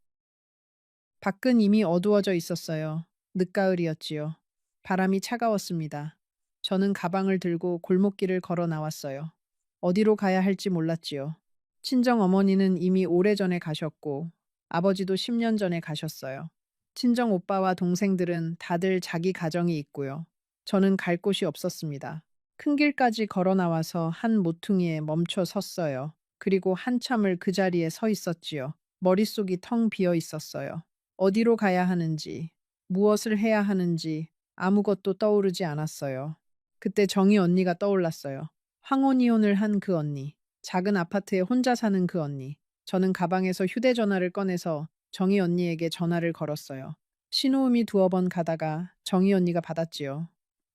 밖은 이미 어두워져 있었어요. 늦가을이었지요. 바람이 차가웠습니다. 저는 가방을 들고 골목길을 걸어 나왔어요. 어디로 가야 할지 몰랐지요. 친정 어머니는 이미 오래전에 가셨고 아버지도 10년 전에 가셨어요. 친정 오빠와 동생들은 다들 자기 가정이 있고요. 저는 갈 곳이 없었습니다. 큰 길까지 걸어 나와서 한 모퉁이에 멈춰 섰어요. 그리고 한참을 그 자리에 서 있었지요. 머릿속이 텅 비어 있었어요. 어디로 가야 하는지, 무엇을 해야 하는지 아무것도 떠오르지 않았어요. 그때 정희 언니가 떠올랐어요. 황혼이혼을 한 그 언니, 작은 아파트에 혼자 사는 그 언니. 저는 가방에서 휴대전화를 꺼내서 정희 언니에게 전화를 걸었어요. 신호음이 두어 번 가다가 정희 언니가 받았지요.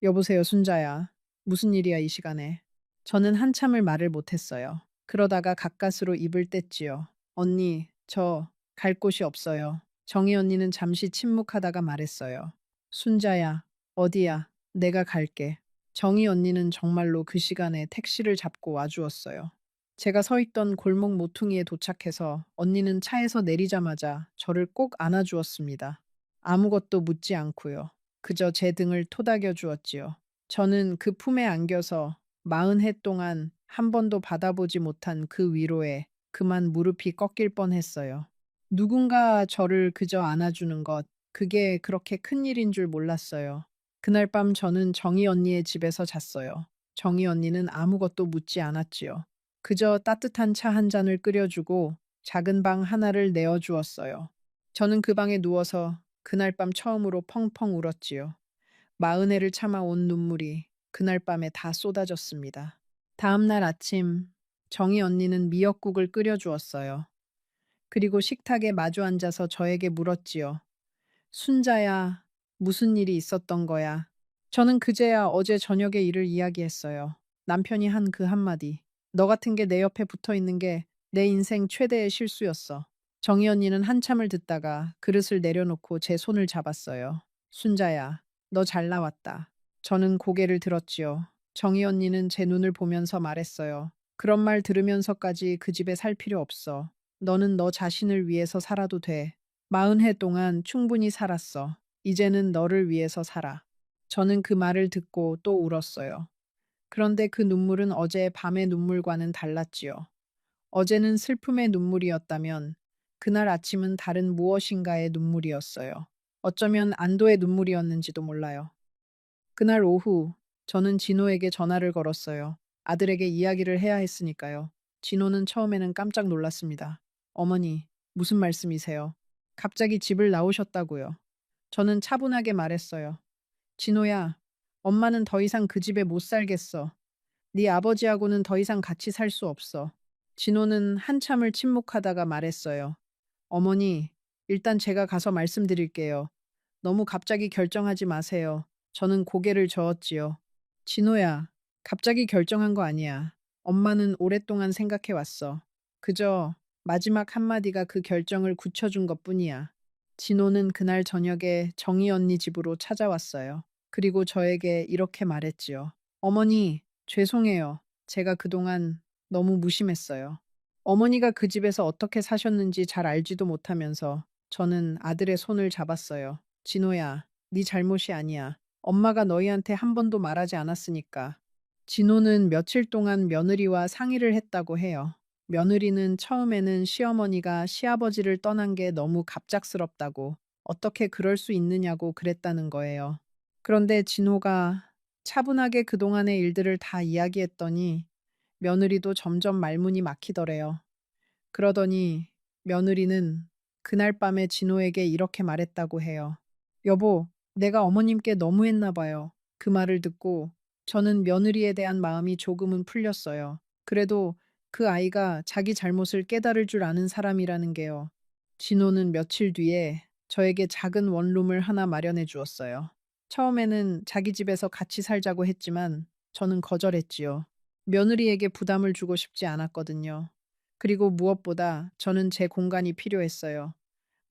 여보세요, 순자야. 무슨 일이야, 이 시간에. 저는 한참을 말을 못했어요. 그러다가 가까스로 입을 뗐지요. 언니, 저 갈 곳이 없어요. 정희 언니는 잠시 침묵하다가 말했어요. 순자야, 어디야? 내가 갈게. 정희 언니는 정말로 그 시간에 택시를 잡고 와주었어요. 제가 서 있던 골목 모퉁이에 도착해서 언니는 차에서 내리자마자 저를 꼭 안아주었습니다. 아무것도 묻지 않고요. 그저 제 등을 토닥여 주었지요. 저는 그 품에 안겨서 40해 동안 한 번도 받아보지 못한 그 위로에 그만 무릎이 꺾일 뻔했어요. 누군가 저를 그저 안아주는 것, 그게 그렇게 큰 일인 줄 몰랐어요. 그날 밤 저는 정희 언니의 집에서 잤어요. 정희 언니는 아무것도 묻지 않았지요. 그저 따뜻한 차 한 잔을 끓여주고 작은 방 하나를 내어주었어요. 저는 그 방에 누워서 그날 밤 처음으로 펑펑 울었지요. 마흔해를 참아온 눈물이 그날 밤에 다 쏟아졌습니다. 다음 날 아침 정희 언니는 미역국을 끓여주었어요. 그리고 식탁에 마주 앉아서 저에게 물었지요. 순자야, 무슨 일이 있었던 거야? 저는 그제야 어제 저녁의 일을 이야기했어요. 남편이 한 그 한마디. 너 같은 게 내 옆에 붙어 있는 게 내 인생 최대의 실수였어. 정희 언니는 한참을 듣다가 그릇을 내려놓고 제 손을 잡았어요. 순자야, 너 잘 나왔다. 저는 고개를 들었지요. 정희 언니는 제 눈을 보면서 말했어요. 그런 말 들으면서까지 그 집에 살 필요 없어. 너는 너 자신을 위해서 살아도 돼. 40해 동안 충분히 살았어. 이제는 너를 위해서 살아. 저는 그 말을 듣고 또 울었어요. 그런데 그 눈물은 어제 밤의 눈물과는 달랐지요. 어제는 슬픔의 눈물이었다면 그날 아침은 다른 무엇인가의 눈물이었어요. 어쩌면 안도의 눈물이었는지도 몰라요. 그날 오후 저는 진호에게 전화를 걸었어요. 아들에게 이야기를 해야 했으니까요. 진호는 처음에는 깜짝 놀랐습니다. 어머니, 무슨 말씀이세요? 갑자기 집을 나오셨다고요. 저는 차분하게 말했어요. 진호야, 엄마는 더 이상 그 집에 못 살겠어. 네 아버지하고는 더 이상 같이 살 수 없어. 진호는 한참을 침묵하다가 말했어요. 어머니, 일단 제가 가서 말씀드릴게요. 너무 갑자기 결정하지 마세요. 저는 고개를 저었지요. 진호야, 갑자기 결정한 거 아니야. 엄마는 오랫동안 생각해 왔어. 그저 마지막 한마디가 그 결정을 굳혀준 것 뿐이야. 진호는 그날 저녁에 정희 언니 집으로 찾아왔어요. 그리고 저에게 이렇게 말했지요. 어머니, 죄송해요. 제가 그동안 너무 무심했어요. 어머니가 그 집에서 어떻게 사셨는지 잘 알지도 못하면서 저는 아들의 손을 잡았어요. 진호야, 네 잘못이 아니야. 엄마가 너희한테 한 번도 말하지 않았으니까. 진호는 며칠 동안 며느리와 상의를 했다고 해요. 며느리는 처음에는 시어머니가 시아버지를 떠난 게 너무 갑작스럽다고 어떻게 그럴 수 있느냐고 그랬다는 거예요. 그런데 진호가 차분하게 그동안의 일들을 다 이야기했더니 며느리도 점점 말문이 막히더래요. 그러더니 며느리는 그날 밤에 진호에게 이렇게 말했다고 해요. 여보, 내가 어머님께 너무했나 봐요. 그 말을 듣고 저는 며느리에 대한 마음이 조금은 풀렸어요. 그래도 그 아이가 자기 잘못을 깨달을 줄 아는 사람이라는 게요. 진호는 며칠 뒤에 저에게 작은 원룸을 하나 마련해 주었어요. 처음에는 자기 집에서 같이 살자고 했지만 저는 거절했지요. 며느리에게 부담을 주고 싶지 않았거든요. 그리고 무엇보다 저는 제 공간이 필요했어요.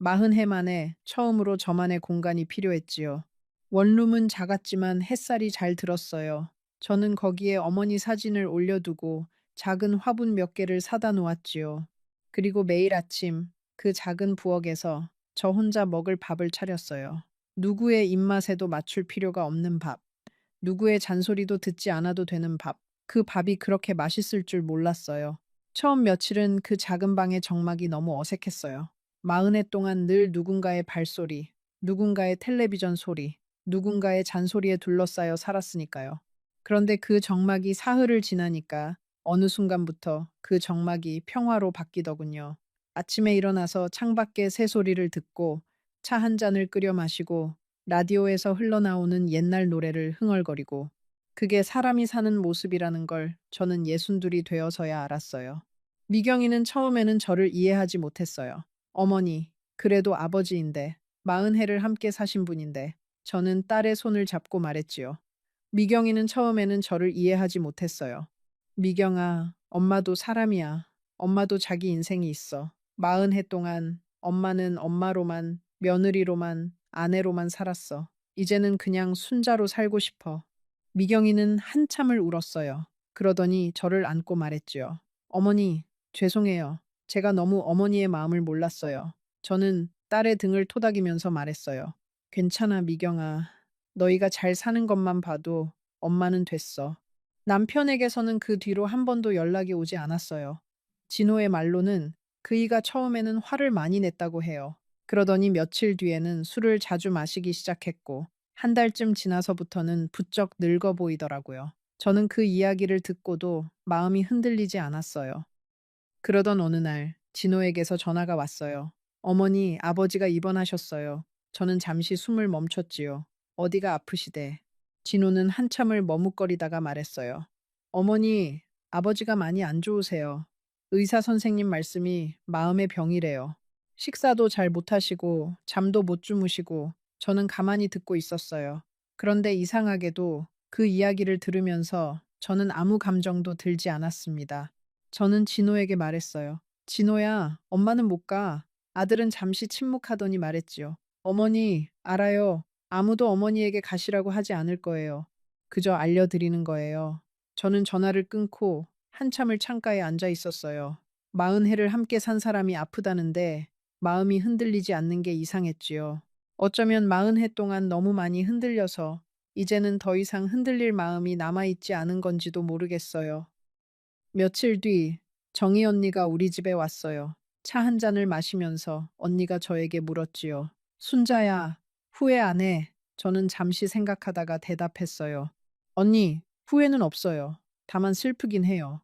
40해 만에 처음으로 저만의 공간이 필요했지요. 원룸은 작았지만 햇살이 잘 들었어요. 저는 거기에 어머니 사진을 올려두고 작은 화분 몇 개를 사다 놓았지요. 그리고 매일 아침 그 작은 부엌에서 저 혼자 먹을 밥을 차렸어요. 누구의 입맛에도 맞출 필요가 없는 밥. 누구의 잔소리도 듣지 않아도 되는 밥. 그 밥이 그렇게 맛있을 줄 몰랐어요. 처음 며칠은 그 작은 방의 정막이 너무 어색했어요. 40해 동안 늘 누군가의 발소리, 누군가의 텔레비전 소리, 누군가의 잔소리에 둘러싸여 살았으니까요. 그런데 그 정막이 사흘을 지나니까 어느 순간부터 그 정막이 평화로 바뀌더군요. 아침에 일어나서 창밖의 새소리를 듣고 차 한 잔을 끓여 마시고 라디오에서 흘러나오는 옛날 노래를 흥얼거리고 그게 사람이 사는 모습이라는 걸 저는 62이 되어서야 알았어요. 미경이는 처음에는 저를 이해하지 못했어요. 어머니, 그래도 아버지인데, 40해를 함께 사신 분인데, 저는 딸의 손을 잡고 말했지요. 미경이는 처음에는 저를 이해하지 못했어요. 미경아, 엄마도 사람이야. 엄마도 자기 인생이 있어. 40해 동안 엄마는 엄마로만, 며느리로만, 아내로만 살았어. 이제는 그냥 순자로 살고 싶어. 미경이는 한참을 울었어요. 그러더니 저를 안고 말했지요. 어머니, 죄송해요. 제가 너무 어머니의 마음을 몰랐어요. 저는 딸의 등을 토닥이면서 말했어요. 괜찮아, 미경아. 너희가 잘 사는 것만 봐도 엄마는 됐어. 남편에게서는 그 뒤로 한 번도 연락이 오지 않았어요. 진호의 말로는 그이가 처음에는 화를 많이 냈다고 해요. 그러더니 며칠 뒤에는 술을 자주 마시기 시작했고, 한 달쯤 지나서부터는 부쩍 늙어 보이더라고요. 저는 그 이야기를 듣고도 마음이 흔들리지 않았어요. 그러던 어느 날 진호에게서 전화가 왔어요. 어머니, 아버지가 입원하셨어요. 저는 잠시 숨을 멈췄지요. 어디가 아프시대? 진호는 한참을 머뭇거리다가 말했어요. 어머니, 아버지가 많이 안 좋으세요. 의사 선생님 말씀이 마음의 병이래요. 식사도 잘 못하시고 잠도 못 주무시고 저는 가만히 듣고 있었어요. 그런데 이상하게도 그 이야기를 들으면서 저는 아무 감정도 들지 않았습니다. 저는 진호에게 말했어요. 진호야, 엄마는 못 가. 아들은 잠시 침묵하더니 말했지요. 어머니, 알아요. 아무도 어머니에게 가시라고 하지 않을 거예요. 그저 알려드리는 거예요. 저는 전화를 끊고 한참을 창가에 앉아 있었어요. 40해를 함께 산 사람이 아프다는데 마음이 흔들리지 않는 게 이상했지요. 어쩌면 40해 동안 너무 많이 흔들려서 이제는 더 이상 흔들릴 마음이 남아있지 않은 건지도 모르겠어요. 며칠 뒤 정희 언니가 우리 집에 왔어요. 차 한 잔을 마시면서 언니가 저에게 물었지요. 순자야, 후회 안 해? 저는 잠시 생각하다가 대답했어요. 언니, 후회는 없어요. 다만 슬프긴 해요.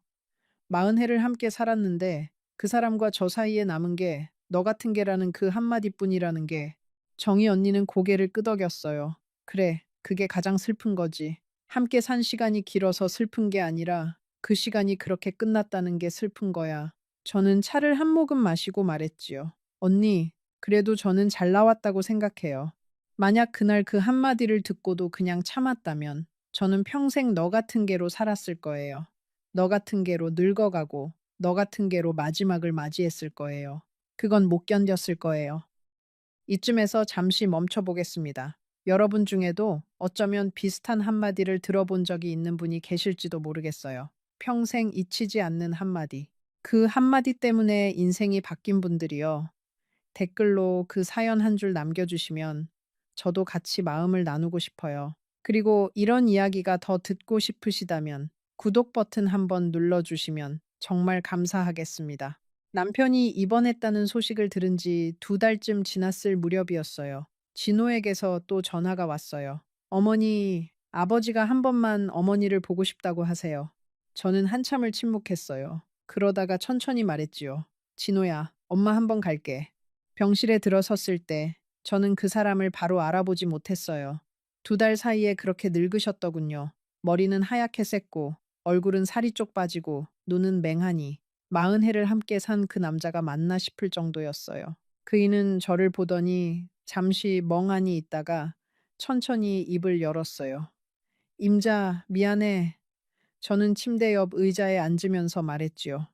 40해를 함께 살았는데 그 사람과 저 사이에 남은 게 너 같은 게라는 그 한마디뿐이라는 게. 정희 언니는 고개를 끄덕였어요. 그래, 그게 가장 슬픈 거지. 함께 산 시간이 길어서 슬픈 게 아니라 그 시간이 그렇게 끝났다는 게 슬픈 거야. 저는 차를 한 모금 마시고 말했지요. 언니, 그래도 저는 잘 나왔다고 생각해요. 만약 그날 그 한마디를 듣고도 그냥 참았다면 저는 평생 너 같은 개로 살았을 거예요. 너 같은 개로 늙어가고 너 같은 개로 마지막을 맞이했을 거예요. 그건 못 견뎠을 거예요. 이쯤에서 잠시 멈춰 보겠습니다. 여러분 중에도 어쩌면 비슷한 한마디를 들어본 적이 있는 분이 계실지도 모르겠어요. 평생 잊히지 않는 한마디. 그 한마디 때문에 인생이 바뀐 분들이요. 댓글로 그 사연 한 줄 남겨주시면 저도 같이 마음을 나누고 싶어요. 그리고 이런 이야기가 더 듣고 싶으시다면 구독 버튼 한번 눌러주시면 정말 감사하겠습니다. 남편이 입원했다는 소식을 들은 지 2달쯤 지났을 무렵이었어요. 진호에게서 또 전화가 왔어요. 어머니, 아버지가 한 번만 어머니를 보고 싶다고 하세요. 저는 한참을 침묵했어요. 그러다가 천천히 말했지요. 진호야, 엄마 한 번 갈게. 병실에 들어섰을 때 저는 그 사람을 바로 알아보지 못했어요. 2달 사이에 그렇게 늙으셨더군요. 머리는 하얗게 샜고 얼굴은 살이 쪽 빠지고 눈은 맹하니 40해를 함께 산 그 남자가 맞나 싶을 정도였어요. 그이는 저를 보더니 잠시 멍하니 있다가 천천히 입을 열었어요. 임자, 미안해. 저는 침대 옆 의자에 앉으면서 말했지요.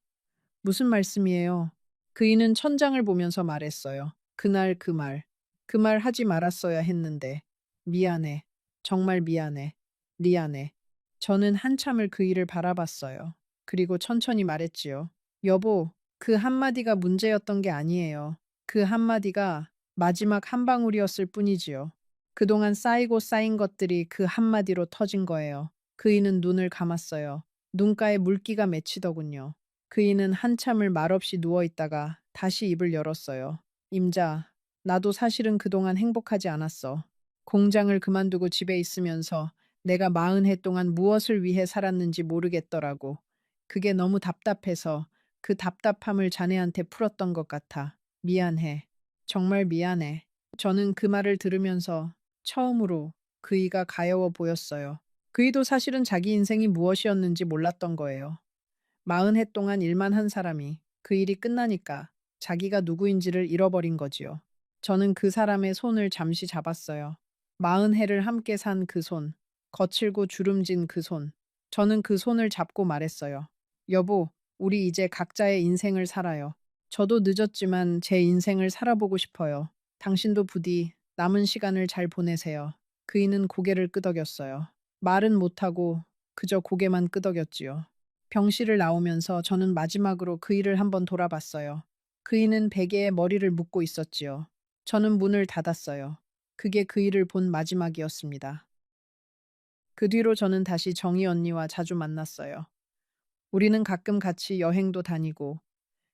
무슨 말씀이에요? 그이는 천장을 보면서 말했어요. 그날 그 말. 그 말 하지 말았어야 했는데. 미안해. 정말 미안해. 미안해. 저는 한참을 그이를 바라봤어요. 그리고 천천히 말했지요. 여보, 그 한마디가 문제였던 게 아니에요. 그 한마디가 마지막 한 방울이었을 뿐이지요. 그동안 쌓이고 쌓인 것들이 그 한마디로 터진 거예요. 그이는 눈을 감았어요. 눈가에 물기가 맺히더군요. 그이는 한참을 말없이 누워 있다가 다시 입을 열었어요. 임자, 나도 사실은 그동안 행복하지 않았어. 공장을 그만두고 집에 있으면서 내가 40해 동안 무엇을 위해 살았는지 모르겠더라고. 그게 너무 답답해서 그 답답함을 자네한테 풀었던 것 같아. 미안해. 정말 미안해. 저는 그 말을 들으면서 처음으로 그이가 가여워 보였어요. 그이도 사실은 자기 인생이 무엇이었는지 몰랐던 거예요. 40해 동안 일만 한 사람이 그 일이 끝나니까 자기가 누구인지를 잃어버린 거지요. 저는 그 사람의 손을 잠시 잡았어요. 40해를 함께 산 그 손, 거칠고 주름진 그 손. 저는 그 손을 잡고 말했어요. 여보, 우리 이제 각자의 인생을 살아요. 저도 늦었지만 제 인생을 살아보고 싶어요. 당신도 부디 남은 시간을 잘 보내세요. 그이는 고개를 끄덕였어요. 말은 못하고 그저 고개만 끄덕였지요. 병실을 나오면서 저는 마지막으로 그이를 한번 돌아봤어요. 그이는 베개에 머리를 묶고 있었지요. 저는 문을 닫았어요. 그게 그이를 본 마지막이었습니다. 그 뒤로 저는 다시 정희 언니와 자주 만났어요. 우리는 가끔 같이 여행도 다니고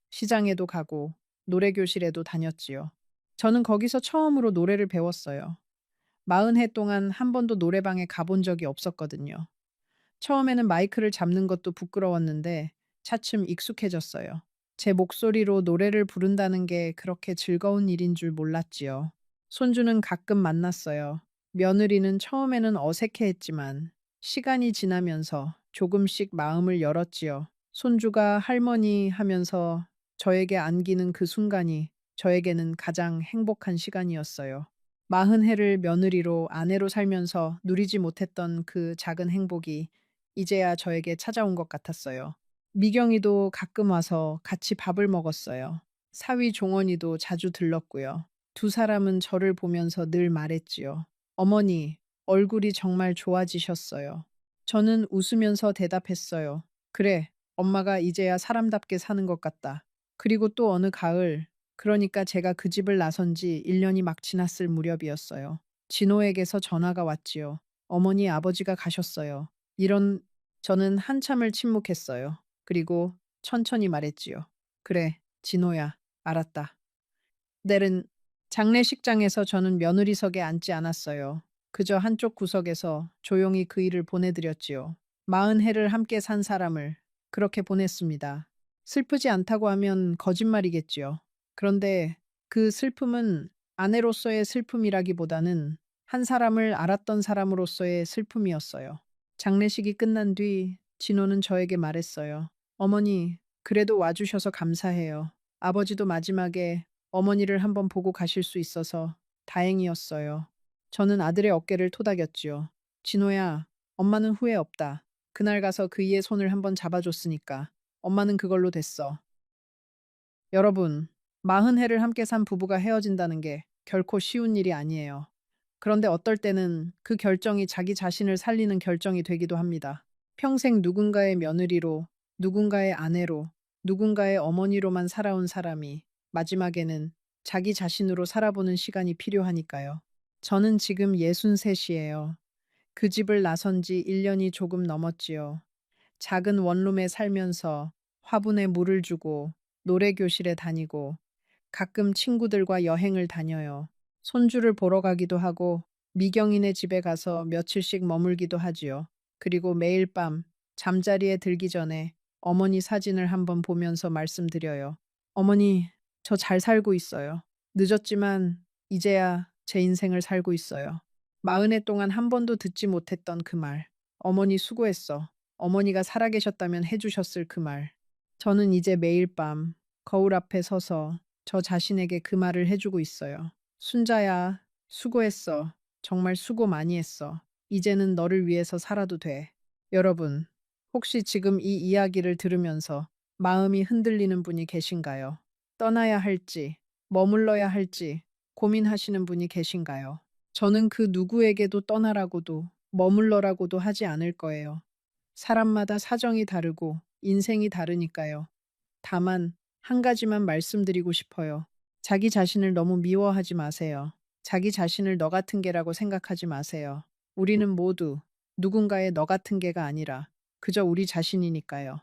시장에도 가고 노래교실에도 다녔지요. 저는 거기서 처음으로 노래를 배웠어요. 40해 동안 한 번도 노래방에 가본 적이 없었거든요. 처음에는 마이크를 잡는 것도 부끄러웠는데 차츰 익숙해졌어요. 제 목소리로 노래를 부른다는 게 그렇게 즐거운 일인 줄 몰랐지요. 손주는 가끔 만났어요. 며느리는 처음에는 어색해했지만 시간이 지나면서 조금씩 마음을 열었지요. 손주가 할머니 하면서 저에게 안기는 그 순간이 저에게는 가장 행복한 시간이었어요. 40해를 며느리로 아내로 살면서 누리지 못했던 그 작은 행복이 이제야 저에게 찾아온 것 같았어요. 미경이도 가끔 와서 같이 밥을 먹었어요. 사위 종원이도 자주 들렀고요. 두 사람은 저를 보면서 늘 말했지요. 어머니, 얼굴이 정말 좋아지셨어요. 저는 웃으면서 대답했어요. 그래, 엄마가 이제야 사람답게 사는 것 같다. 그리고 또 어느 가을, 그러니까 제가 그 집을 나선 지 1년이 막 지났을 무렵이었어요. 진호에게서 전화가 왔지요. 어머니 아버지가 가셨어요. 저는 한참을 침묵했어요. 그리고 천천히 말했지요. 그래, 진호야, 알았다. 내일은 장례식장에서 저는 며느리석에 앉지 않았어요. 그저 한쪽 구석에서 조용히 그 일을 보내드렸지요. 40해를 함께 산 사람을 그렇게 보냈습니다. 슬프지 않다고 하면 거짓말이겠지요. 그런데 그 슬픔은 아내로서의 슬픔이라기보다는 한 사람을 알았던 사람으로서의 슬픔이었어요. 장례식이 끝난 뒤 진호는 저에게 말했어요. 어머니, 그래도 와주셔서 감사해요. 아버지도 마지막에 어머니를 한번 보고 가실 수 있어서 다행이었어요. 저는 아들의 어깨를 토닥였지요. 진호야, 엄마는 후회 없다. 그날 가서 그이의 손을 한번 잡아줬으니까. 엄마는 그걸로 됐어. 여러분, 40해를 함께 산 부부가 헤어진다는 게 결코 쉬운 일이 아니에요. 그런데 어떨 때는 그 결정이 자기 자신을 살리는 결정이 되기도 합니다. 평생 누군가의 며느리로, 누군가의 아내로, 누군가의 어머니로만 살아온 사람이 마지막에는 자기 자신으로 살아보는 시간이 필요하니까요. 저는 지금 63이에요. 그 집을 나선 지 1년이 조금 넘었지요. 작은 원룸에 살면서 화분에 물을 주고 노래 교실에 다니고 가끔 친구들과 여행을 다녀요. 손주를 보러 가기도 하고 미경이네 집에 가서 며칠씩 머물기도 하지요. 그리고 매일 밤 잠자리에 들기 전에 어머니 사진을 한번 보면서 말씀드려요. 어머니, 저 잘 살고 있어요. 늦었지만 이제야 제 인생을 살고 있어요. 40해 동안 한 번도 듣지 못했던 그 말. 어머니 수고했어. 어머니가 살아계셨다면 해주셨을 그 말. 저는 이제 매일 밤 거울 앞에 서서 저 자신에게 그 말을 해주고 있어요. 순자야, 수고했어. 정말 수고 많이 했어. 이제는 너를 위해서 살아도 돼. 여러분, 혹시 지금 이 이야기를 들으면서 마음이 흔들리는 분이 계신가요? 떠나야 할지, 머물러야 할지 고민하시는 분이 계신가요? 저는 그 누구에게도 떠나라고도 머물러라고도 하지 않을 거예요. 사람마다 사정이 다르고 인생이 다르니까요. 다만 한 가지만 말씀드리고 싶어요. 자기 자신을 너무 미워하지 마세요. 자기 자신을 너 같은 개라고 생각하지 마세요. 우리는 모두 누군가의 너 같은 개가 아니라 그저 우리 자신이니까요.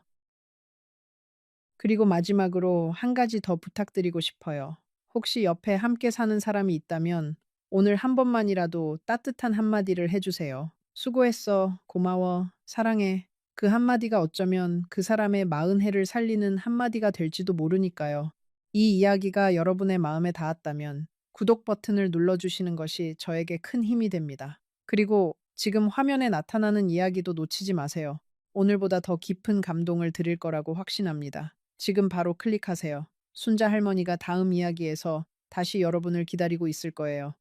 그리고 마지막으로 한 가지 더 부탁드리고 싶어요. 혹시 옆에 함께 사는 사람이 있다면 오늘 한 번만이라도 따뜻한 한마디를 해주세요. 수고했어, 고마워, 사랑해. 그 한마디가 어쩌면 그 사람의 40해를 살리는 한마디가 될지도 모르니까요. 이 이야기가 여러분의 마음에 닿았다면 구독 버튼을 눌러주시는 것이 저에게 큰 힘이 됩니다. 그리고 지금 화면에 나타나는 이야기도 놓치지 마세요. 오늘보다 더 깊은 감동을 드릴 거라고 확신합니다. 지금 바로 클릭하세요. 순자 할머니가 다음 이야기에서 다시 여러분을 기다리고 있을 거예요.